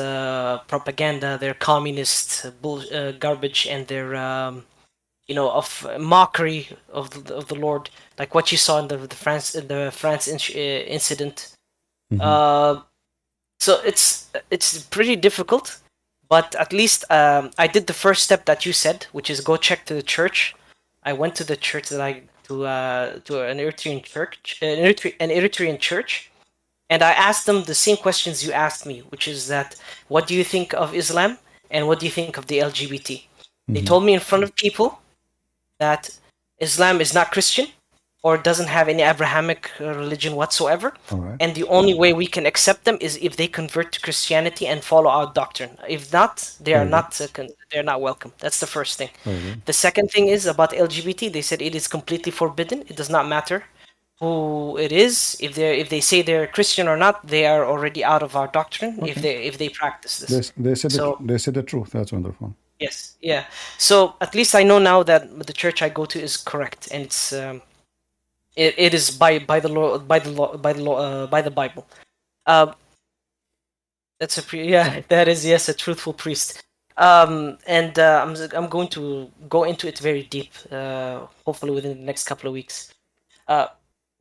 propaganda, their communist garbage, and their of mockery of the Lord, like what you saw in the France incident. Uh, so it's pretty difficult, but at least I did the first step that you said, which is go check to the church. I went to the church that I to an Eritrean church, an Eritrean church, and I asked them the same questions you asked me, which is that what do you think of Islam and what do you think of the LGBT? They told me in front of people that Islam is not Christian or doesn't have any Abrahamic religion whatsoever. All right. And the only way we can accept them is if they convert to Christianity and follow our doctrine. If not, they are not they're not welcome. That's the first thing. The second thing is about LGBT. They said it is completely forbidden. It does not matter who it is. If they say they're Christian or not, they are already out of our doctrine. If they practice this. They said the truth. That's wonderful. Yes, yeah. So at least I know now that the church I go to is correct, and it's it is by the law by the Bible. That's that is yes a truthful priest. And I'm going to go into it very deep. Hopefully within the next couple of weeks.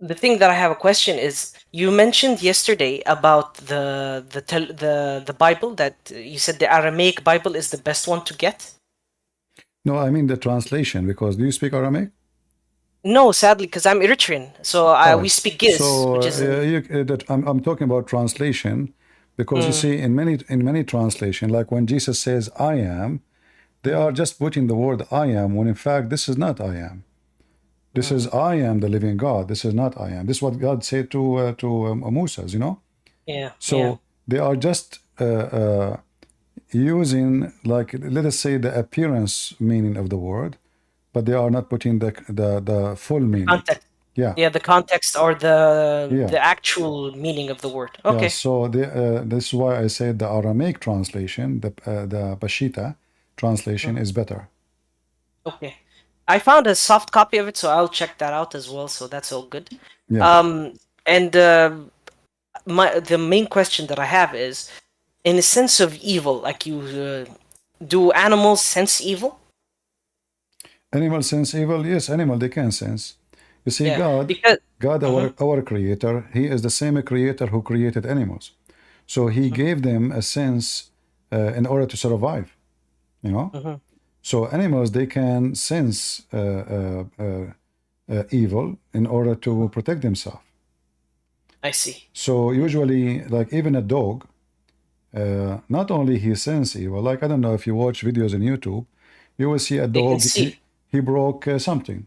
The thing that I have a question is you mentioned yesterday about the Bible that you said the Aramaic Bible is the best one to get. No, I mean the translation, because do you speak Aramaic? No, sadly, because I'm Eritrean, so we speak Giz. So which is I'm talking about translation, because you see in many translation, like when Jesus says "I am," they are just putting the word "I am," when in fact this is not "I am." This is "I am the living God." This is not "I am." This is what God said to Moses, you know. Yeah. So they are just using, like, let us say, the appearance meaning of the word, but they are not putting the full meaning. Context. Yeah, the context or the actual meaning of the word. Okay. Yeah, so this is why I said the Aramaic translation, the Peshitta translation, is better. Okay. I found a soft copy of it, so I'll check that out as well. So that's all good. Yeah. And the main question that I have is, in the sense of evil, like you, do animals sense evil? Animals sense evil? Yes, animal they can sense. You see, because our creator, he is the same creator who created animals. So he gave them a sense in order to survive, you know? So animals, they can sense evil in order to protect themselves. I see. So usually, like even a dog, not only he sense evil, like I don't know if you watch videos on YouTube, you will see a dog, he broke something.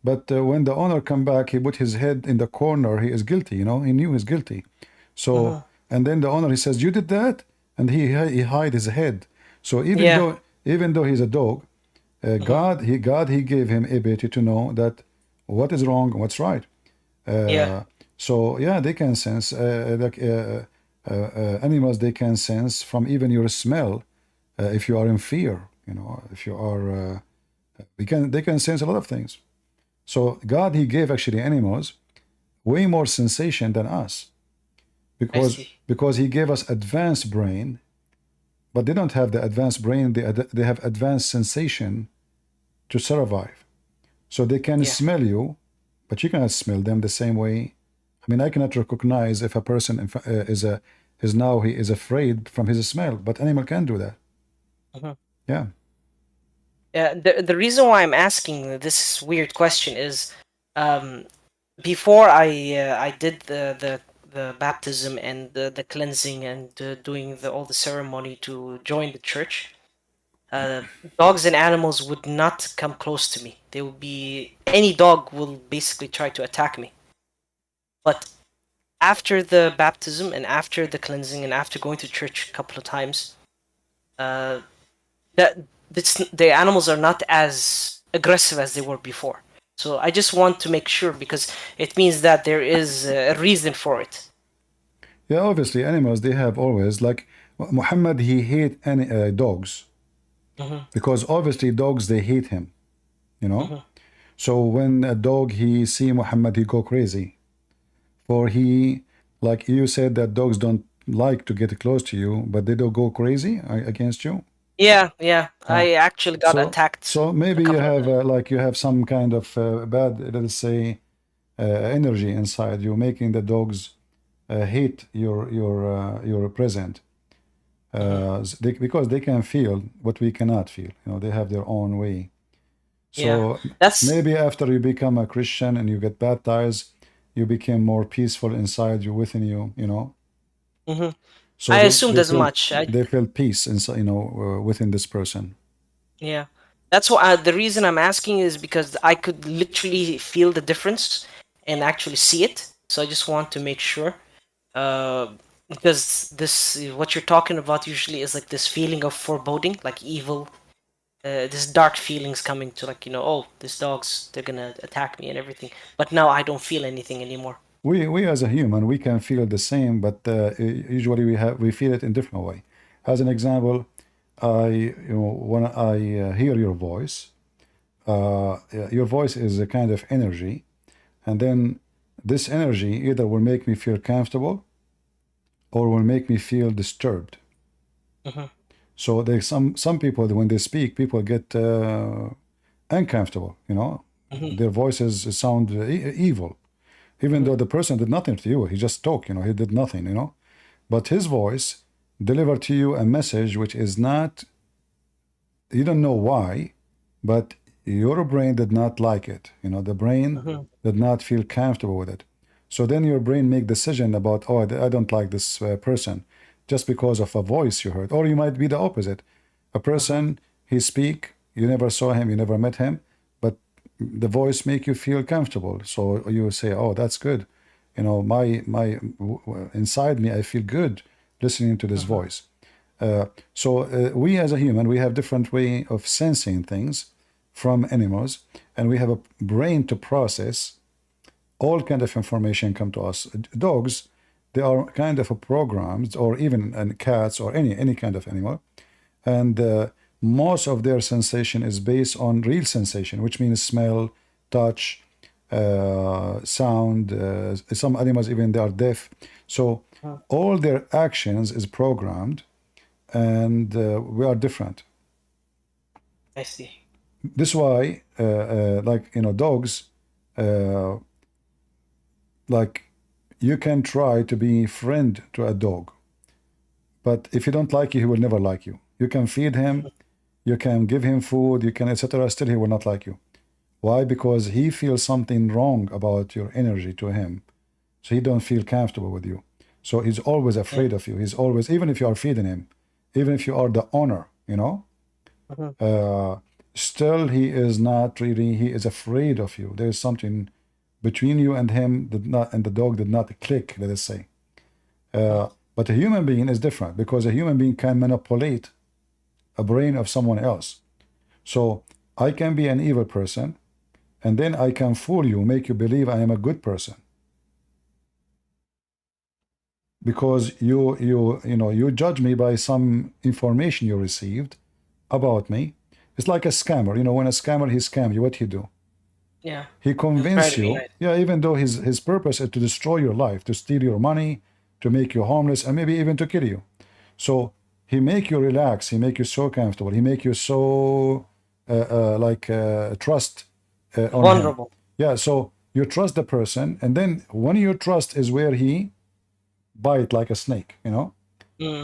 But when the owner come back, he put his head in the corner, he is guilty, you know, he knew he's guilty. So, and then the owner, he says, "You did that?" And he hide his head. So even though he's a dog, God he gave him ability to know that what is wrong and what's right. So yeah, they can sense animals. They can sense from even your smell. If you are in fear, you know, if you are, they can sense a lot of things. So God, he gave actually animals way more sensation than us, because he gave us advanced brain, but they don't have the advanced brain. They have advanced sensation to survive. So they can smell you, but you cannot smell them the same way. I mean, I cannot recognize if a person he is afraid from his smell, but animal can do that. Yeah. The reason why I'm asking this weird question is, before I did the baptism and the cleansing and doing all the ceremony to join the church, dogs and animals would not come close to me. They would be, any dog will basically try to attack me. But after the baptism and after the cleansing and after going to church a couple of times, the animals are not as aggressive as they were before. So I just want to make sure, because it means that there is a reason for it. Yeah, obviously animals, they have always, like Muhammad, he hate any dogs, because obviously dogs, they hate him, you know. So when a dog he see Muhammad, he go crazy. For he, like you said, that dogs don't like to get close to you, but they don't go crazy against you. Yeah, I actually got So attacked a maybe you couple of have times. like you have some kind of bad, let's say, energy inside you, making the dogs hate your present. Because they can feel what we cannot feel. You know, they have their own way. So That's maybe after you become a Christian and you get baptized, you became more peaceful inside you, within you. You know. So I they assumed they as feel much. they feel peace inside, you know, within this person. Yeah, that's why the reason I'm asking is because I could literally feel the difference and actually see it. So I just want to make sure, uh, because this what you're talking about usually is like this feeling of foreboding, like evil, this dark feelings coming to, like, oh, these dogs, they're gonna attack me and everything. But now I don't feel anything anymore. We as a human, we can feel the same, but usually we feel it in different way. As an example, when I hear your voice is a kind of energy, and then this energy either will make me feel comfortable or will make me feel disturbed. So there's some people, when they speak, people get uncomfortable. You know, their voices sound evil, even though the person did nothing to you. He just talked. You know, he did nothing. You know, but his voice delivered to you a message which is not. You don't know why, but your brain did not like it. You know, the brain did not feel comfortable with it. So then your brain make decision about, oh, I don't like this person, just because of a voice you heard. Or you might be the opposite. A person, he speak, you never saw him, you never met him, but the voice make you feel comfortable. So you say, oh, that's good. You know, inside me, I feel good listening to this voice. So we as a human, we have different way of sensing things from animals, and we have a brain to process all kind of information come to us. Dogs, they are kind of programmed, or even cats or any kind of animal, and most of their sensation is based on real sensation, which means smell, touch, sound. Some animals even they are deaf, so all their actions is programmed, and we are different. I see. This is why, like, you know, dogs, like, you can try to be friend to a dog, but if you don't like you, he will never like you. You can feed him, you can give him food, you can etc. Still, he will not like you. Why? Because he feels something wrong about your energy to him, so he don't feel comfortable with you. So he's always afraid of you. He's always, even if you are feeding him, even if you are the owner, you know, still he is not really, he is afraid of you. There is something between you and him did not, and the dog did not click, let us say. But a human being is different, because a human being can manipulate a brain of someone else. So I can be an evil person, and then I can fool you, make you believe I am a good person, because you judge me by some information you received about me. It's like a scammer. You know, when a scammer, he scam you, what he do? Yeah. He He'll try convince to be you, nice. yeah, even though his purpose is to destroy your life, to steal your money, to make you homeless, and maybe even to kill you. So he make you relax, he make you so comfortable, he make you so trust on him. Vulnerable. Yeah, so you trust the person, and then when you trust is where he bite like a snake, you know.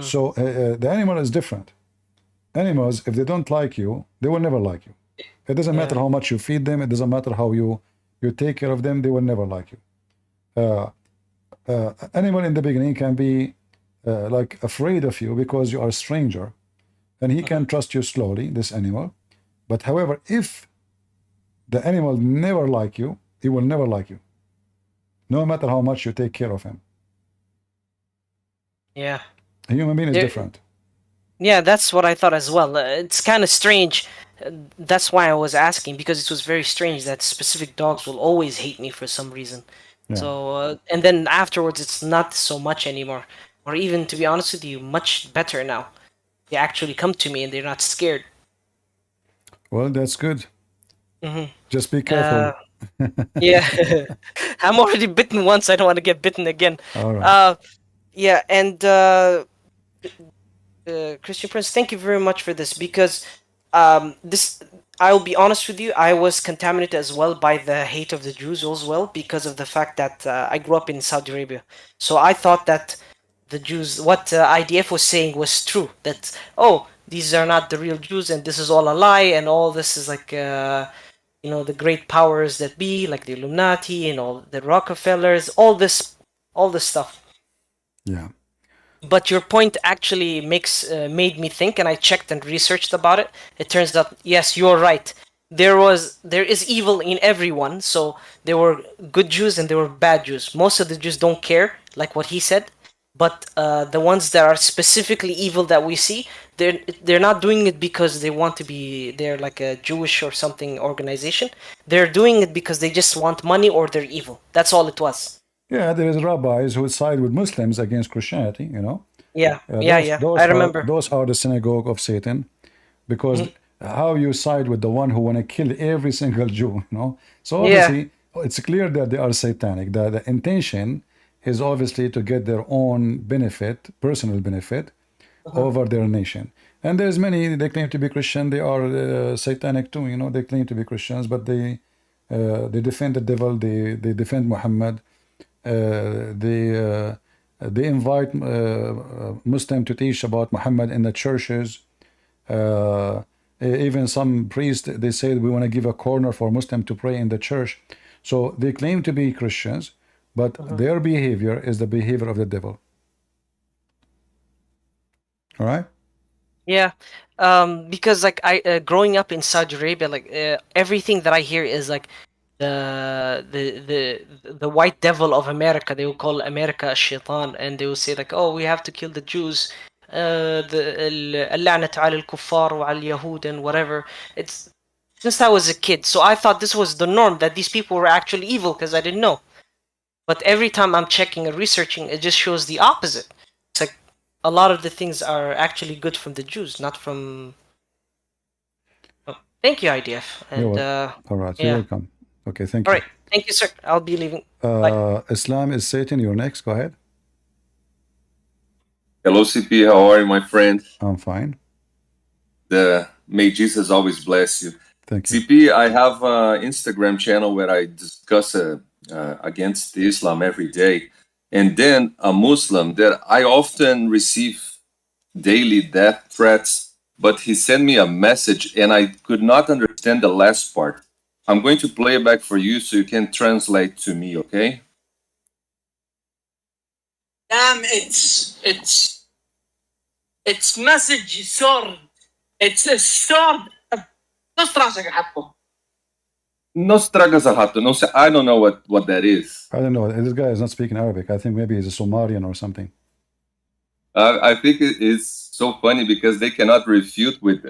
So the animal is different. Animals, if they don't like you, they will never like you. It doesn't matter how much you feed them, it doesn't matter how you take care of them, they will never like you. Animal in the beginning can be like afraid of you because you are a stranger, and he can trust you slowly, this animal. But however, if the animal never like you, he will never like you, no matter how much you take care of him. Yeah. A human being is different. Yeah, that's what I thought as well. It's kind of strange That's why I was asking, because it was very strange that specific dogs will always hate me for some reason. Yeah. So and then afterwards, it's not so much anymore, or even to be honest with you, much better now. They actually come to me and they're not scared. Well, that's good. Hmm. Just be careful. Yeah, I'm already bitten once. I don't want to get bitten again. All right. Yeah, and Christian Prince, thank you very much for this, because this, I'll be honest with you, I was contaminated as well by the hate of the Jews as well, because of the fact that I grew up in Saudi Arabia. So I thought that the Jews, what IDF was saying was true, that, oh, these are not the real Jews and this is all a lie, and all this is like, the great powers that be, like the Illuminati and all the Rockefellers, all this stuff. Yeah. But your point actually made me think, and I checked and researched about it. It turns out, yes, you're right. There is evil in everyone. So there were good Jews and there were bad Jews. Most of the Jews don't care, like what he said. But the ones that are specifically evil that we see, they're not doing it because they want to be, they're like a Jewish or something organization. They're doing it because they just want money, or they're evil. That's all it was. Yeah, there is rabbis who side with Muslims against Christianity, you know. Yeah, Those I remember. Those are the synagogue of Satan, because how you side with the one who want to kill every single Jew, you know. So obviously, it's clear that they are satanic. The intention is obviously to get their own benefit, personal benefit, over their nation. And there's many, they claim to be Christian, they are satanic too, you know. They claim to be Christians, but they defend the devil, they defend Muhammad. They invite Muslim to teach about Muhammad in the churches. Even some priests, they say we want to give a corner for Muslim to pray in the church. So they claim to be Christians, but their behavior is the behavior of the devil. All right? Yeah, because like I growing up in Saudi Arabia, like everything that I hear is like the white devil of America. They will call America a shaitan, and they will say like, oh, we have to kill the Jews, اللعنة على الكفار وعلى اليهود and whatever. It's since I was a kid, so I thought this was the norm, that these people were actually evil, because I didn't know. But every time I'm checking and researching, it just shows the opposite. It's like a lot of the things are actually good from the Jews, not from. Oh, thank you, IDF. And all right, yeah. you're welcome. Okay, thank All you. right, thank you, sir. I'll be leaving. Bye. Islam is Satan. You're next. Go ahead. Hello, CP. How are you, my friend? I'm fine. May Jesus always bless you. Thank you. CP, I have an Instagram channel where I discuss against Islam every day. And then a Muslim that I often receive daily death threats, but he sent me a message and I could not understand the last part. I'm going to play it back for you so you can translate to me, okay? Damn, it's message sword. It's a sword. No stragas al hato. No, I don't know what that is. I don't know. This guy is not speaking Arabic. I think maybe he's a Somalian or something. I think it's so funny because they cannot refute with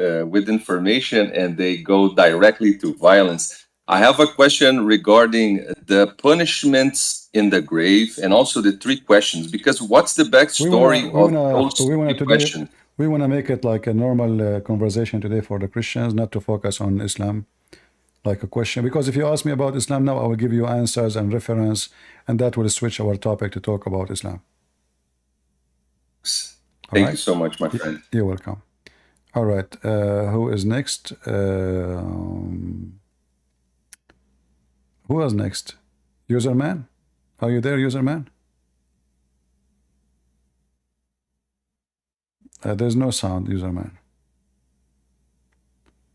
information and they go directly to violence. I have a question regarding the punishments in the grave and also the three questions, because what's the backstory of those three questions? We want to make it like a normal conversation today for the Christians, not to focus on Islam. Like a question, because if you ask me about Islam now, I will give you answers and reference, and that will switch our topic to talk about Islam. Thank you so much, my friend. You're welcome. All right, who is next? Who is next? Userman? Are you there, Userman? There's no sound, Userman.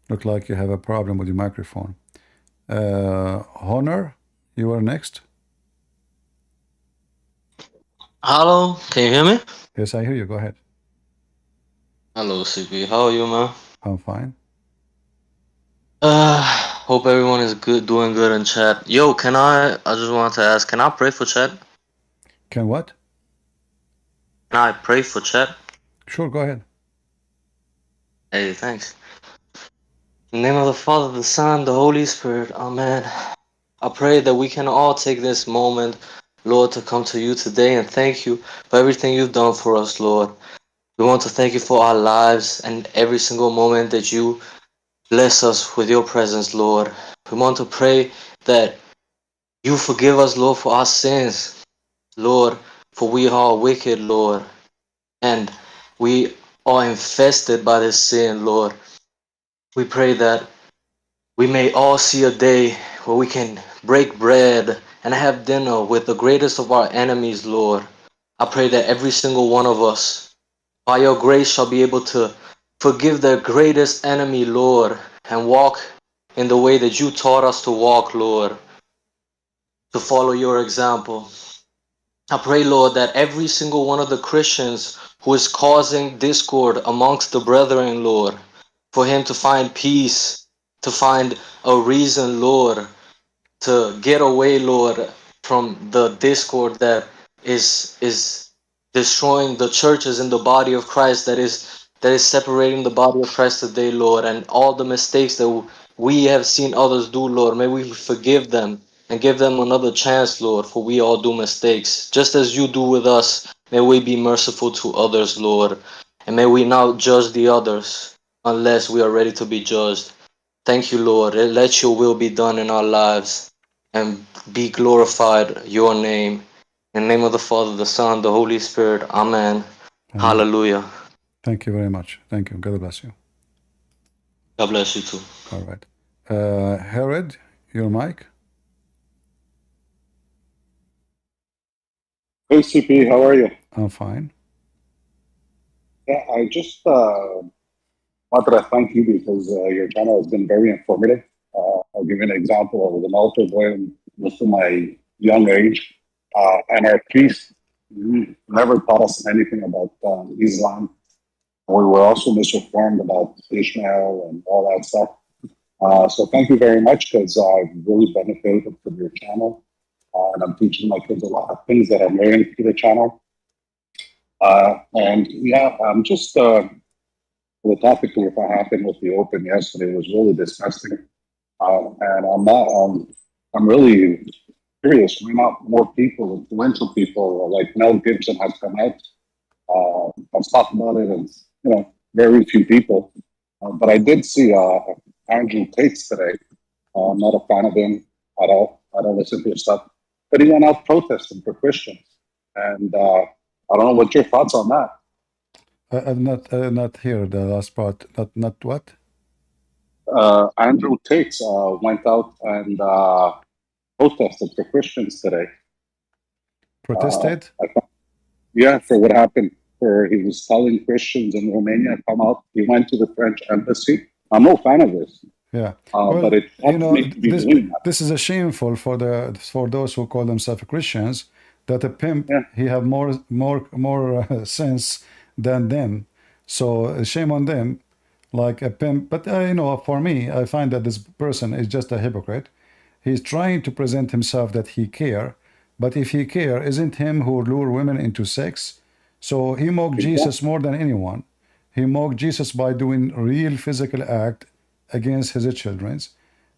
Look like you have a problem with your microphone. Honor, you are next. Hello, can you hear me? Yes, I hear you. Go ahead. Hello, CP. How are you, man? I'm fine. Hope everyone is good, doing good in chat. Yo, I just wanted to ask, can I pray for chat? Can what? Can I pray for chat? Sure, go ahead. Hey, thanks. In the name of the Father, the Son, the Holy Spirit. Amen. I pray that we can all take this moment, Lord, to come to you today and thank you for everything you've done for us, Lord. We want to thank you for our lives and every single moment that you bless us with your presence, Lord. We want to pray that you forgive us, Lord, for our sins, Lord, for we are wicked, Lord, and we are infested by this sin, Lord. We pray that we may all see a day where we can break bread and have dinner with the greatest of our enemies, Lord. I pray that every single one of us, by your grace, shall be able to forgive their greatest enemy, Lord, and walk in the way that you taught us to walk, Lord, to follow your example. I pray, Lord, that every single one of the Christians who is causing discord amongst the brethren, Lord, for him to find peace, to find a reason, Lord, to get away, Lord, from the discord that is destroying the churches in the body of Christ, that is separating the body of Christ today, Lord, and all the mistakes that we have seen others do, Lord. May we forgive them and give them another chance, Lord, for we all do mistakes. Just as you do with us, may we be merciful to others, Lord, and may we not judge the others unless we are ready to be judged. Thank you, Lord. Let your will be done in our lives and be glorified your name. In the name of the Father, the Son, the Holy Spirit. Amen. Hallelujah. Thank you very much. Thank you. God bless you. God bless you too. All right. Herod, your mic. Hey, CP, how are you? I'm fine. Yeah, I just wanted to thank you because your channel has been very informative. I'll give you an example. I was an altar boy most of my young age, and our priest never taught us anything about Islam. We were also misinformed about Ishmael and all that stuff. So thank you very much because I've really benefited from your channel. And I'm teaching my kids a lot of things that I'm learning through the channel. And yeah, I'm just the topic of what happened with the Open yesterday was really disgusting. And I'm really curious. Why not more people, influential people like Mel Gibson has come out. I've talked about it, and very few people. But I did see Andrew Tate's today. I'm not a fan of him at all. I don't listen to his stuff. But he went out protesting for Christians, and I don't know what your thoughts on that. I'm not here. The last part. Not what? Andrew Tate went out and protested for Christians today. Protested? Yeah, for what happened. He was telling Christians in Romania come out. He went to the French embassy. I'm no fan of this. Yeah, but it this is a shameful for those who call themselves Christians, that a pimp he have more sense than them. So shame on them, like a pimp. But for me, I find that this person is just a hypocrite. He's trying to present himself that he care, but if he care, isn't him who lure women into sex? So he mocked Jesus more than anyone. He mocked Jesus by doing real physical act against his children.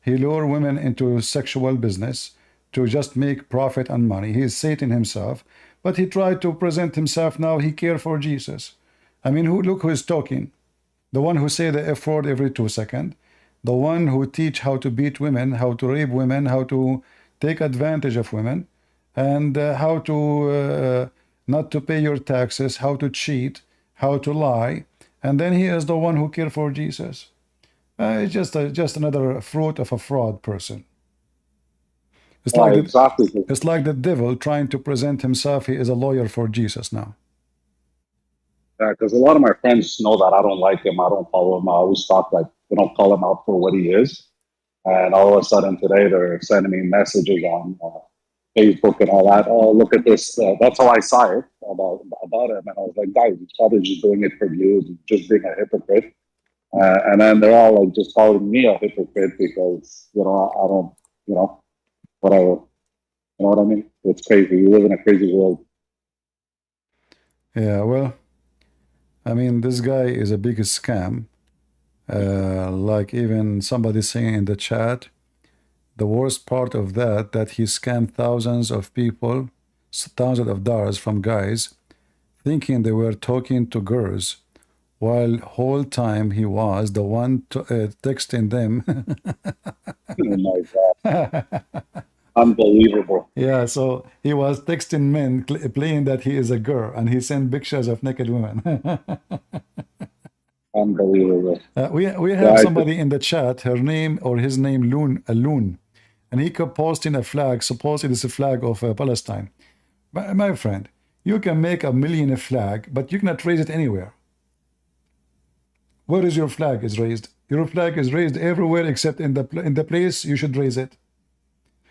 He lure women into sexual business to just make profit and money. He is Satan himself, but he tried to present himself now he care for Jesus. I mean, look who is talking. The one who say the F word every 2 seconds. The one who teach how to beat women, how to rape women, how to take advantage of women, and how to not to pay your taxes, how to cheat, how to lie. And then he is the one who care for Jesus. It's just another fruit of a fraud person. It's like it's like the devil trying to present himself. He is a lawyer for Jesus now. Yeah, because a lot of my friends know that I don't like him. I don't follow him. I always talk like call him out for what he is. And all of a sudden today they're sending me messages on Facebook and all that. Oh, look at this. That's how I saw it about him. And I was like, guys, he's probably just doing it for views, just being a hypocrite. And then they're all like just calling me a hypocrite because, I don't, whatever. You know what I mean? It's crazy. We live in a crazy world. Yeah, well, I mean, this guy is a big scam. Like even somebody saying in the chat, the worst part of that he scammed thousands of people, thousands of dollars from guys, thinking they were talking to girls, while whole time he was the one texting them. Oh my God. Unbelievable. Yeah, so he was texting men playing that he is a girl, and he sent pictures of naked women. Unbelievable. We Yeah, have somebody in the chat, her name or his name Loon, and he kept posting a flag, supposedly it's a flag of Palestine. My friend, you can make a million flag, but you cannot raise it anywhere. Where is your flag is raised? Your flag is raised everywhere except in the place you should raise it.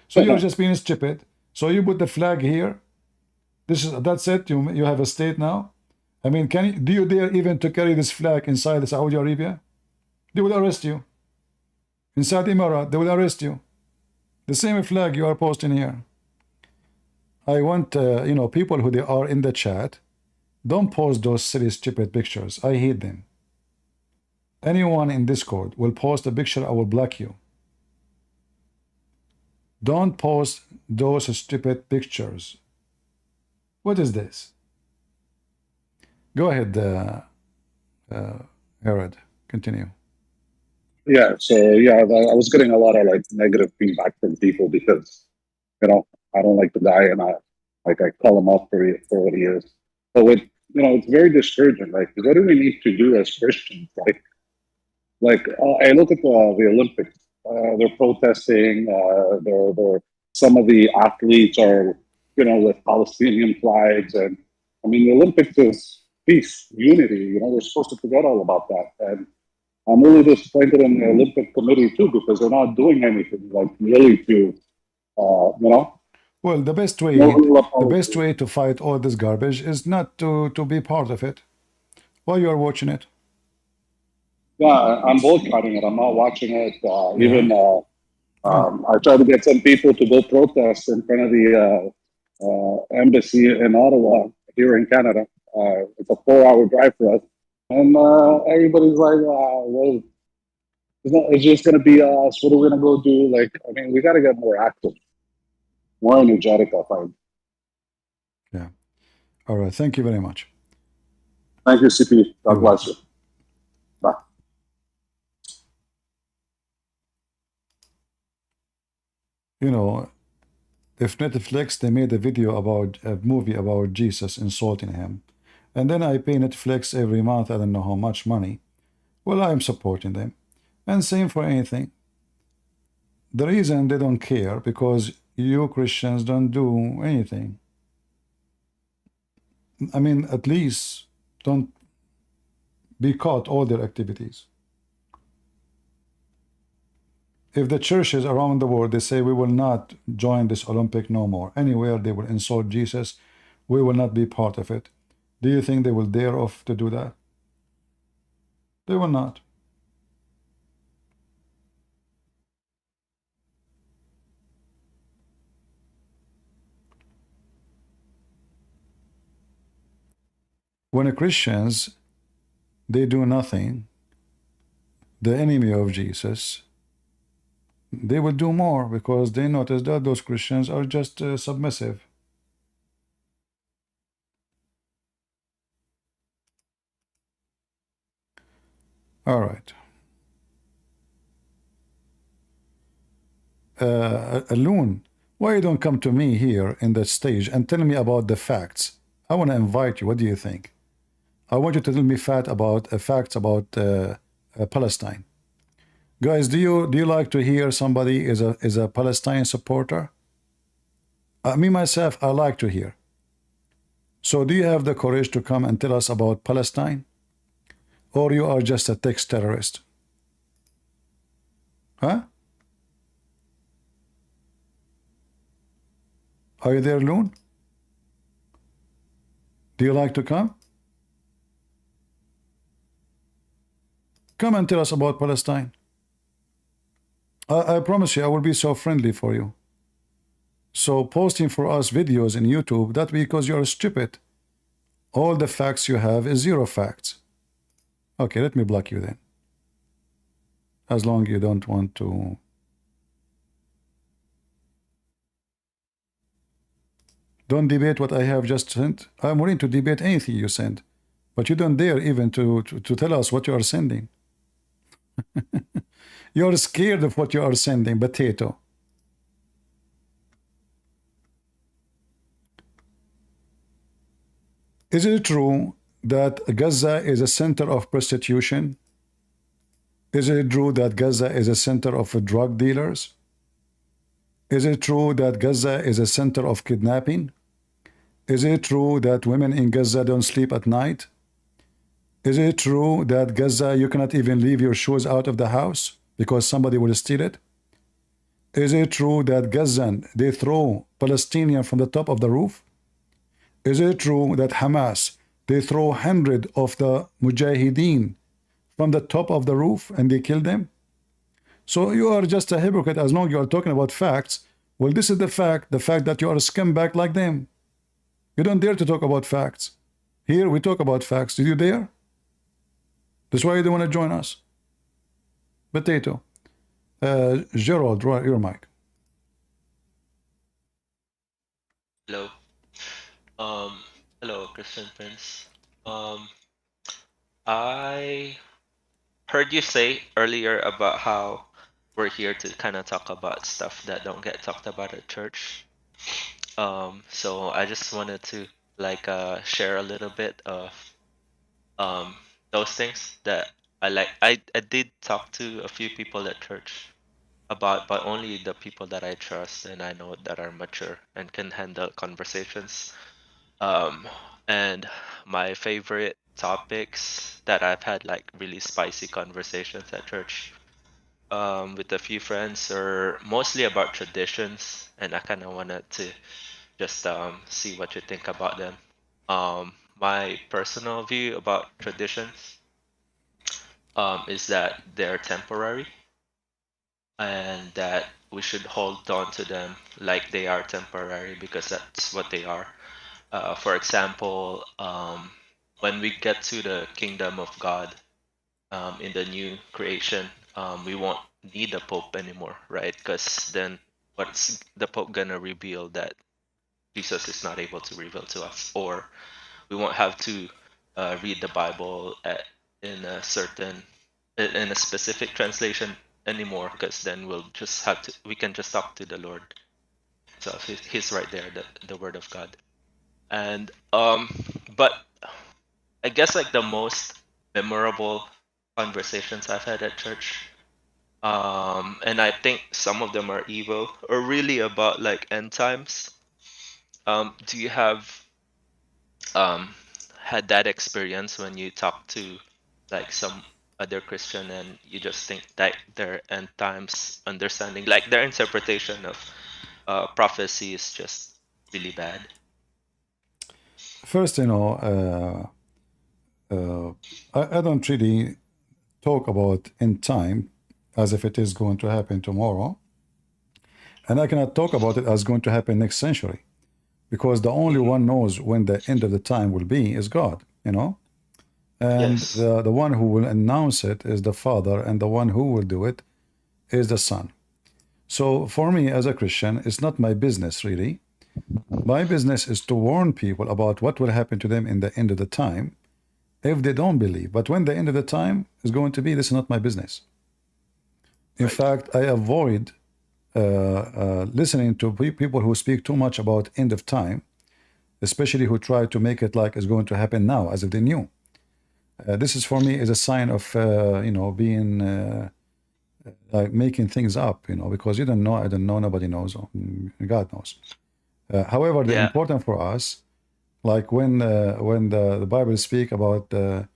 So you're just being stupid. So you put the flag here. That's it. You have a state now. I mean, do you dare even to carry this flag inside Saudi Arabia? They will arrest you. Inside Emirates, they will arrest you. The same flag you are posting here. I want people who they are in the chat, don't post those silly stupid pictures. I hate them. Anyone in Discord will post a picture, I will block you. Don't post those stupid pictures. What is this? Go ahead, Herod. Continue. Yeah, so yeah, I was getting a lot of like negative feedback from people because, I don't like the guy and I call him out for what he is. But it's very discouraging. Like, what do we need to do as Christians? I look at the Olympics. They're protesting. They're some of the athletes are, with Palestinian flags, and I mean the Olympics is peace, unity. We're supposed to forget all about that. And I'm really disappointed in the Olympic Committee too because they're not doing anything like really to, Well, the best way to fight all this garbage is not to be part of it while you are watching it. Yeah, I'm boycotting it. I'm not watching it. I tried to get some people to go protest in front of the embassy in Ottawa here in Canada. It's a 4-hour drive for us. And everybody's like, well, it's just going to be us. What are we going to go do? Like, I mean, we got to get more active, more energetic, I find. Yeah. All right. Thank you very much. Thank you, CP. God bless you. Bye. If Netflix, they made a movie about Jesus insulting him, and then I pay Netflix every month, I don't know how much money, well, I'm supporting them. And same for anything. The reason they don't care, because you Christians don't do anything. I mean, at least don't be caught all their activities. If the churches around the world, they say we will not join this Olympic no more, anywhere they will insult Jesus, we will not be part of it. Do you think they will dare off to do that? They will not. When Christians, they do nothing, the enemy of Jesus, they will do more because they notice that those Christians are just submissive. All right. Loon, why you don't come to me here in the stage and tell me about the facts? I want to invite you. What do you think? I want you to tell me facts about Palestine. Guys, do you like to hear somebody is a Palestine supporter? Me myself, I like to hear. So do you have the courage to come and tell us about Palestine? Or you are just a text terrorist? Huh? Are you there, Loon? Do you like to come? Come and tell us about Palestine. I promise you, I will be so friendly for you. So posting for us videos in YouTube, that's because you're stupid. All the facts you have is zero facts. Okay, let me block you then. as long as you don't want to. Don't debate what I have just sent. I'm willing to debate anything you send, but you don't dare even to tell us what you are sending. You're scared of what you are sending, potato. Is it true that Gaza is a center of prostitution? Is it true that Gaza is a center of drug dealers? Is it true that Gaza is a center of kidnapping? Is it true that women in Gaza don't sleep at night? Is it true that Gaza you cannot even leave your shoes out of the house because somebody will steal it? Is it true that Gazan they throw Palestinian from the top of the roof? Is it true that Hamas they throw 100 of the Mujahideen from the top of the roof and they kill them? So you are just a hypocrite as long as you are talking about facts. Well, this is the fact that you are a scumbag like them. You don't dare to talk about facts. Here we talk about facts. Did you dare? That's why you don't want to join us. Potato. Gerald, your mic. Hello. Hello, Christian Prince. I heard you say earlier about how we're here to kind of talk about stuff that don't get talked about at church. So I just wanted to like share a little bit of those things that I like. I did talk to a few people at church about, but only the people that I trust and I know that are mature and can handle conversations. And my favorite topics that I've had like really spicy conversations at church with a few friends are mostly about traditions, and I kind of wanted to just see what you think about them. My personal view about traditions is that they're temporary and that we should hold on to them like they are temporary because that's what they are. For example, when we get to the kingdom of God in the new creation, we won't need a pope anymore, right? Because then what's the pope gonna reveal that Jesus is not able to reveal to us? Or we won't have to read the Bible in a specific translation anymore, because then we can just talk to the Lord. So he's right there, the Word of God. And but I guess like the most memorable conversations I've had at church, and I think some of them are evil or really about like end times. Do you have had that experience when you talk to like some other Christian and you just think that their end times understanding, like their interpretation of prophecy is just really bad? First, I don't really talk about end time as if it is going to happen tomorrow. And I cannot talk about it as going to happen next century, because the only one knows when the end of the time will be is God, And Yes. the one who will announce it is the Father, and the one who will do it is the Son. So for me as a Christian, it's not my business really. My business is to warn people about what will happen to them in the end of the time if they don't believe. But when the end of the time is going to be, this is not my business. In fact, I avoid listening to people who speak too much about end of time, especially who try to make it like it's going to happen now, as if they knew. This is for me is a sign of being like making things up, because you don't know, I don't know, nobody knows, God knows. However, the important for us, like when the Bible speak about the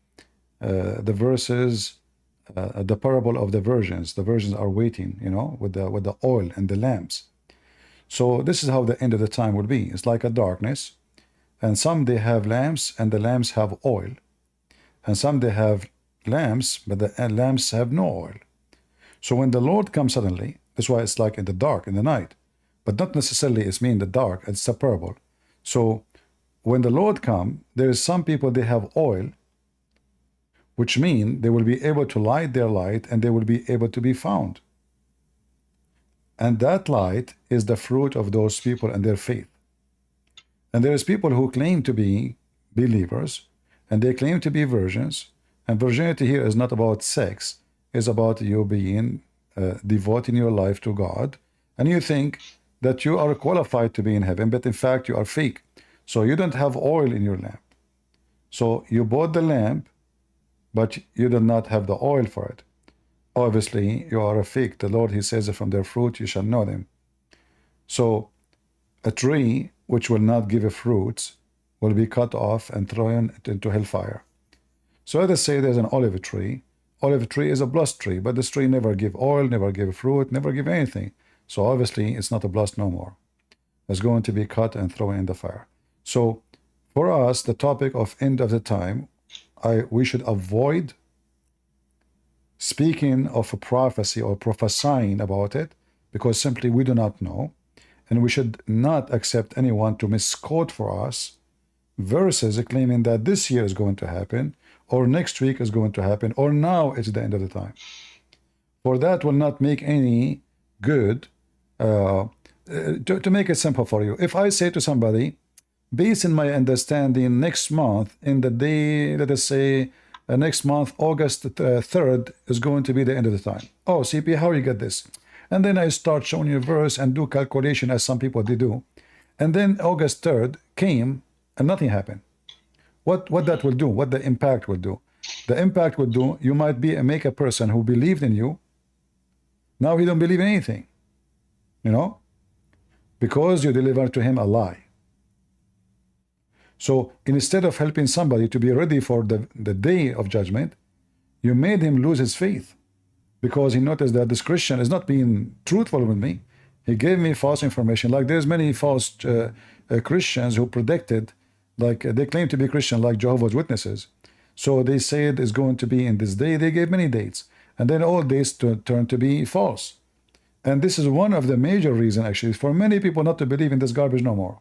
verses, the parable of the virgins are waiting, with the oil and the lamps. So this is how the end of the time will be. It's like a darkness, and some they have lamps, and the lamps have oil, and some they have lamps, but the lamps have no oil. So when the Lord comes suddenly, that's why it's like in the dark, in the night, but not necessarily it's mean the dark, it's a parable. So when the Lord come, there is some people they have oil, which mean they will be able to light their light and they will be able to be found. And that light is the fruit of those people and their faith. And there is people who claim to be believers and they claim to be virgins. And virginity here is not about sex, it's about you being devoting your life to God. And you think that you are qualified to be in heaven, but in fact you are fake. So you don't have oil in your lamp. So you bought the lamp, but you do not have the oil for it. Obviously, you are a fake. The Lord, he says, from their fruit you shall know them. So a tree which will not give fruits will be cut off and thrown into hellfire. So let us say there's an olive tree. Olive tree is a blessed tree, but this tree never give oil, never give fruit, never give anything. So obviously it's not a blessed no more. It's going to be cut and thrown in the fire. So for us, the topic of end of the time, we should avoid speaking of a prophecy or prophesying about it, because simply we do not know. And we should not accept anyone to misquote for us verses claiming that this year is going to happen, or next week is going to happen, or now it's the end of the time. For that will not make any good. To make it simple for you, if I say to somebody, based on my understanding, next month, in the day, let us say, next month, August 3rd, is going to be the end of the time. Oh, CP, how you get this? And then I start showing you a verse and do calculation as some people they do. And then August 3rd came and nothing happened. What that will do, what the impact will do. The impact will do, you might make a person who believed in you, now he don't believe in anything. You know? Because you delivered to him a lie. So instead of helping somebody to be ready for the day of judgment, you made him lose his faith. Because he noticed that this Christian is not being truthful with me. He gave me false information. Like there's many false Christians who predicted, like they claim to be Christian, like Jehovah's Witnesses. So they said it's going to be in this day. They gave many dates. And then all dates turned to be false. And this is one of the major reasons, actually, for many people not to believe in this garbage no more.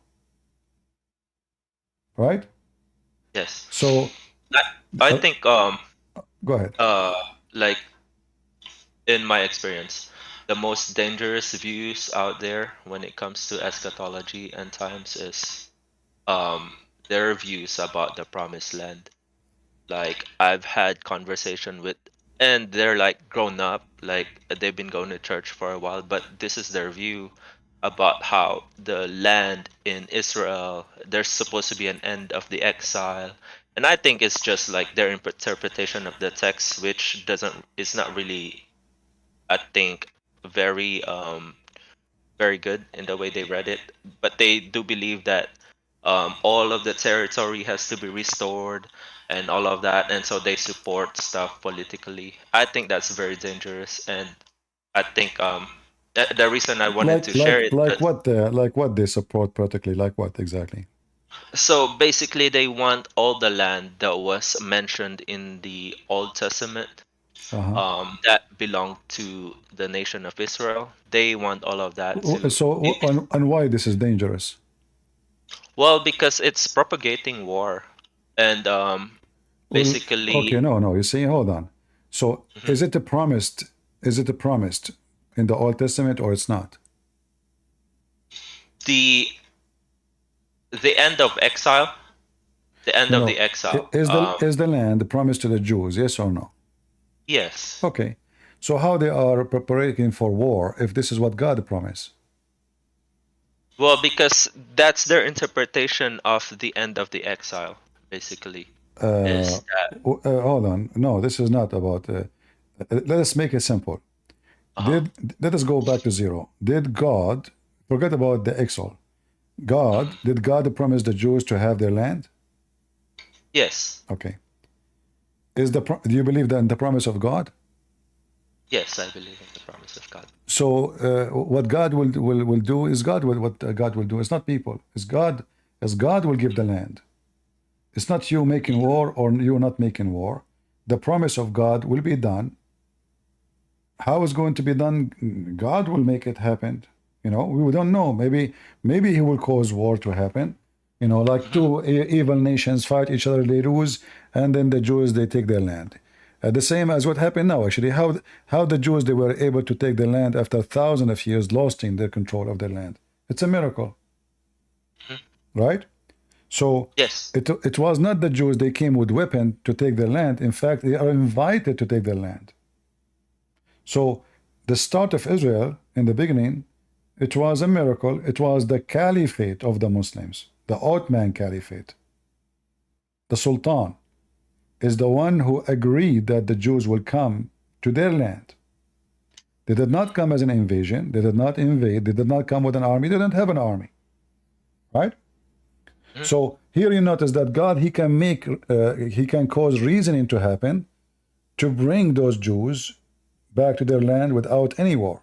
Right? Yes. So I think go ahead. Like in my experience, the most dangerous views out there when it comes to eschatology and times is their views about the promised land. Like I've had conversation with, and they're like grown up, like they've been going to church for a while, but this is their view about how the land in Israel, there's supposed to be an end of the exile. And I think it's just like their interpretation of the text, which is not really, I think, very very good in the way they read it. But they do believe that all of the territory has to be restored and all of that, and so they support stuff politically. I think that's very dangerous, and I think the reason I wanted to share it. Like what they support politically, like what exactly? So basically, they want all the land that was mentioned in the Old Testament that belonged to the nation of Israel. They want all of that. And why this is dangerous? Well, because it's propagating war, and basically. Okay, no. You see, hold on. So is it a promised? Is it a promised in the Old Testament or it's not? The end of exile. The end of the exile. Is the land promised to the Jews? Yes or no? Yes. Okay. So how they are preparing for war if this is what God promised? Well, because that's their interpretation of the end of the exile, basically. Hold on. No, this is not about. Let us make it simple. Let us go back to zero. Did God forget about the exile? Did God promise the Jews to have their land? Yes. Okay. Do you believe that in the promise of God? Yes, I believe in the promise of God. So what God will do is what God will do. It's not people. It's God. As God will give the land. It's not you making war or you not making war. The promise of God will be done. How is going to be done? God will make it happen. You know, we don't know. Maybe He will cause war to happen. You know, like two evil nations fight each other, they lose, and then the Jews, they take their land. The same as what happened now, actually. How the Jews, they were able to take their land after thousands of years, losing their control of their land. It's a miracle, right? So Yes. it was not the Jews, they came with weapon to take their land. In fact, they are invited to take their land. So the start of Israel in the beginning, it was a miracle. It was the caliphate of the Muslims, the Ottoman Caliphate. The Sultan is the one who agreed that the Jews will come to their land. They did not come as an invasion. They did not invade. They did not come with an army. They didn't have an army, right? So here you notice that God, he can cause reasoning to happen to bring those Jews back to their land without any war.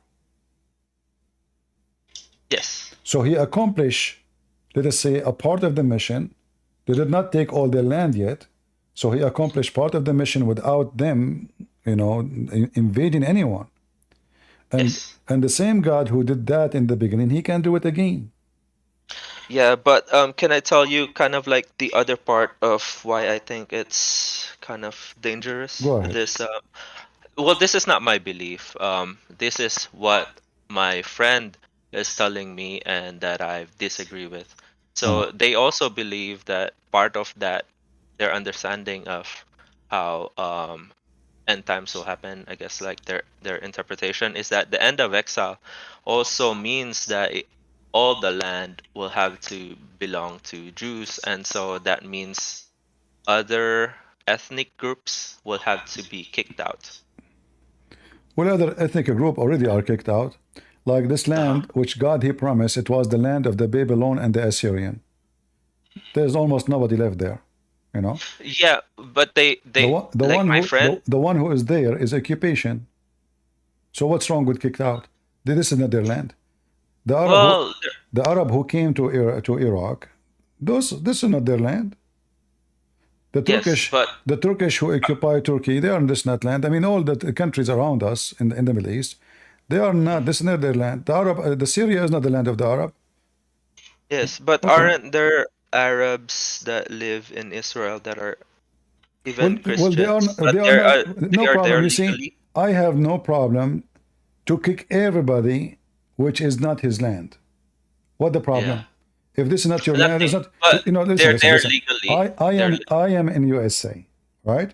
Yes. So he accomplished, let us say, a part of the mission. They did not take all their land yet. So he accomplished part of the mission without them, you know, invading anyone. And the same God who did that in the beginning, he can do it again. Yeah, but can I tell you kind of like the other part of why I think it's kind of dangerous? Go ahead. This well, this is not my belief. This is what my friend is telling me and that I disagree with. So they also believe that part of that, their understanding of how end times will happen, I guess, like their interpretation is that the end of exile also means that all the land will have to belong to Jews, and so that means other ethnic groups will have to be kicked out. Well, other ethnic group already are kicked out. Like this land, which God he promised, it was the land of the Babylon and the Assyrian. There's almost nobody left there, you know. Yeah, but they like my friend. The one who is there is occupation. So what's wrong with kicked out? This is not their land. The Arab who came to Iraq, this is not their land. The Turkish who occupy Turkey, they are in this not land. I mean, all the countries around us in the Middle East, they are not. This is not their land. The Syria is not the land of the Arab. Yes, but aren't there Arabs that live in Israel that are even Christians? Well, they are no problem. You see, I have no problem to kick everybody which is not his land. What the problem? If this is not your land, it's not. You know, listen. Legally. I am in USA, right?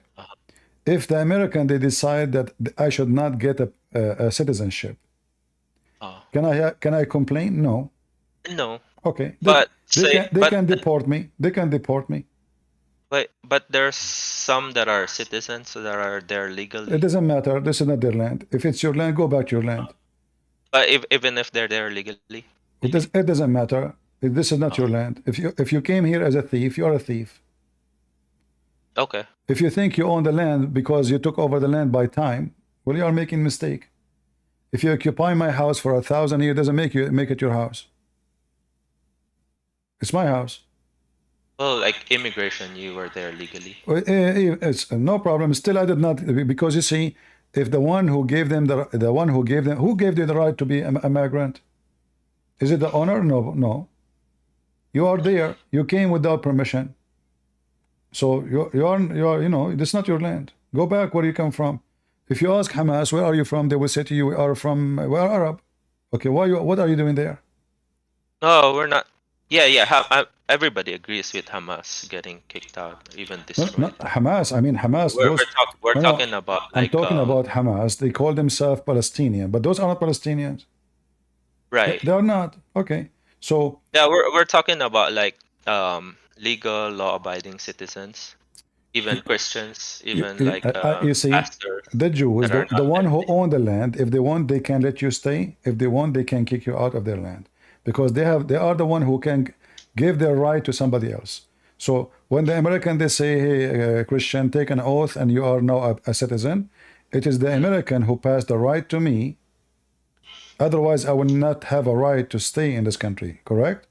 If the American they decide that I should not get a citizenship, can I complain? No. No. Okay. But they can deport me. They can deport me. But there's some that are citizens that are there legally. It doesn't matter. This is not their land. If it's your land, go back to your land. But even if they're there legally, it doesn't matter. This is not your land. If you came here as a thief, you are a thief. Okay. If you think you own the land because you took over the land by time, well, you are making a mistake. If you occupy my house for 1,000 years, it doesn't make it your house. It's my house. Well, like immigration, you were there legally. It's no problem. Still, I did not, because you see, if the one who gave them who gave them the right to be a migrant? Is it the owner? No. You are there. You came without permission. So you are you know, this is not your land. Go back where you come from. If you ask Hamas, where are you from? They will say to you, we are from, we are Arab. Okay, what are you doing there? No, we're not. Yeah. Everybody agrees with Hamas getting kicked out, even destroyed. Not Hamas. I mean Hamas. We're talking about. I'm talking about Hamas. They call themselves Palestinian, but those are not Palestinians. Right. They are not. Okay. So yeah, we're talking about like legal, law-abiding citizens, even Christians, even you see, pastors. The Jews, the one who own the land, if they want, they can let you stay. If they want, they can kick you out of their land, because they are the one who can give their right to somebody else. So when the American they say, hey, Christian, take an oath and you are now a citizen, it is the American who passed the right to me. Otherwise, I will not have a right to stay in this country. Correct?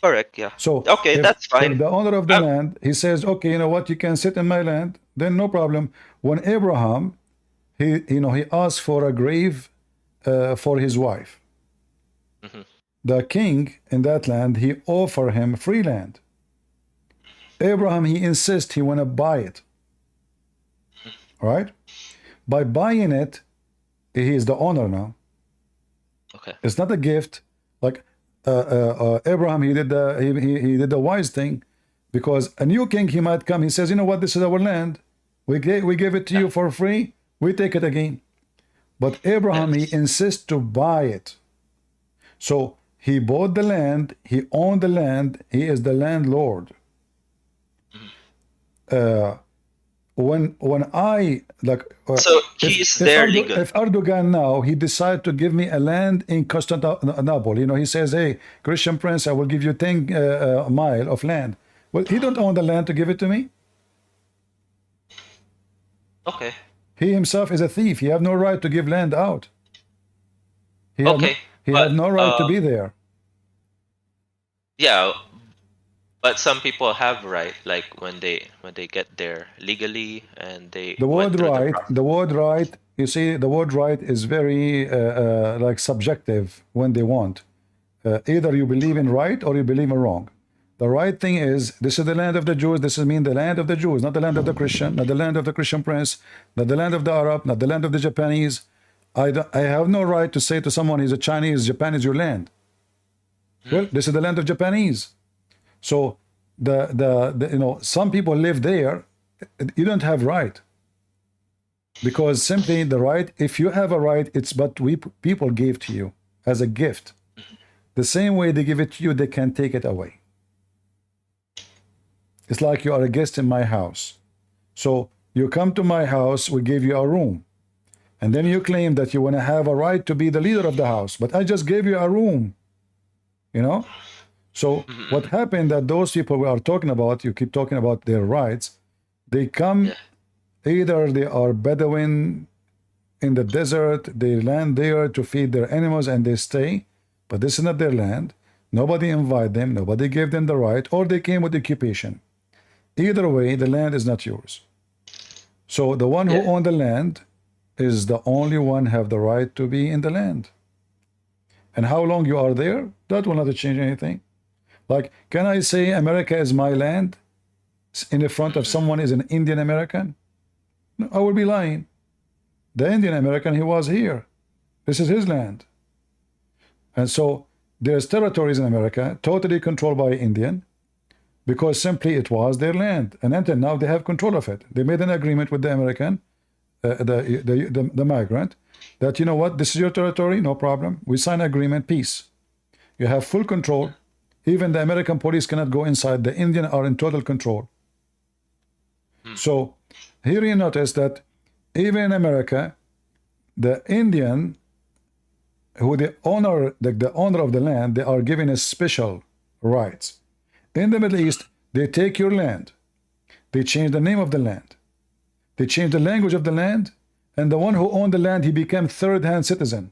Correct. Yeah. So okay, that's fine. If the owner of the land, he says, okay, you know what, you can sit in my land, then no problem. When Abraham, he asked for a grave for his wife. the king in that land, he offer him free land. Abraham, he insists he want to buy it. Right? By buying it, he is the owner now. Okay. It's not a gift. Like Abraham, he did the wise thing, because a new king, he might come. He says, you know what? This is our land. We gave it to you for free. We take it again. But Abraham, he insists to buy it. So he bought the land. He owned the land. He is the landlord. When I like, so he's there legally. If Erdogan now he decide to give me a land in Constantinople, you know, he says, hey, Christian prince, I will give you 10 mile of land. Well, he don't own the land to give it to me. Okay. He himself is a thief. He have no right to give land out. He had no right to be there. Yeah, but some people have right, like when they get there legally and they The word right, you see, the word right is very like subjective when they want. Either you believe in right or you believe in wrong. The right thing is, this is the land of the Jews. This is mean the land of the Jews, not the land of the Christian, not the land of the Christian prince, not the land of the Arab, not the land of the Japanese. I have no right to say to someone he's a Chinese, Japan is your land. Well, this is the land of Japanese. So the you know, some people live there. You don't have right, because simply the right, if you have a right, it's what people gave to you as a gift. The same way they give it to you, they can take it away. It's like you are a guest in my house. So you come to my house, we give you a room, and then you claim that you want to have a right to be the leader of the house, but I just gave you a room, you know. So what happened, that those people we are talking about, you keep talking about their rights, they come, either they are Bedouin in the desert, they land there to feed their animals and they stay, but this is not their land. Nobody invited them, nobody gave them the right, or they came with occupation. Either way, the land is not yours. So the one who owned the land is the only one have the right to be in the land. And how long you are there, that will not change anything. Like, can I say America is my land in the front of someone is an Indian American? No, I will be lying. The Indian American, he was here. This is his land. And so there's territories in America totally controlled by Indian, because simply it was their land. And until now they have control of it. They made an agreement with the American, the migrant, that, you know what, this is your territory, no problem. We sign agreement, peace. You have full control. Even the American police cannot go inside. The Indian are in total control. So here you notice that even in America, the Indian, who the owner of the land, they are given a special rights. In the Middle East, they take your land. They change the name of the land. They change the language of the land. And the one who owned the land, he became third-hand citizen.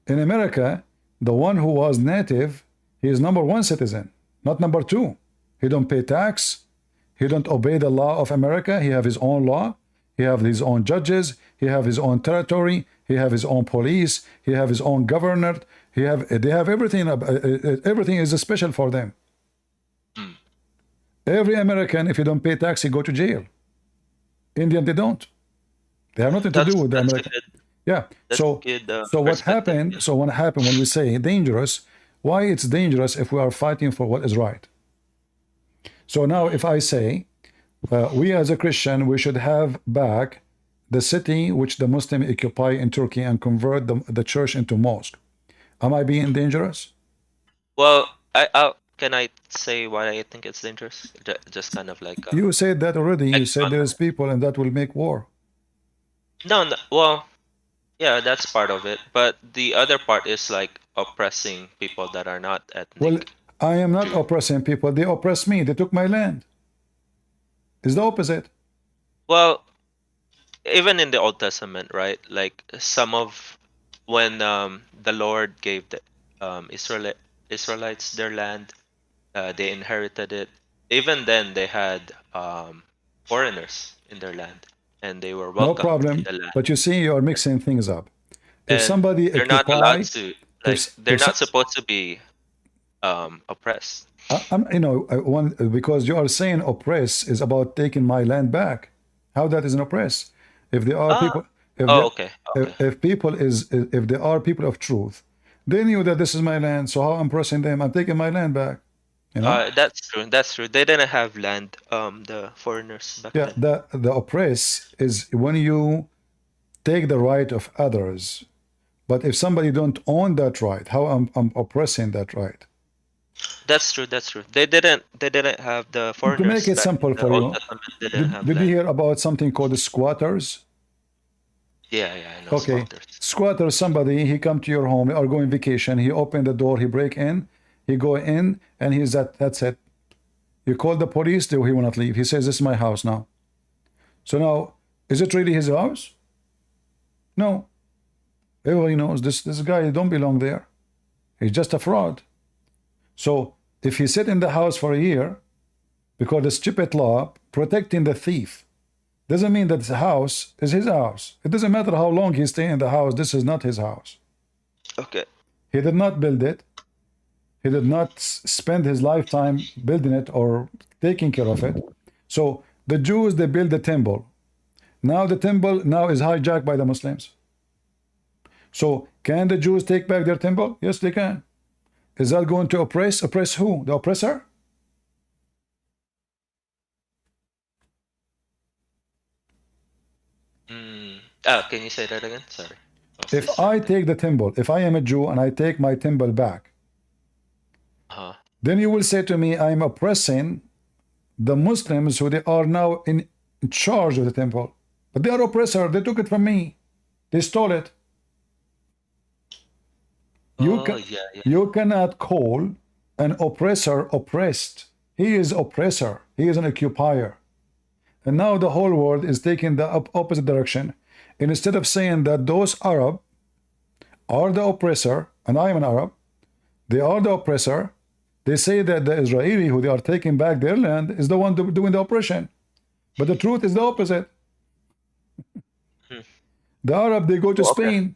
In America, the one who was native, he is number one citizen, not number two. He don't pay tax. He don't obey the law of America. He have his own law. He have his own judges. He have his own territory. He have his own police. He have his own governor. They have everything. Everything is special for them. Every American, if you don't pay tax, you go to jail. Indian, they don't. They have nothing to do with the American. Yeah. So what happened? So what happened when we say dangerous? Why it's dangerous if we are fighting for what is right? So now, if I say we as a Christian, we should have back the city which the Muslim occupy in Turkey and convert the church into mosque, am I being dangerous? Well, can I say why I think it's dangerous? Just kind of like you said that already. You said there's people and that will make war. No, well, yeah, that's part of it. But the other part is like oppressing people that are not ethnic. Well, I am not oppressing people. They oppressed me. They took my land. It's the opposite. Well, even in the Old Testament, right? Like some of when the Lord gave the Israelites their land, they inherited it. Even then, they had foreigners in their land, and they were welcome. No problem. In the land. But you see, you are mixing things up. If and somebody they're not allowed to Like they're if not supposed to be oppressed. because you are saying oppress is about taking my land back. How that is an oppress? If there are people, if Oh, there, okay. Okay. if people is if there are people of truth, they knew that this is my land. So how I'm oppressing them? I'm taking my land back. You know? That's true. That's true. They didn't have land. The foreigners back Yeah. then. The oppress is when you take the right of others. But if somebody don't own that right, how I'm oppressing that right? That's true. That's true. They didn't. They didn't have the To make foreigners it back in simple the for Old you, Testament. They didn't have did you land. hear about something called the squatters? Yeah, yeah, I know Okay, squatters. squatter, somebody, he come to your home or go on vacation, he open the door, he break in, he go in, and he's that's it. You call the police, he will not leave. He says, this is my house now. So now, is it really his house? No. Everybody knows this guy don't belong there. He's just a fraud. So if he sit in the house for a year, because the stupid law protecting the thief, doesn't mean that the house is his house. It doesn't matter how long he stay in the house. This is not his house. Okay. He did not build it. He did not spend his lifetime building it or taking care of it. So the Jews, they build the temple. Now the temple now is hijacked by the Muslims. So can the Jews take back their temple? Yes, they can. Is that going to oppress? Oppress who? The oppressor? Can you say that again? Sorry. If I take the temple, if I am a Jew and I take my temple back, then you will say to me, I'm oppressing the Muslims who they are now in charge of the temple. But they are oppressor. They took it from me. They stole it. You cannot call an oppressor oppressed. He is oppressor. He is an occupier. And now the whole world is taking the opposite direction. And instead of saying that those Arab are the oppressor, and I am an Arab, they are the oppressor, they say that the Israeli who they are taking back their land is the one doing the oppression. But the truth is the opposite. The Arab, they go to Spain.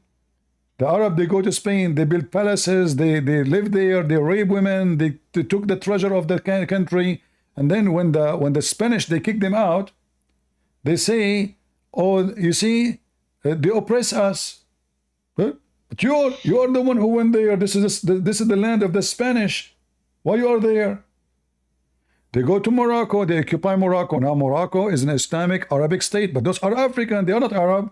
The Arab, they go to Spain, they build palaces, they live there, they rape women, they took the treasure of the country, and then when the Spanish, they kick them out, they say, oh, you see, they oppress us. But you are the one who went there. This is the land of the Spanish. Why you are there? They go to Morocco, they occupy Morocco. Now Morocco is an Islamic Arabic state, but those are African, they are not Arab.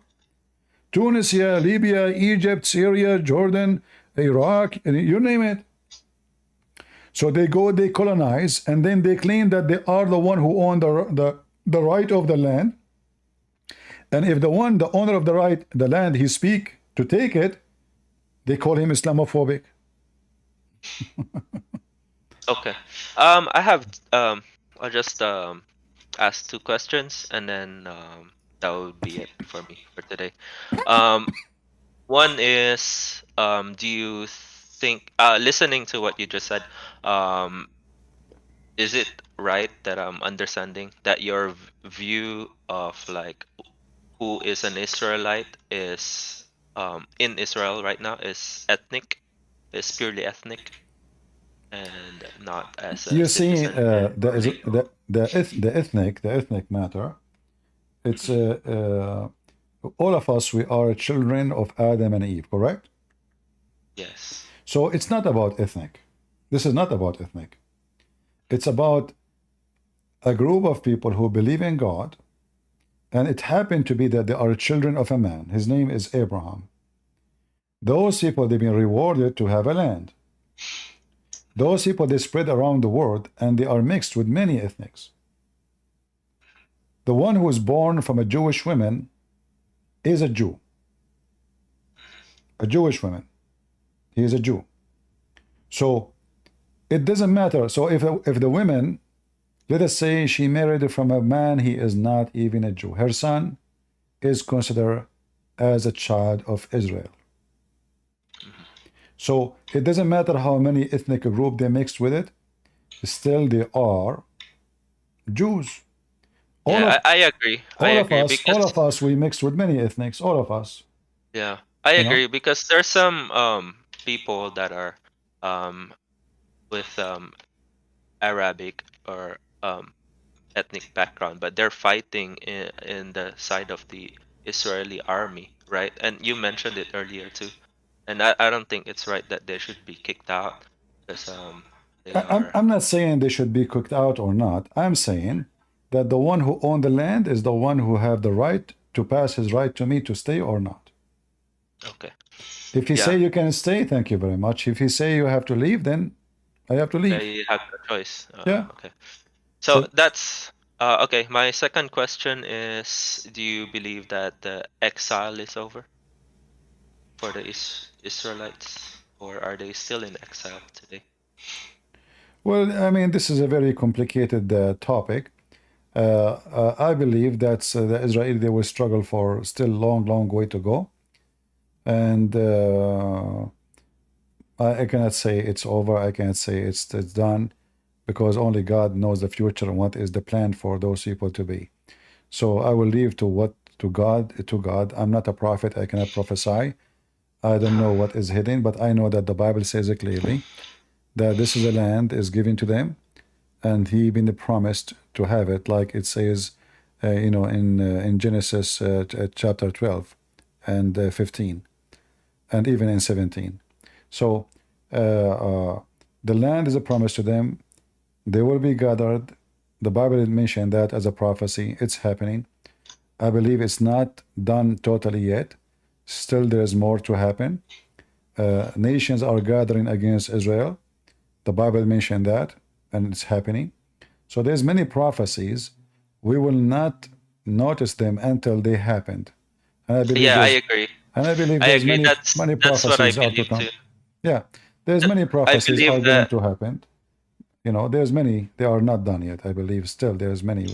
Tunisia, Libya, Egypt, Syria, Jordan, Iraq, you name it. So they go, they colonize, and then they claim that they are the one who own the right of the land. And if the owner of the land, he speak to take it, they call him Islamophobic. Okay. I have I'll just ask 2 questions, and then that would be it for me for today. One is, do you think, listening to what you just said, is it right that I'm understanding that your view of like who is an Israelite is in Israel right now is purely ethnic, and not as a You see, citizen? the ethnic matter. It's all of us. We are children of Adam and Eve, correct? Yes. So it's not about ethnic. This is not about ethnic. It's about a group of people who believe in God, and it happened to be that they are children of a man. His name is Abraham. Those people, they've been rewarded to have a land. Those people, they spread around the world, and they are mixed with many ethnics. The one who is born from a Jewish woman is a Jew. A Jewish woman. He is a Jew. So it doesn't matter. So if the women, let us say she married from a man, he is not even a Jew. Her son is considered as a child of Israel. So it doesn't matter how many ethnic group they mixed with it, still they are Jews. I agree. All of us, we mixed with many ethnics. All of us. Yeah, I agree, because there's some people that are with Arabic or ethnic background, but they're fighting in the side of the Israeli army, right? And you mentioned it earlier too. And I don't think it's right that they should be kicked out because they are. I'm not saying they should be cooked out or not. I'm saying that the one who owned the land is the one who have the right to pass his right to me to stay or not. Okay. If he say you can stay, thank you very much. If he say you have to leave, then I have to leave. They have the choice. Yeah. Okay. So that's okay. My second question is: do you believe that the exile is over for the Israelites, or are they still in exile today? Well, I mean, this is a very complicated topic. I believe that the Israeli, they will struggle for still long way to go. And I cannot say it's over. I cannot say it's done, because only God knows the future and what is the plan for those people to be. So I will leave to God. I'm not a prophet. I cannot prophesy. I don't know what is hidden, but I know that the Bible says it clearly that this is a land is given to them, and he been promised to have it, like it says, in Genesis chapter 12 and 15, and even in 17. So the land is a promise to them. They will be gathered. The Bible mentioned that as a prophecy. It's happening. I believe it's not done totally yet. Still, there is more to happen. Nations are gathering against Israel. The Bible mentioned that, and it's happening. So there's many prophecies. We will not notice them until they happened. And I believe I agree. And I believe I there's agree. many That's what I prophecies are to believe come. too. Yeah, there's many prophecies believe are going that- to happen. There's many. They are not done yet. I believe still there's many.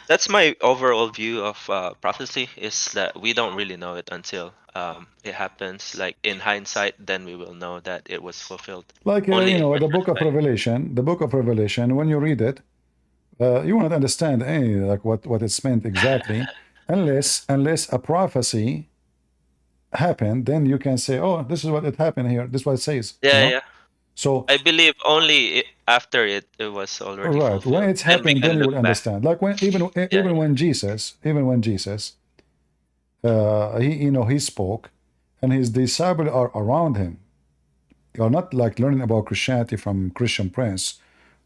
That's my overall view of prophecy, is that we don't really know it until it happens. Like in hindsight, then we will know that it was fulfilled. Like Only in the book of retrospect. Revelation. When you read it, you won't understand like what it's meant exactly, unless a prophecy happened. Then you can say, oh, this is what it happened here. This is what it says. Yeah. So I believe only after it was already right fulfilled. when it's Then we happened, can then you look will back. understand. Like when Jesus, he spoke, and his disciples are around him. You are not like learning about Christianity from Christian Prince,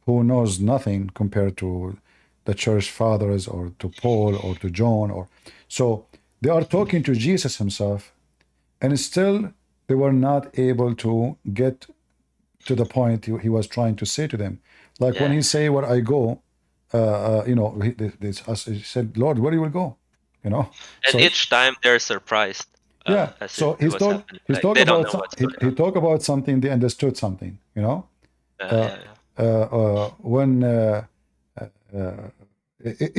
who knows nothing compared to the church fathers or to Paul or to John. Or so they are talking to Jesus himself, and still they were not able to get to the point he was trying to say to them. Like when he say, where I go, he said, Lord, where you will go? And So each time they're surprised. yeah, As so it was happening. he's Like, talk they don't about know what's he, going he on. talk about something, they understood something, when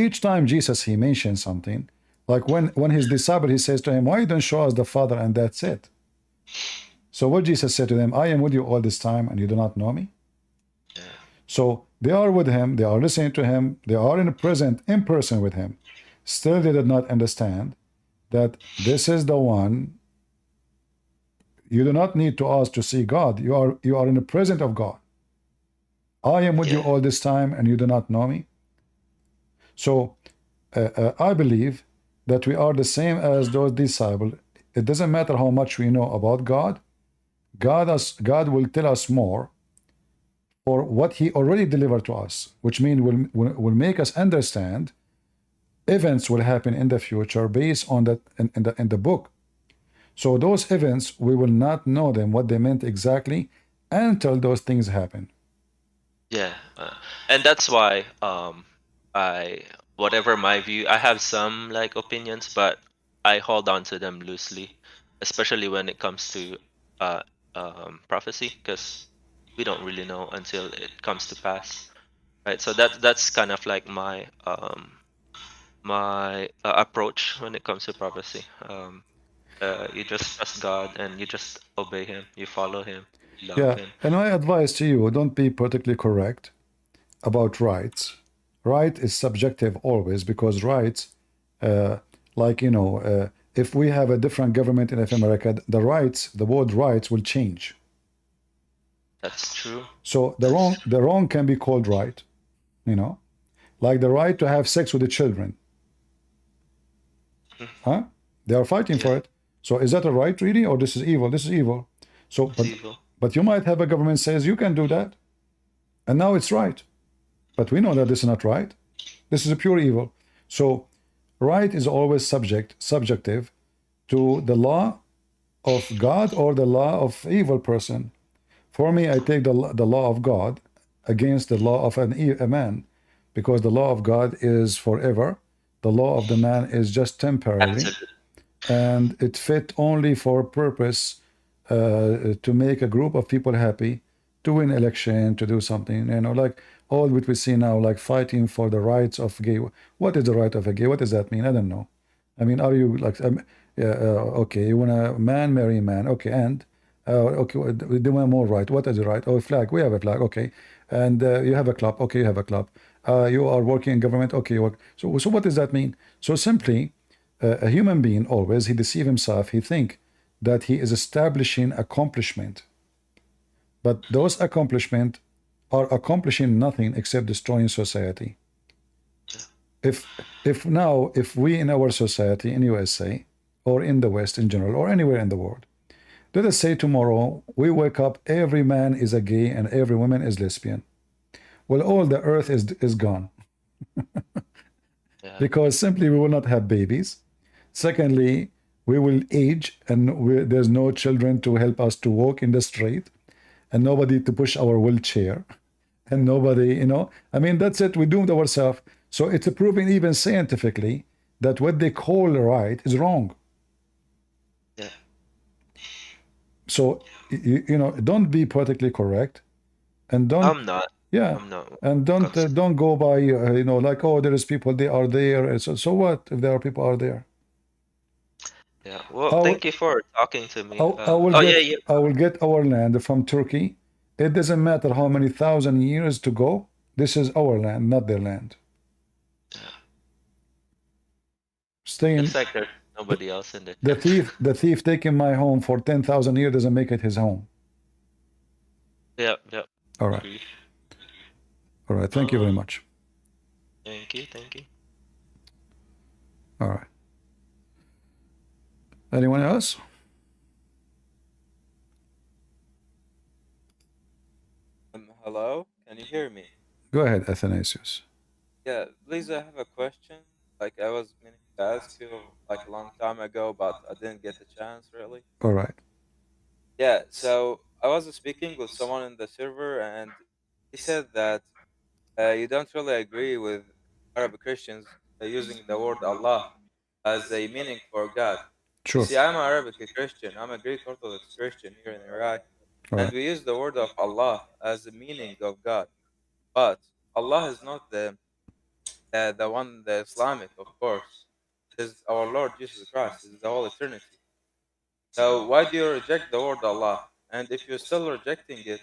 each time Jesus he mentions something, like when his disciple he says to him, why you don't show us the Father and that's it? So what Jesus said to them, I am with you all this time and you do not know me. So they are with him, they are listening to him, they are in person with him. Still they did not understand that this is the one. You do not need to ask to see God. You are in the presence of God. I am with you all this time and you do not know me. So I believe that we are the same as those disciples. It doesn't matter how much we know about God. God will tell us more for what he already delivered to us, which means will make us understand events will happen in the future based on that in the book. So those events, we will not know them, what they meant exactly, until those things happen. Yeah, and that's why whatever my view, I have some like opinions, but I hold on to them loosely, especially when it comes to prophecy, because we don't really know until it comes to pass, right? So that's kind of like my approach when it comes to prophecy. You just trust God and you just obey Him, you follow Him, you love Him. And my advice to you, don't be particularly correct about rights. Right is subjective always, because rights, if we have a different government in America, the rights, the word rights will change. That's true. So the wrong can be called right, you know, like the right to have sex with the children. Huh? They are fighting for it. So is that a right really, or this is evil? This is evil. So, but you might have a government says you can do that, and now it's right. But we know that this is not right. This is a pure evil. So, right is always subjective to the law of God or the law of evil person. For me, I take the law of God against the law of a man, because the law of God is forever. The law of the man is just temporary, and it fit only for purpose to make a group of people happy, to win election, to do something. You know, like all what we see now, like fighting for the rights of gay. What is the right of a gay? What does that mean? I don't know. I mean, are you like, okay, you want a man marry a man, okay, and okay, we do one more right. What is the right? Oh, flag. We have a flag. Okay, and you have a club. Okay, you have a club. You are working in government. Okay, you work. So what does that mean? So simply, a human being always he deceive himself. He think that he is establishing accomplishment, but those accomplishment are accomplishing nothing except destroying society. If we in our society in USA or in the West in general or anywhere in the world, let us say tomorrow we wake up, every man is a gay and every woman is lesbian. Well, all the earth is gone. Because simply we will not have babies. Secondly, we will age and there's no children to help us to walk in the street and nobody to push our wheelchair and nobody, you know, I mean, that's it. We doomed ourselves. So it's proven even scientifically that what they call right is wrong. Yeah. So, you know, don't be politically correct, and don't. I'm not. Yeah. I'm not. And don't go by, you know, like, oh, there is people, they are there. So what if there are people are there? Yeah. Well, thank you for talking to me. I will get our land from Turkey. It doesn't matter how many thousand years to go. This is our land, not their land. Stay in. Looks like there's nobody else in the The thief taking my home for 10,000 years doesn't make it his home. Yep. All right. All right. Thank you very much. Thank you. All right. Anyone else? Hello, can you hear me? Go ahead, Athanasius. Yeah, please, I have a question. Like, I was meaning to ask you like a long time ago, but I didn't get the chance really. All right. Yeah, so I was speaking with someone in the server, and he said that you don't really agree with Arab Christians using the word Allah as a meaning for God. Sure. You see, I'm an Arabic Christian. I'm a Greek Orthodox Christian here in Iraq, and we use the word of Allah as the meaning of God. But Allah is not the one, the Islamic, of course. It is our Lord Jesus Christ. It is the whole eternity. So why do you reject the word Allah? And if you're still rejecting it,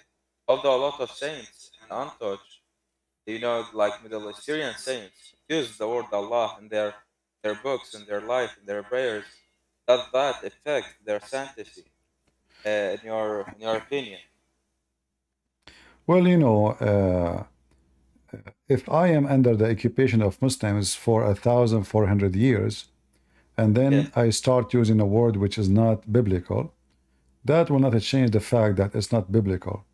although a lot of saints and untouched, you know, like Middle Eastern saints, use the word Allah in their books, in their life, in their prayers, does that affect their sanctity? In your opinion? Well, you know, if I am under the occupation of Muslims for 1,400 years, and then I start using a word which is not biblical, that will not change the fact that it's not biblical.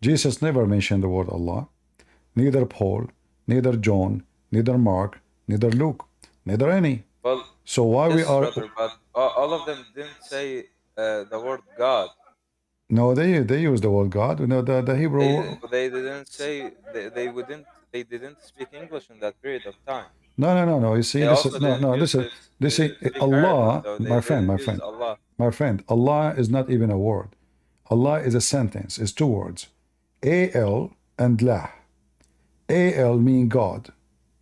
Jesus never mentioned the word Allah, neither Paul, neither John, neither Mark, neither Luke, neither any. Well, so why we are? Brother, but all of them didn't say the word God. No, they use the word God. You know, the Hebrew. They didn't say they didn't speak English in that period of time. No. You see, this is this is Allah, so my friend. Allah. My friend, Allah is not even a word. Allah is a sentence. It's two words, al and lah. Al mean God.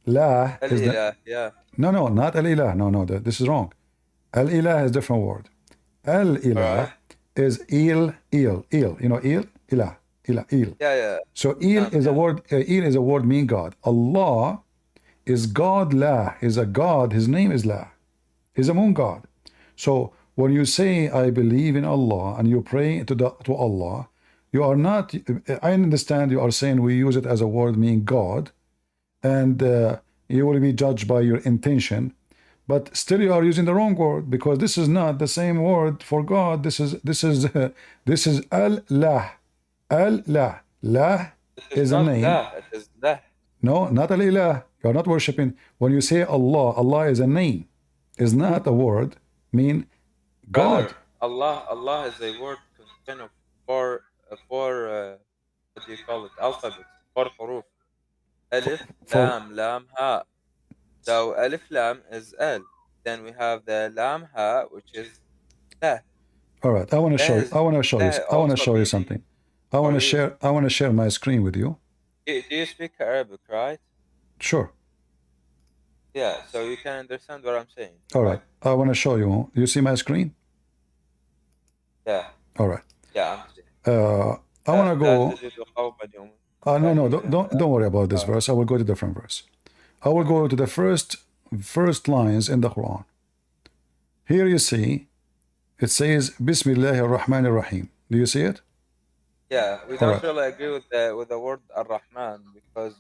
La is the, yeah. No, not al-ilah. No, this is wrong. Al-ilah is a different word. Al-ilah is il. You know, ilah. Yeah. So il is a word. Il is a word mean God. Allah is God. La is a God. His name is La. He's a moon God. So when you say I believe in Allah and you pray to Allah, you are not. I understand you are saying we use it as a word meaning God, and you will be judged by your intention. But still, you are using the wrong word because this is not the same word for God. This is Allah. Allah. La It is is a not name. lah, it is lah. No, not al-ilah. You are not worshiping. When you say Allah, Allah is a name. Is not a word. Mean Brother, God. Allah is a word consisting of what do you call it? Alphabets, four huruf. Alif, For lam, ha. So alif lam is al. Then we have the lam ha, which is lah. all right. I want to Lah show you. is I want to show you. lah I want to also show you meaning something. I want for to you. share. I want to share my screen with you. Do you speak Arabic, right? Sure. Yeah, so you can understand what I'm saying. All right. I want to show you. You see my screen? Yeah. All right. Yeah, I'm saying. I want to go. No, don't worry about this verse. I will go to a different verse. I will go to the first lines in the Quran. Here you see, it says Bismillahir Rahmanir Rahim. Do you see it? Yeah, we don't really agree with the word Ar-Rahman because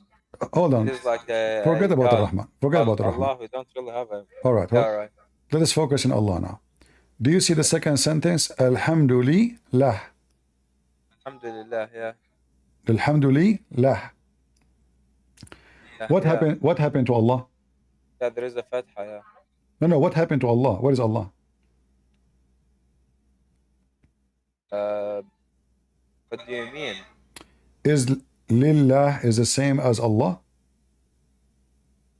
hold on. it is like Forget about God. Ar-Rahman. Forget about Ar-Rahman. Allah, we don't really have a. All right. Yeah, all right. Let us focus on Allah now. Do you see the second sentence? Alhamdulillah. Alhamdulillah, yeah. Alhamdulillah. What happened? What happened to Allah? Yeah, there is a fatha, yeah. No. What happened to Allah? What is Allah? What do you mean? Is Lillah is the same as Allah?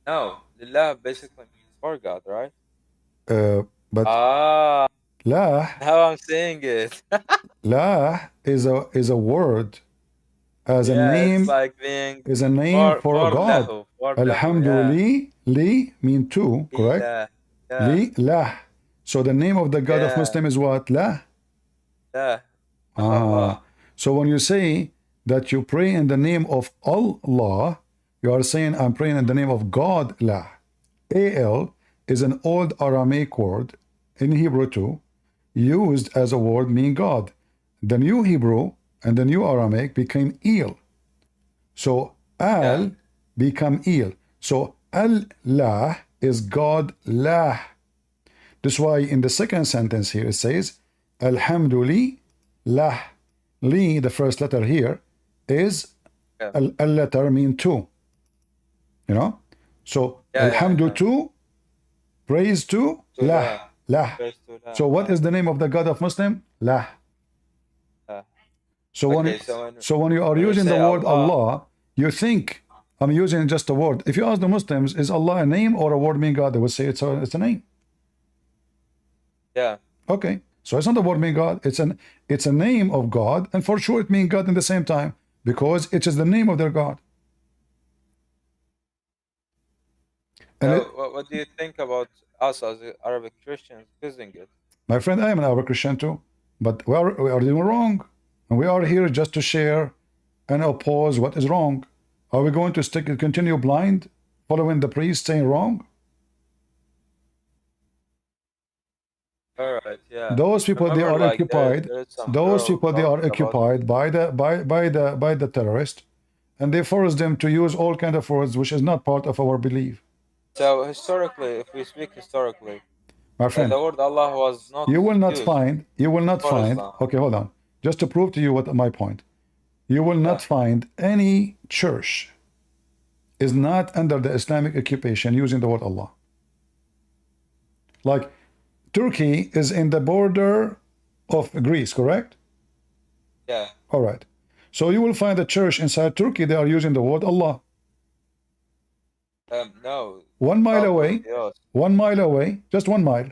No, Lillah basically means for God, right? But La. How I'm saying it. La is a word as a name. It's like being is a name for God. Lahu, Alhamdulillah, li mean two, correct? Li, lah. So the name of the God of Muslim is what? La. Allah. So when you say that you pray in the name of Allah, you are saying I'm praying in the name of God. La. Al is an old Aramaic word in Hebrew too, used as a word meaning God. The new Hebrew and the new Aramaic became Il. So Al become Il. So Allah is God lah. That's why in the second sentence here it says Alhamdulillah. Li, the first letter here, is a letter mean two. You know? So Alhamdu two, praise to lah. Lah. So what is the name of the God of Muslim? Lah. So when you are using the word Allah, you think I'm using just a word. If you ask the Muslims, is Allah a name or a word meaning God? They would say it's a name. Yeah. Okay. So it's not a word meaning God. It's a name of God, and for sure it means God in the same time because it is the name of their God. And what do you think about us as Arabic Christians using it? My friend, I am an Arabic Christian too, but we are doing wrong, and we are here just to share and oppose what is wrong. Are we going to continue blind, following the priest saying wrong? All right, yeah. Those people they are occupied. Those people they are occupied by the terrorist, and they force them to use all kind of words which is not part of our belief. So historically, if we speak historically, my friend, the word Allah was not. You will not find. Okay, hold on. Just to prove to you what my point. You will not find any church is not under the Islamic occupation using the word Allah. Like Turkey is in the border of Greece, correct? Yeah. All right. So you will find a church inside Turkey, they are using the word Allah. No. 1 mile away, 1 mile away, just 1 mile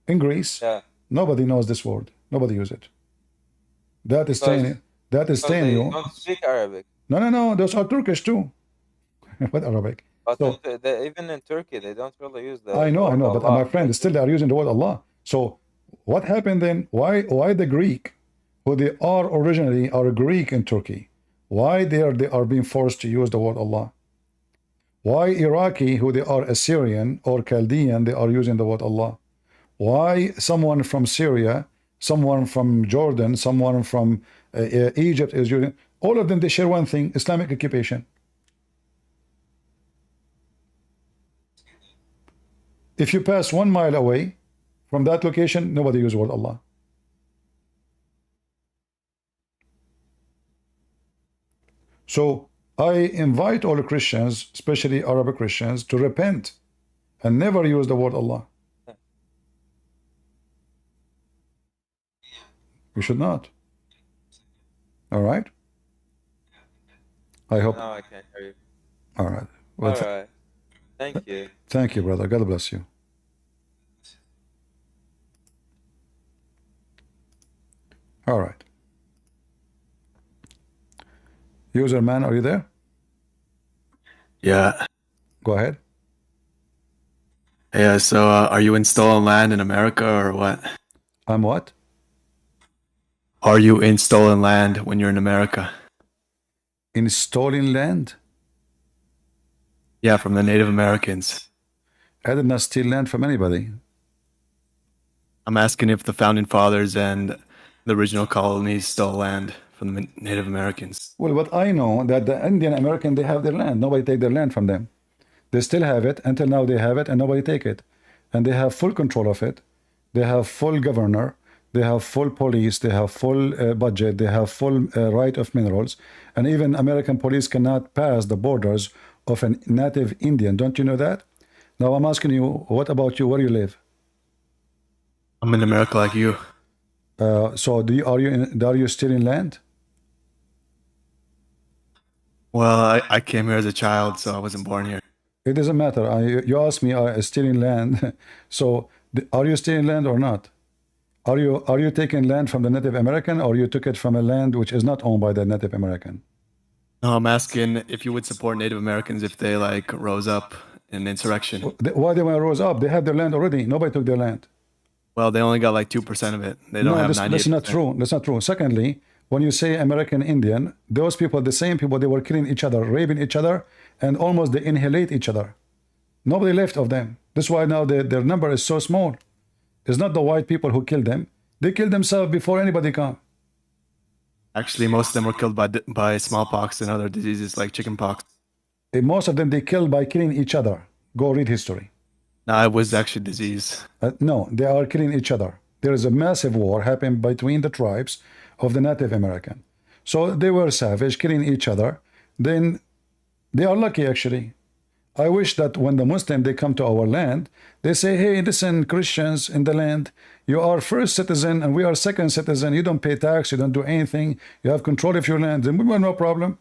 in Greece, nobody knows this word. Nobody use it. That is saying you. Don't speak Arabic. No. Those are Turkish too. What Arabic? But even in Turkey, they don't really use the. I know. But my friend, still they are using the word Allah. So what happened then? Why the Greek, who they are originally are Greek in Turkey, why they are being forced to use the word Allah? Why Iraqi, who they are Assyrian or Chaldean, they are using the word Allah? Why someone from Syria, someone from Jordan, someone from Egypt is using, all of them, they share one thing, Islamic occupation. If you pass 1 mile away from that location, nobody uses word Allah. So I invite all Christians, especially Arabic Christians, to repent and never use the word Allah. We should not. All right? I hope. No, I can't hear you. All right. Well, All right. Thank you. Thank you, brother. God bless you. All right. User man, are you there? Yeah. Go ahead. Yeah, so are you in stolen land in America or what? I'm what? Are you in stolen land when you're in America? In stolen land? Yeah, from the Native Americans. I did not steal land from anybody. I'm asking if the founding fathers and the original colonies stole land from the Native Americans. Well, what I know that the Indian American, they have their land. Nobody take their land from them. They still have it. Until now they have it and nobody take it. And they have full control of it. They have full governor. They have full police. They have full budget. They have full right of minerals. And even American police cannot pass the borders of a native Indian. Don't you know that? Now I'm asking you, what about you? Where you live? I'm in America like you. So are you still in land? Well, I came here as a child, so I wasn't born here. It doesn't matter. You asked me, still in land. So are you still in land or not? Are you taking land from the Native American, or you took it from a land which is not owned by the Native American? No, I'm asking if you would support Native Americans if they like rose up in insurrection. Why they want to rose up? They have their land already. Nobody took their land. Well, they only got like 2% of it. They don't have 98%. That's not true. That's not true. Secondly, when you say American Indian, those people, the same people, they were killing each other, raping each other, and almost they annihilate each other. Nobody left of them. That's why now their number is so small. It's not the white people who killed them. They killed themselves before anybody come. Actually, most of them were killed by smallpox and other diseases like chickenpox. Most of them they killed by killing each other. Go read history. No, it was actually disease. No, they are killing each other. There is a massive war happening between the tribes of the Native American. So they were savage, killing each other. Then they are lucky, actually. I wish that when the Muslim, they come to our land, they say, hey, listen, Christians in the land, you are first citizen and we are second citizen. You don't pay tax, you don't do anything. You have control of your land. Then we have no problem.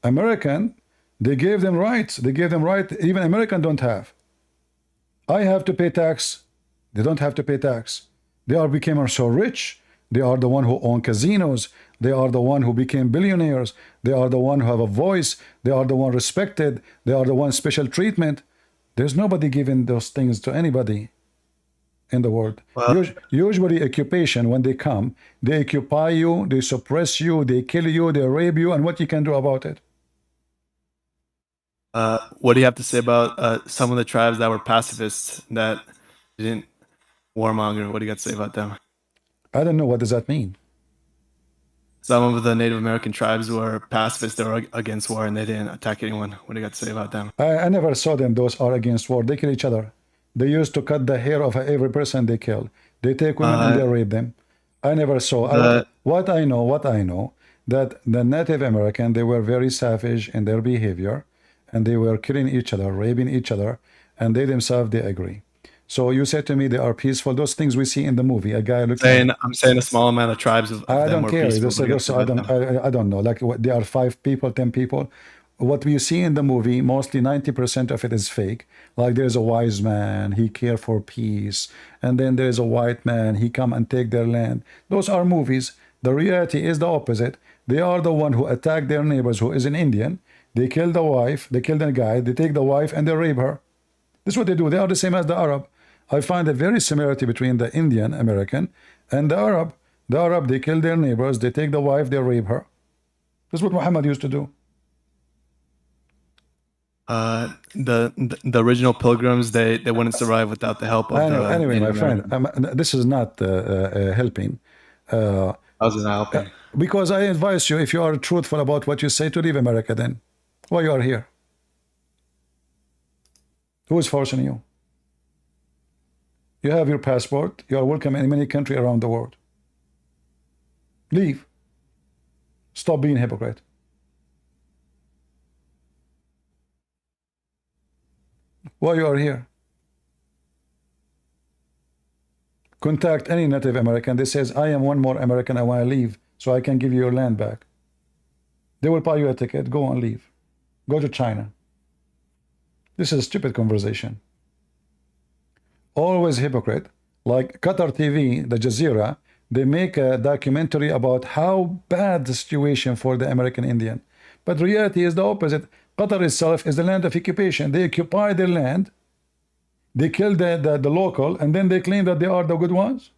American, they gave them rights. They gave them right. Even American don't have. I have to pay tax. They don't have to pay tax. They are becoming so rich. They are the one who own casinos. They are the one who became billionaires. They are the one who have a voice. They are the one respected. They are the one special treatment. There's nobody giving those things to anybody in the world. Well, usually occupation, when they come, they occupy you, they suppress you, they kill you, they rape you, and what you can do about it? What do you have to say about some of the tribes that were pacifists that didn't warmonger? What do you got to say about them? I don't know. What does that mean? Some of the Native American tribes were pacifists. They were against war and they didn't attack anyone. What do you got to say about them? I never saw them. Those are against war. They kill each other. They used to cut the hair of every person they kill. They take women and they rape them. I never saw. What I know, that the Native American, they were very savage in their behavior, and they were killing each other, raping each other, and they themselves, they agree. So you said to me they are peaceful. Those things we see in the movie. A guy looks. I'm saying a small amount of tribes of I them don't were care. peaceful. I don't know. Like there are 5 people, 10 people. What we see in the movie, mostly 90% of it is fake. Like there's a wise man, he care for peace, and then there's a white man, he come and take their land. Those are movies. The reality is the opposite. They are the one who attack their neighbors who is an Indian. They kill the wife, they kill the guy, they take the wife and they rape her. This is what they do. They are the same as the Arab. I find a very similarity between the Indian American and the Arab. The Arab, they kill their neighbors, they take the wife, they rape her. This is what Muhammad used to do. The original pilgrims, they wouldn't survive without the help of the Anyway, my Native friend, Americans. this is not helping. How's it not helping? Because I advise you, if you are truthful about what you say, to leave America then. Why you are here? Who is forcing you? You have your passport. You are welcome in many countries around the world. Leave. Stop being a hypocrite. Why you are here? Contact any Native American. They says, I am one more American. I want to leave so I can give you your land back. They will buy you a ticket. Go and leave. Go to China. This is a stupid conversation. Always hypocrite. Like Qatar TV, the Jazeera, they make a documentary about how bad the situation for the American Indian. But reality is the opposite. Qatar itself is the land of occupation. They occupy their land. They kill the local, and then they claim that they are the good ones.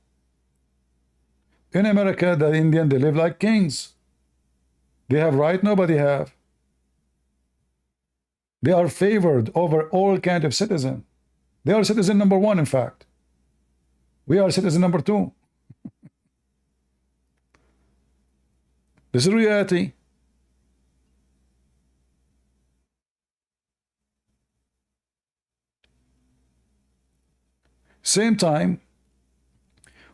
In America, the Indian, they live like kings. They have right, nobody have. They are favored over all kind of citizen. They are citizen number one, in fact. We are citizen number two. This is reality. Same time,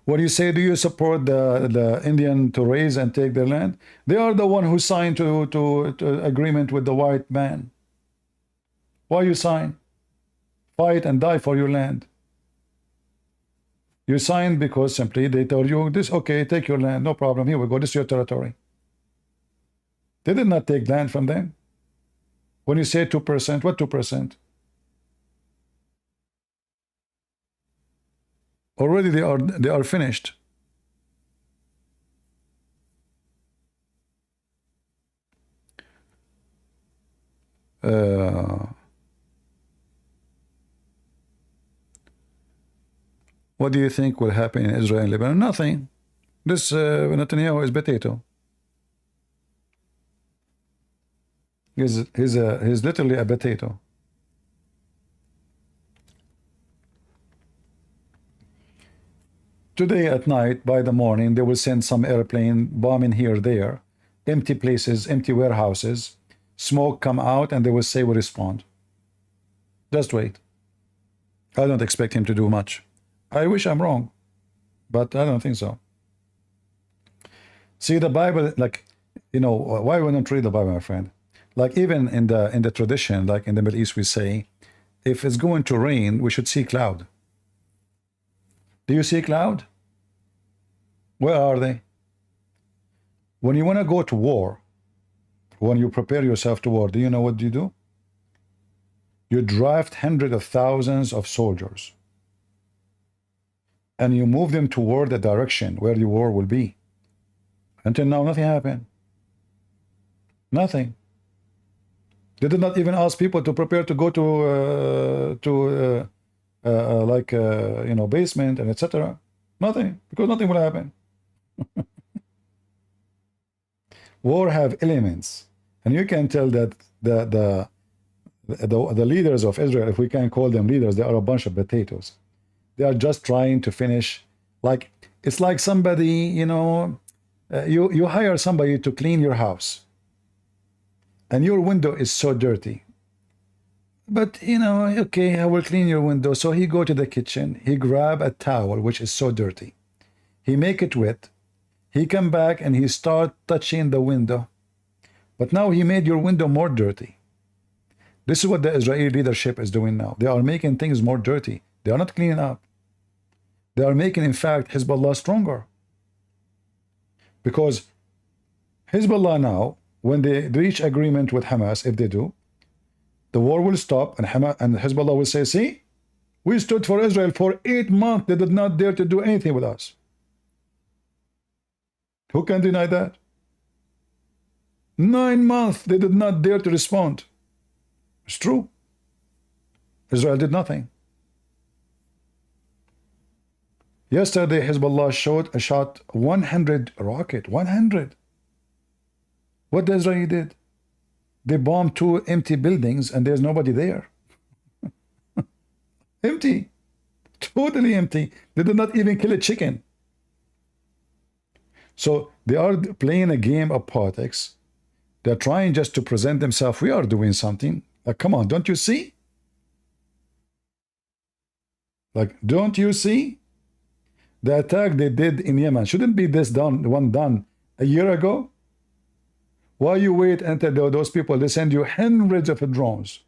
when you say, do you support the Indian to raise and take their land? They are the one who signed to agreement with the white man. Why you sign? Fight and die for your land. You signed because simply they told you this, okay, take your land, no problem, here we go, this is your territory. They did not take land from them. When you say 2%, what 2%? Already they are finished. What do you think will happen in Israel and Lebanon? Nothing. This Netanyahu is potato. He's literally a potato. Today at night, by the morning, they will send some airplane bombing here, there, empty places, empty warehouses, smoke come out, and they will say we respond. Just wait. I don't expect him to do much. I wish I'm wrong, but I don't think so. See, the Bible, like, you know, why we don't read the Bible, my friend? Like, even in the tradition, like in the Middle East, we say, if it's going to rain, we should see cloud. Do you see cloud? Where are they? When you want to go to war, when you prepare yourself to war, do you know what you do? You draft hundreds of thousands of soldiers, and you move them toward the direction where the war will be. Until now, nothing happened. Nothing. They did not even ask people to prepare to go to basement and etc. Nothing, because nothing will happen. War have elements, and you can tell that the leaders of Israel, if we can call them leaders, they are a bunch of potatoes. They are just trying to finish. Like, it's like somebody, you know, you hire somebody to clean your house, and your window is so dirty. But, you know, okay, I will clean your window. So he go to the kitchen, he grab a towel, which is so dirty. He make it wet. He come back and he start touching the window. But now he made your window more dirty. This is what the Israeli leadership is doing now. They are making things more dirty. They are not cleaning up. They are making, in fact, Hezbollah stronger. Because Hezbollah now, when they reach agreement with Hamas, if they do, the war will stop, and Hezbollah will say, see, we stood for Israel for 8 months. They did not dare to do anything with us. Who can deny that? 9 months, they did not dare to respond. It's true. Israel did nothing. Yesterday, Hezbollah shot 100 rocket. 100. What the Israeli did? They bombed 2 empty buildings and there's nobody there. Empty. Totally empty. They did not even kill a chicken. So they are playing a game of politics. They're trying just to present themselves. We are doing something. Like, come on, don't you see? Like, don't you see? The attack they did in Yemen shouldn't be this done a year ago. Why you wait until those people, they send you hundreds of drones.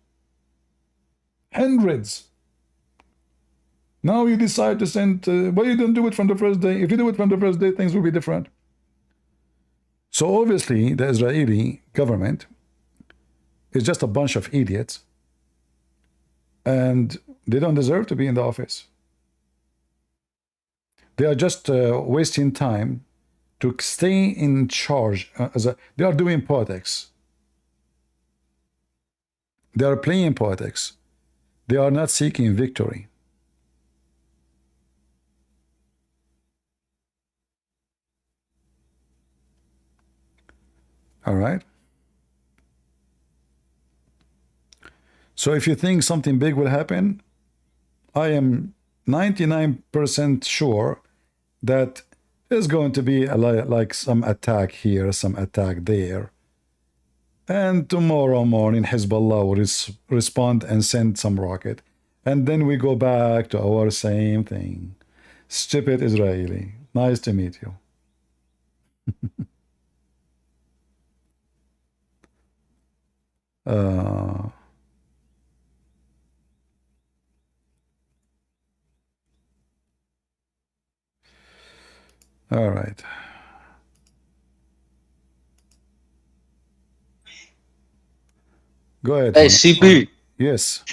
Hundreds. Now you decide to send, why you don't do it from the first day? If you do it from the first day, things will be different. So obviously, the Israeli government is just a bunch of idiots, and they don't deserve to be in the office. They are just wasting time to stay in charge. They are doing politics. They are playing politics. They are not seeking victory. All right. So if you think something big will happen, I am 99% sure that there's going to be like some attack here, some attack there. And tomorrow morning, Hezbollah will respond and send some rocket. And then we go back to our same thing. Stupid Israeli. Nice to meet you. All right. Go ahead. Hey, CP. Yes.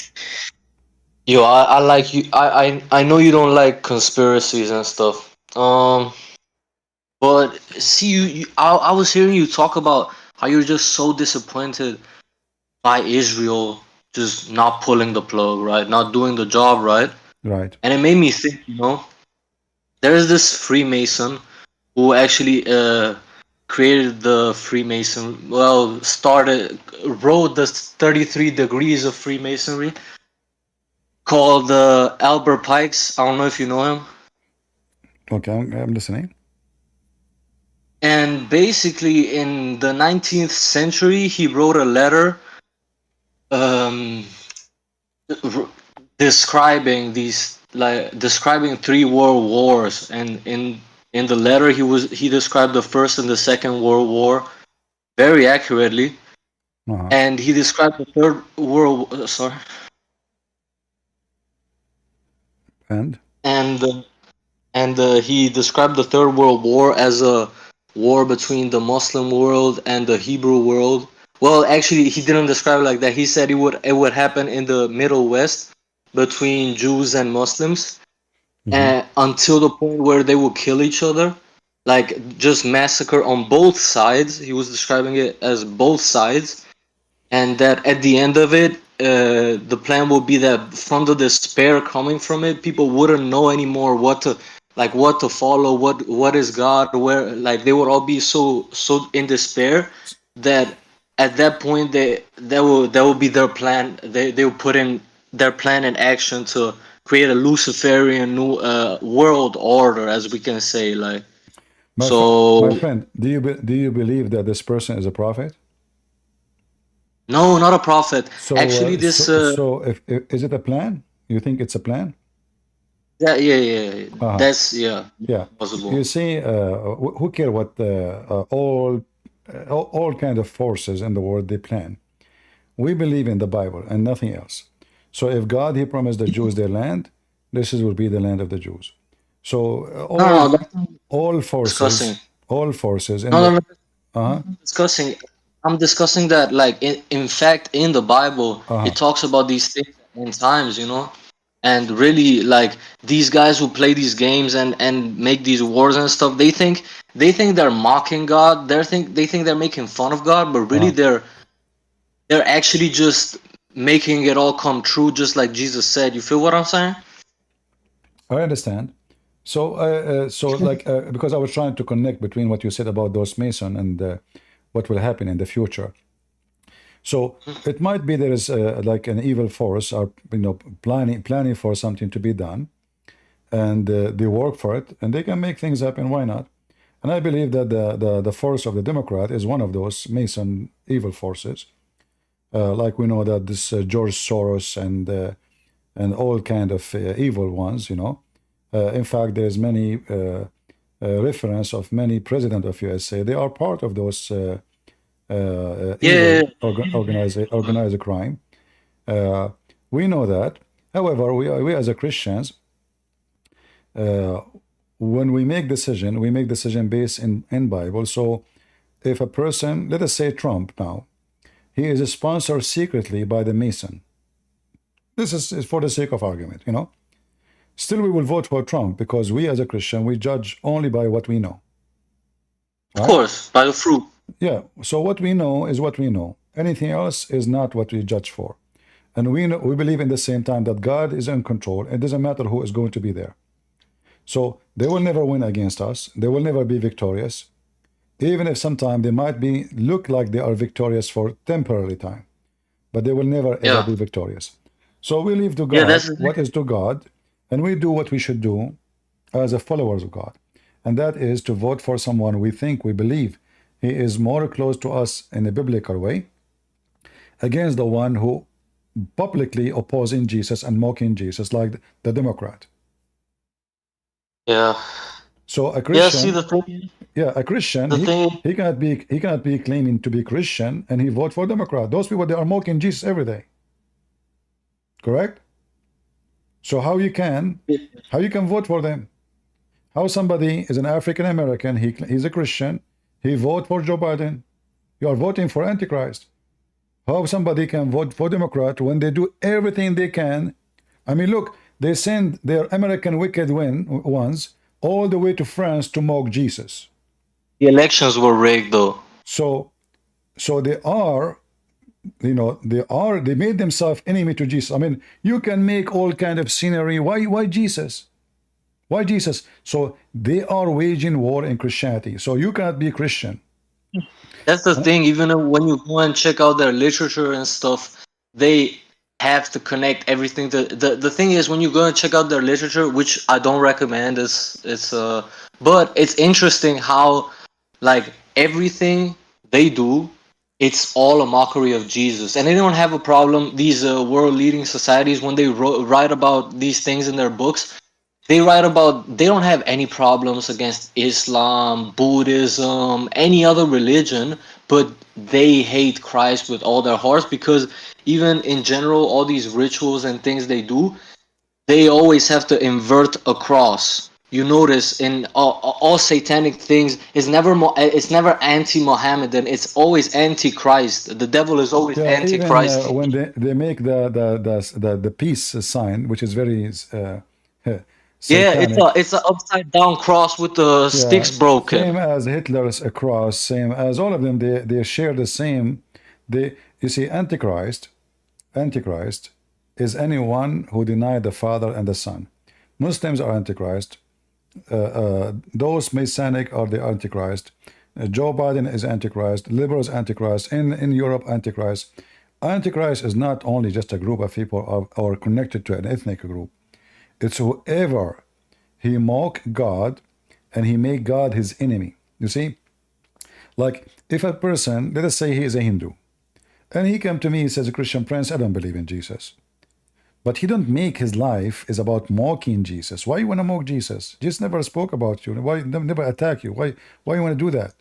Yo, I like you. I know you don't like conspiracies and stuff. But see, I was hearing you talk about how you're just so disappointed by Israel just not pulling the plug, right? Not doing the job, right? Right. And it made me think, there's this Freemason who actually created the Freemason. Well, wrote the 33 degrees of Freemasonry, called Albert Pikes. I don't know if you know him. Okay, I'm listening. And basically, in the 19th century, he wrote a letter describing describing 3 world wars, and in the letter he described the First and the Second World War very accurately, and he described the Third World and he described the Third World War as a war between the Muslim world and the Hebrew world. Well, actually, he didn't describe it like that. He said it would happen in the Middle West between Jews and Muslims, and until the point where they would kill each other, like just massacre on both sides. He was describing it as both sides, and that at the end of it, the plan would be that from the despair coming from it, people wouldn't know anymore what to follow, what is God, where, like, they would all be so in despair that at that point that will be their plan. They will put in their plan in action to create a Luciferian new world order, as we can say. Like, my friend, do you believe that this person is a prophet? No, not a prophet. So, actually, this. If is it a plan? You think it's a plan? Yeah. That's possible. You see, who care what all kind of forces in the world they plan? We believe in the Bible and nothing else. So if God, he promised the Jews their land, this will be the land of the Jews. So all forces, I'm discussing that, like, in fact, in the Bible, it talks about these things in times, and really, like, these guys who play these games and make these wars and stuff, they think they're mocking God. They think they're making fun of God, but really they're actually just making it all come true, just like Jesus said. You feel what I'm saying? I understand. So, because I was trying to connect between what you said about those Mason and what will happen in the future. So it might be there is like an evil force, or planning for something to be done, and they work for it, and they can make things happen. Why not? And I believe that the force of the Democrat is one of those Mason evil forces. Like we know that this George Soros and all kind of evil ones. In fact, there's many reference of many president of USA. They are part of those evil organized crime. We know that. However, we as a Christians, when we make decision based in Bible. So if a person, let us say Trump now, he is sponsored secretly by the Mason. This is for the sake of argument, Still, we will vote for Trump because we as a Christian, we judge only by what we know. Right? Of course, by the fruit. Yeah, so what we know is what we know. Anything else is not what we judge for. And we believe in the same time that God is in control. It doesn't matter who is going to be there. So they will never win against us. They will never be victorious. Even if sometimes they might look like they are victorious for temporary time. But they will never ever be victorious. So we leave to God what is to God, and we do what we should do as a followers of God. And that is to vote for someone we believe he is more close to us in a biblical way, against the one who publicly opposing Jesus and mocking Jesus, like the Democrat. Yeah. So a Christian, a Christian, he cannot be claiming to be Christian and he vote for Democrat. Those people, they are mocking Jesus every day. Correct? So how you can vote for them? How somebody is an African American, he's a Christian, he vote for Joe Biden. You are voting for Antichrist. How somebody can vote for Democrat when they do everything they can? I mean, look, they send their American wicked ones all the way to France to mock Jesus. The elections were rigged, though. So they are, they made themselves enemy to Jesus. I mean, you can make all kind of scenery. Why Jesus? Why Jesus? So they are waging war in Christianity. So you cannot be Christian. That's the thing. Even when you go and check out their literature and stuff, they have to connect everything. The thing is, when you go and check out their literature, which I don't recommend, but it's interesting how, like, everything they do, it's all a mockery of Jesus. And they don't have a problem, these world leading societies, when they write about these things in their books, they don't have any problems against Islam, Buddhism, any other religion, but they hate Christ with all their hearts, because even in general, all these rituals and things they do, they always have to invert a cross. You notice in all satanic things, it's never anti-Mohammedan. It's always anti-Christ. The devil is always anti-Christ. Even when they make the peace sign, which is very satanic. It's an upside down cross with the sticks broken. Same as Hitler's cross. Same as all of them. They share the same. You see, Antichrist is anyone who denied the Father and the Son. Muslims are Antichrist. Those Masonic are the Antichrist. Joe Biden is Antichrist. Liberals Antichrist. In Europe, Antichrist. Antichrist is not only just a group of people or connected to an ethnic group. It's whoever he mock God and he make God his enemy. You see, like if a person, let us say he is a Hindu, and he come to me, he says, Christian Prince, I don't believe in Jesus. But he don't make his life is about mocking Jesus. Why you want to mock Jesus? Jesus never spoke about you. Why never attack you? Why you want to do that?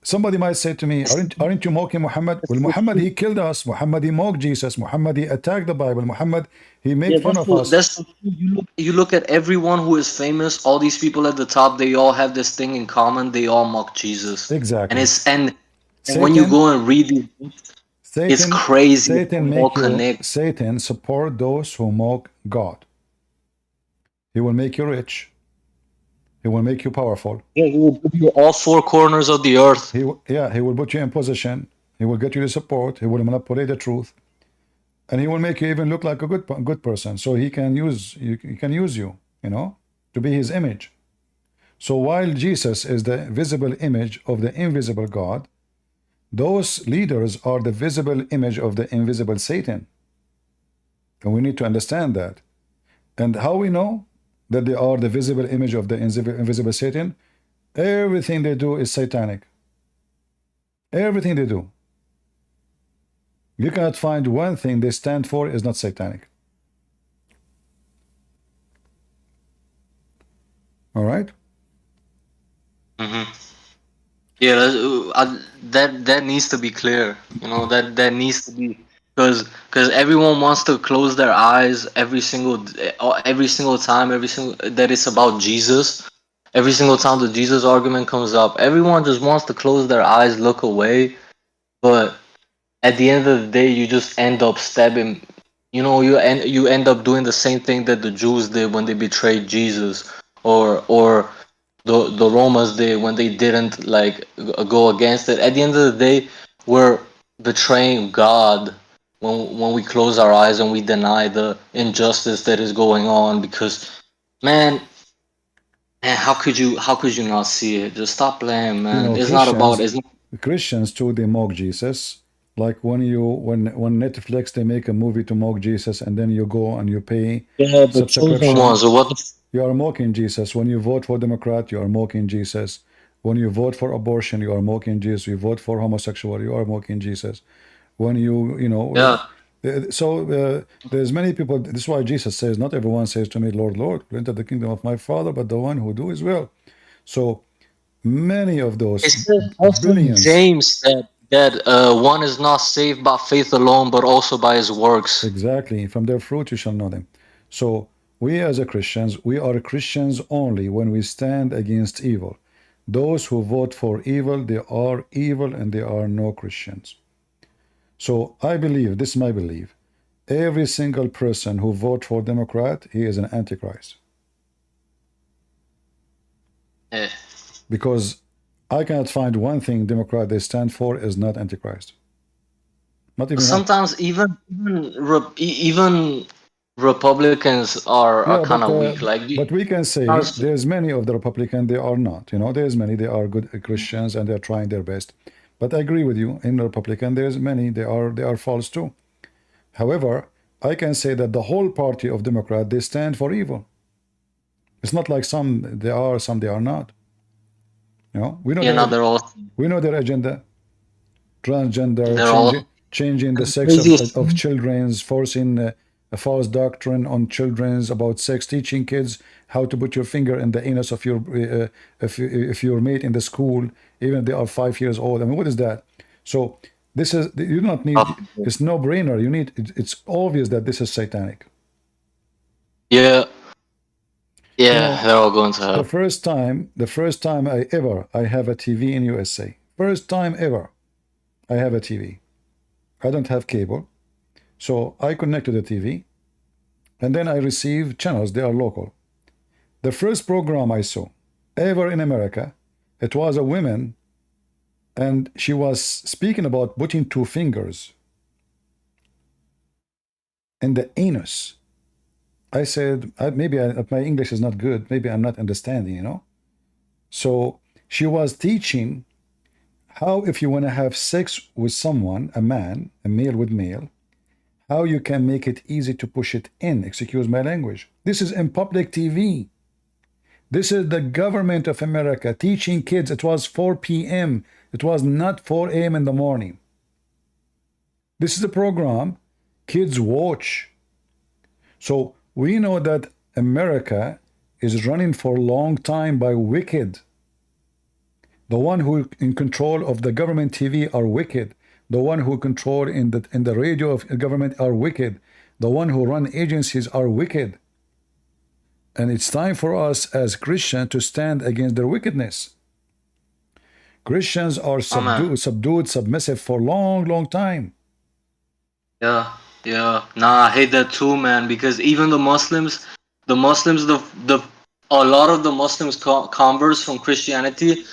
Somebody might say to me, aren't you mocking Muhammad? Well, Muhammad, he killed us. Muhammad, he mocked Jesus. Muhammad, he attacked the Bible. Muhammad, he made fun of us. You look at everyone who is famous, all these people at the top, they all have this thing in common. They all mock Jesus. Exactly. And when you go and read these books, it's crazy. Satan support those who mock God. He will make you rich. He will make you powerful. Yeah, he will give you all four corners of the earth. He will put you in position. He will get you the support. He will manipulate the truth, and he will make you even look like a good person. So he can use you. He can use you, to be his image. So while Jesus is the visible image of the invisible God, Those leaders are the visible image of the invisible Satan. And we need to understand that. And how we know that they are the visible image of the invisible Satan? Everything they do is satanic. Everything they do. You cannot find one thing they stand for is not satanic. All right? Mm-hmm. Yeah, that needs to be clear. You know, that needs to be, because everyone wants to close their eyes every single time, every single that it's about Jesus. Every single time the Jesus argument comes up, everyone just wants to close their eyes, look away. But at the end of the day, you just end up stabbing. You know, you end up doing the same thing that the Jews did when they betrayed Jesus, or the Romans did when they didn't like go against it. At the end of the day, we're betraying God when we close our eyes and we deny the injustice that is going on. Because, man, how could you not see it? Just stop playing, You man. know, It's not about. Christians too, they mock Jesus. Like when Netflix they make a movie to mock Jesus, and then you go and you pay Yeah, the chosen subscription. ones. What? You are mocking Jesus. When you vote for Democrat, you are mocking Jesus. When you vote for abortion, you are mocking Jesus. You vote for homosexual, you are mocking Jesus. When you know, there's many people. This is why Jesus says, "Not everyone says to me, Lord, Lord, will enter the kingdom of my Father, but the one who do His will." So many of those It says also in billions. James that one is not saved by faith alone, but also by his works. Exactly. From their fruit you shall know them. So we as a Christians, we are Christians only when we stand against evil. Those who vote for evil, they are evil and they are no Christians. So I believe, this is my belief, every single person who votes for Democrat, he is an Antichrist. Because I cannot find one thing Democrat they stand for is not Antichrist. Not even sometimes even Republicans are kind of weak. But we can say there's many of the Republicans they are not. You know, there's many they are good Christians and they're trying their best. But I agree with you. In the Republican, there's many they are false too. However, I can say that the whole party of Democrat they stand for evil. It's not like some they are, some they are not. You know, we know we know their agenda. Transgender, changing the sex of children's, forcing a false doctrine on children's about sex, teaching kids how to put your finger in the anus of your if your mate in the school, even if they are 5 years old. I mean, what is that? So this is you do not need. It's no brainer. You need. It's obvious that this is satanic. Yeah. Yeah, you know, they're all going to hell. The first time I have a TV in USA. First time ever. I have a TV. I don't have cable. So I connect to the TV and then I receive channels. They are local. The first program I saw ever in America, it was a woman and she was speaking about putting 2 fingers in the anus. I said, maybe my English is not good. Maybe I'm not understanding, you know. So she was teaching how if you want to have sex with someone, a man, a male with male, how you can make it easy to push it in. Excuse my language. This is in public TV. This is the government of America teaching kids. It was 4 p.m. It was not 4 a.m. in the morning. This is the program kids watch. So we know that America is running for a long time by wicked. The one who in control of the government TV are wicked. The one who control in the radio of government are wicked. The one who run agencies are wicked. And it's time for us as Christians to stand against their wickedness. Christians are subdued, submissive for long time. Yeah. Nah, I hate that too, man. Because even the Muslims, a lot of the Muslims converts from Christianity,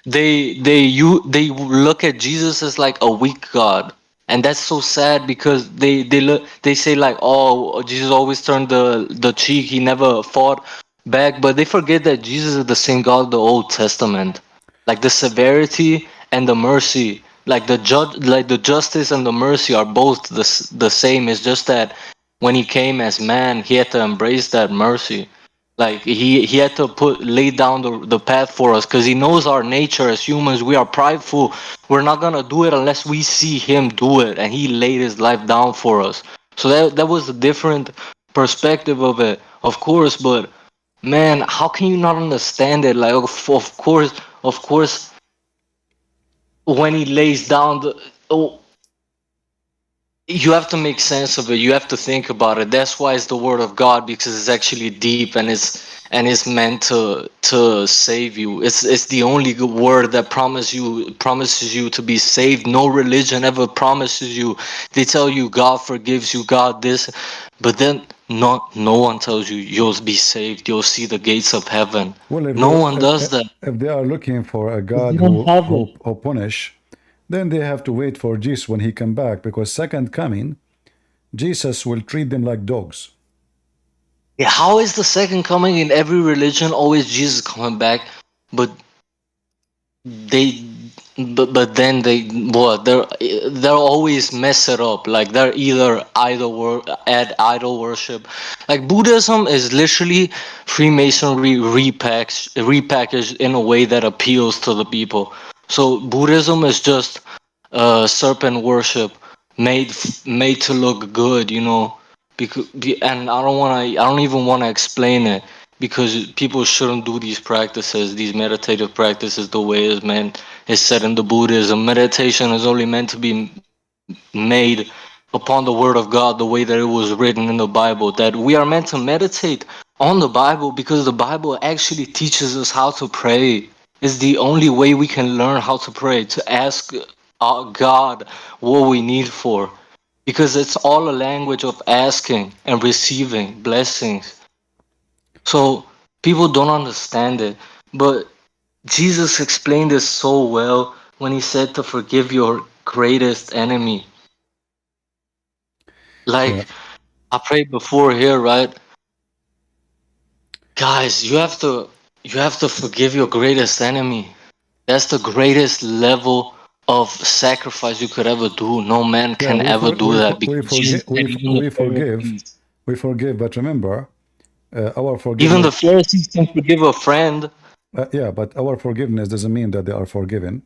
they look at Jesus as like a weak God, and that's so sad because they say like, oh, Jesus always turned the cheek, he never fought back, but they forget that Jesus is the same God of the Old Testament. Like the severity and the mercy Like the judge, like the justice and the mercy are both the same. It's just that when he came as man, he had to embrace that mercy. Like he had to lay down the path for us, because he knows our nature as humans. We are prideful. We're not gonna do it unless we see him do it, and he laid his life down for us. So that was a different perspective of it, of course. But man, how can you not understand it? Like of course, when he lays down you have to make sense of it. You have to think about it. That's why it's the word of God, because it's actually deep, and it's meant to save you. It's the only good word that promises you to be saved. No religion ever promises you. They tell you God forgives you, God this, but then no one tells you you'll be saved. You'll see the gates of heaven. Well, No one does that. if they are looking for a God They don't have it. who punish, then they have to wait for Jesus when he come back, because second coming, Jesus will treat them like dogs. Yeah, how is the second coming in every religion always Jesus coming back, but they but then they what they're always mess it up. Like they're either add idol worship. Like Buddhism is literally Freemasonry repackaged in a way that appeals to the people. So Buddhism is just serpent worship made to look good, you know. And I don't even want to explain it, because people shouldn't do these practices, these meditative practices, the way it's said in the Buddhism. Meditation is only meant to be made upon the word of God, the way that it was written in the Bible. That we are meant to meditate on the Bible, because the Bible actually teaches us how to pray. It's the only way we can learn how to pray, to ask God what we need for, because it's all a language of asking and receiving blessings. So people don't understand it, but Jesus explained this so well when he said to forgive your greatest enemy. Like, Yeah. I prayed before here, right? Guys, you have to forgive your greatest enemy. That's the greatest level of sacrifice you could ever do. No man Yeah, can ever do that, because Jesus said even the Pharisees, we forgive, but remember, our even the forgiveness. Pharisees can forgive a friend. Yeah, but our forgiveness doesn't mean that they are forgiven.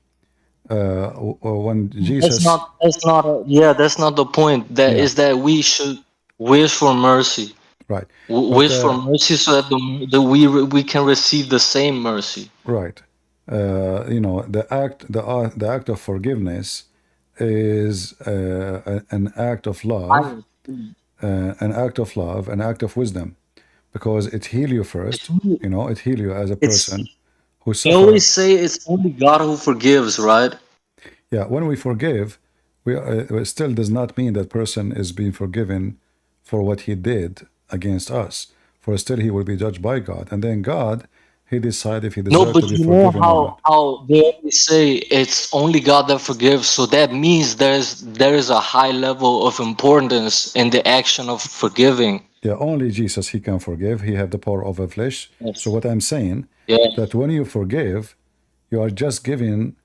When That's Jesus, not. That's not the point. That yeah, is that we should wish for mercy. right, but Wish for mercy, so that we can receive the same mercy. right, you know, the act of forgiveness is an act of love, an act of wisdom, because it heal you first. You know, it heal you as a It's person who they suffer. always say it's only God who forgives, right? Yeah, when we forgive, it still does not mean that person is being forgiven for what he did against us. For still he will be judged by God, and then God, he decide if he No, deserved but to be you know forgiven or not. how they always say it's only God that forgives. So that means there is a high level of importance in the action of forgiving. Yeah, only Jesus he can forgive. He have the power over flesh. So Yes. what I'm saying, Yeah. that when you forgive, you are just giving,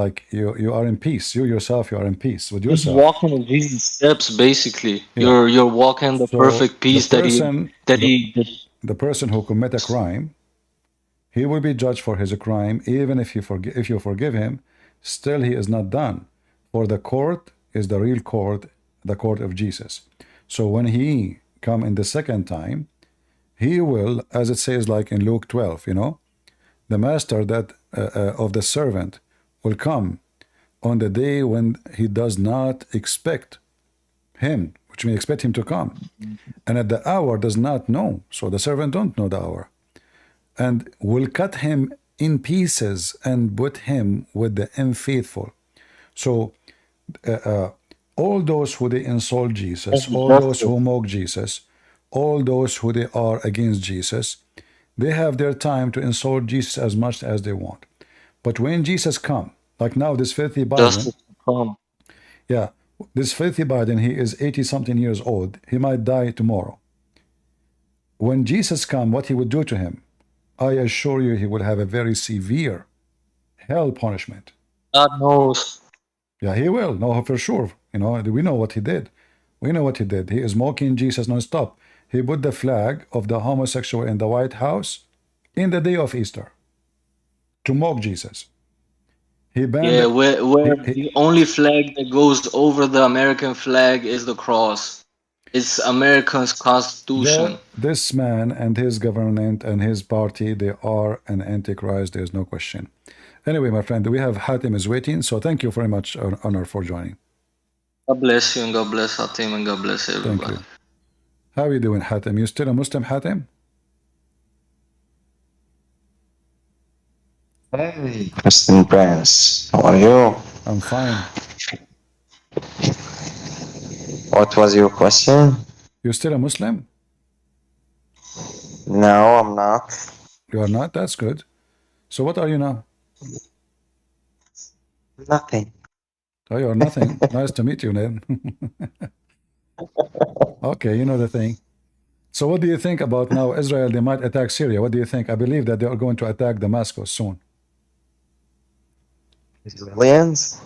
like you are in peace. You yourself, you are in peace with Just yourself. walking in Jesus' steps, basically. Yeah. You're walking the So perfect peace the person who commit a crime, he will be judged for his crime, even if you forgive him, still he is not done. For the court is the real court, the court of Jesus. So when he come in the second time, he will, as it says like in Luke 12, you know, the master that of the servant will come on the day when he does not expect him, which means expect him to come. And at the hour does not know. So the servant don't know the hour. And will cut him in pieces and put him with the unfaithful. So all those who they insult Jesus, that's all those justice. who mock Jesus, all those who they are against Jesus, they have their time to insult Jesus as much as they want. But when Jesus come, like now this filthy Biden, Justice to come. yeah, this filthy Biden, he is 80 something years old. He might die tomorrow. When Jesus come, what he would do to him, I assure you he will have a very severe hell punishment. God knows. Yeah, he will. No, for sure. You know, we know what he did. We know what he did. He is mocking Jesus non-stop. He put the flag of the homosexual in the White House in the day of Easter to mock Jesus. He banned Yeah, it. where the only flag that goes over the American flag is the cross. It's America's constitution. This man and his government and his party, they are an antichrist. There's no question. Anyway, my friend, we have Hatim is waiting. So thank you very much, Honor, for joining. God bless you and God bless Hatim and God bless Thank everybody. you. How are you doing, Hatim? You still a Muslim, Hatim? Hey, Christian Prince, how are you? I'm fine. What was your question? You still a Muslim? No, I'm not. You are not? That's good. So what are you now? Nothing. Oh, you're nothing. Nice to meet you, then. Okay, you know the thing. So what do you think about now Israel? They might attack Syria. What do you think? I believe that they are going to attack Damascus soon. Israelis?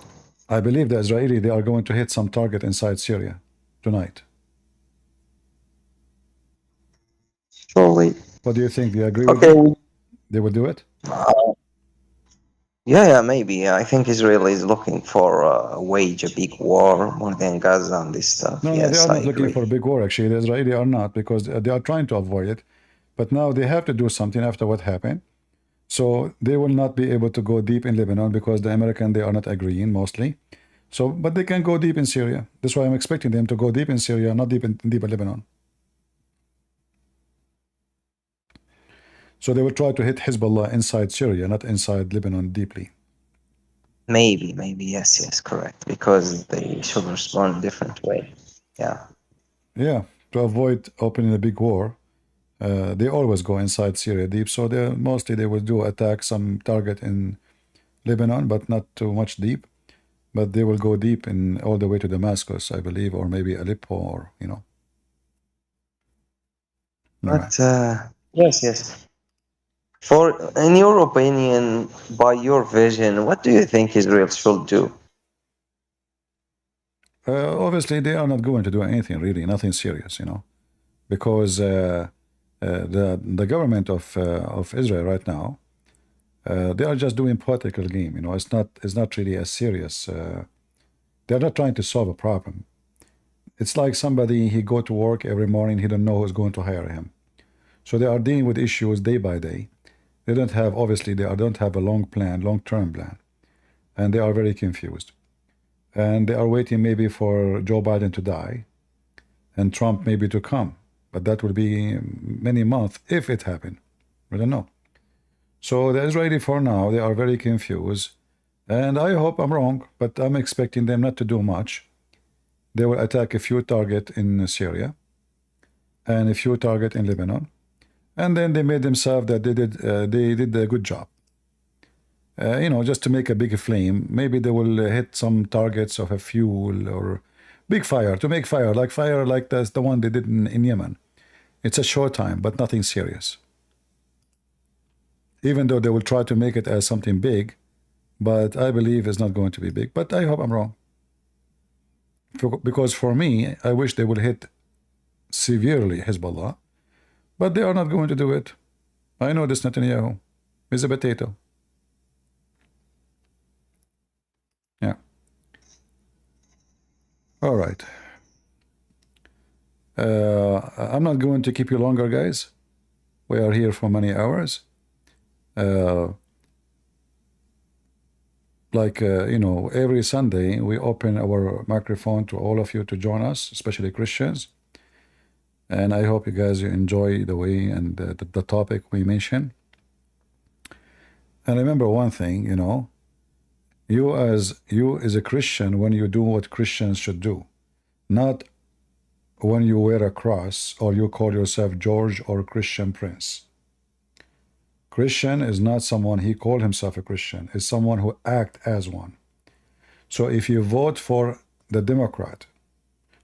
I believe the Israeli, they are going to hit some target inside Syria tonight. Surely. What do you think? Do you agree with Okay. me? They will do it? Yeah, maybe. I think Israel is looking for wage a big war more than Gaza and this stuff. No, they Yes, are I not looking agree. for a big war, actually. The Israeli are not, because they are trying to avoid it. But now they have to do something after what happened. So they will not be able to go deep in Lebanon because the American, they are not agreeing mostly. So, but they can go deep in Syria. That's why I'm expecting them to go deep in Syria, not deep in Lebanon. So they will try to hit Hezbollah inside Syria, not inside Lebanon deeply. Maybe, yes, correct. Because they should respond a different way. Yeah. Yeah, to avoid opening a big war, they always go inside Syria deep. So they mostly they will do attack some target in Lebanon, but not too much deep. But they will go deep in all the way to Damascus, I believe, or maybe Aleppo, or you know. But yes. For in your opinion, by your vision, what do you think Israel should do? Obviously, they are not going to do anything really, nothing serious, you know, because the government of Israel right now, they are just doing political game. You know, it's not really a serious. They're not trying to solve a problem. It's like somebody he go to work every morning, he don't know who's going to hire him. So they are dealing with issues day by day. They don't have obviously don't have a long-term plan, and they are very confused. And they are waiting maybe for Joe Biden to die and Trump maybe to come. But that will be many months if it happened. We don't know. So the Israeli for now, they are very confused. And I hope I'm wrong, but I'm expecting them not to do much. They will attack a few targets in Syria and a few targets in Lebanon. And then they made themselves that they did a good job. You know, just to make a big flame. Maybe they will hit some targets of a fuel or big fire, to make fire like that's the one they did in Yemen. It's a short time, but nothing serious. Even though they will try to make it as something big, but I believe it's not going to be big. But I hope I'm wrong. Because for me, I wish they will hit severely Hezbollah, but they are not going to do it. I know this Netanyahu is a potato. Yeah. All right. I'm not going to keep you longer, guys. We are here for many hours. You know, every Sunday we open our microphone to all of you to join us, especially Christians. And I hope you guys enjoy the way and the topic we mentioned. And remember one thing, you know, you as a Christian, when you do what Christians should do, not when you wear a cross or you call yourself George or Christian Prince. Christian is not someone he called himself a Christian, is someone who act as one. So if you vote for the Democrat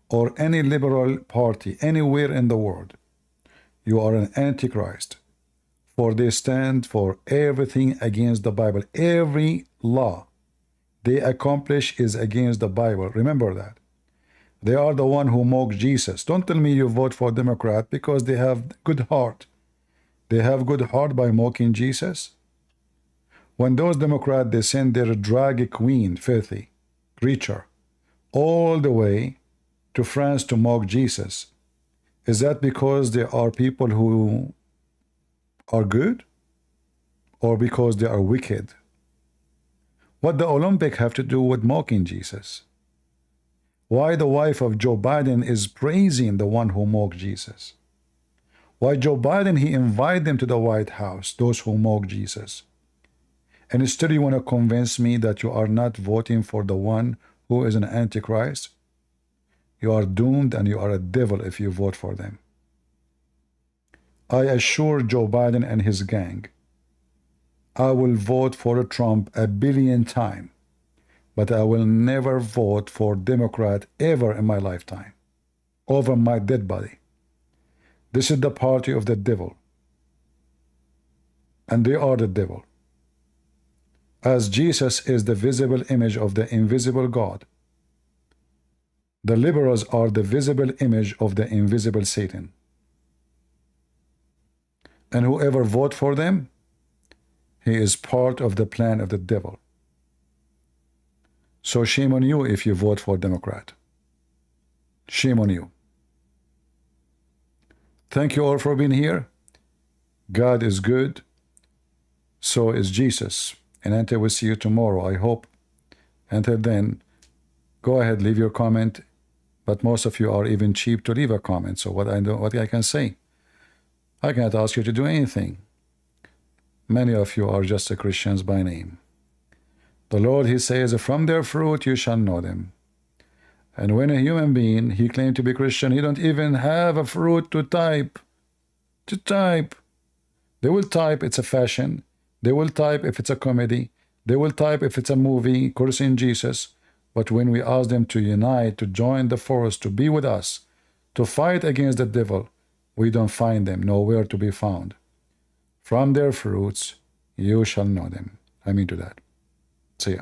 or any liberal party anywhere in the world, you are an antichrist. For they stand for everything against the Bible. Every law they accomplish is against the Bible. Remember that. They are the one who mock Jesus. Don't tell me you vote for Democrat because they have good heart. They have good heart by mocking Jesus. When those Democrats, they send their drag queen, filthy creature, all the way to France to mock Jesus, is that because they are people who are good or because they are wicked? What the Olympic have to do with mocking Jesus? Why the wife of Joe Biden is praising the one who mocked Jesus? Why Joe Biden, he invite them to the White House, those who mock Jesus? And still you want to convince me that you are not voting for the one who is an antichrist? You are doomed and you are a devil if you vote for them. I assure Joe Biden and his gang, I will vote for Trump 1,000,000,000 times, but I will never vote for Democrat ever in my lifetime, over my dead body. This is the party of the devil, and they are the devil. As Jesus is the visible image of the invisible God, the liberals are the visible image of the invisible Satan. And whoever votes for them, he is part of the plan of the devil. So shame on you if you vote for Democrat. Shame on you. Thank you all for being here. God is good. So is Jesus. And until we see you tomorrow, I hope. Until then, go ahead, leave your comment. But most of you are even cheap to leave a comment. So what I can say? I cannot ask you to do anything. Many of you are just Christians by name. The Lord, he says, from their fruit you shall know them. And when a human being, he claimed to be Christian, he don't even have a fruit to type. They will type it's a fashion. They will type if it's a comedy. They will type if it's a movie, cursing Jesus. But when we ask them to unite, to join the force, to be with us, to fight against the devil, we don't find them, nowhere to be found. From their fruits you shall know them. I mean to that. See ya.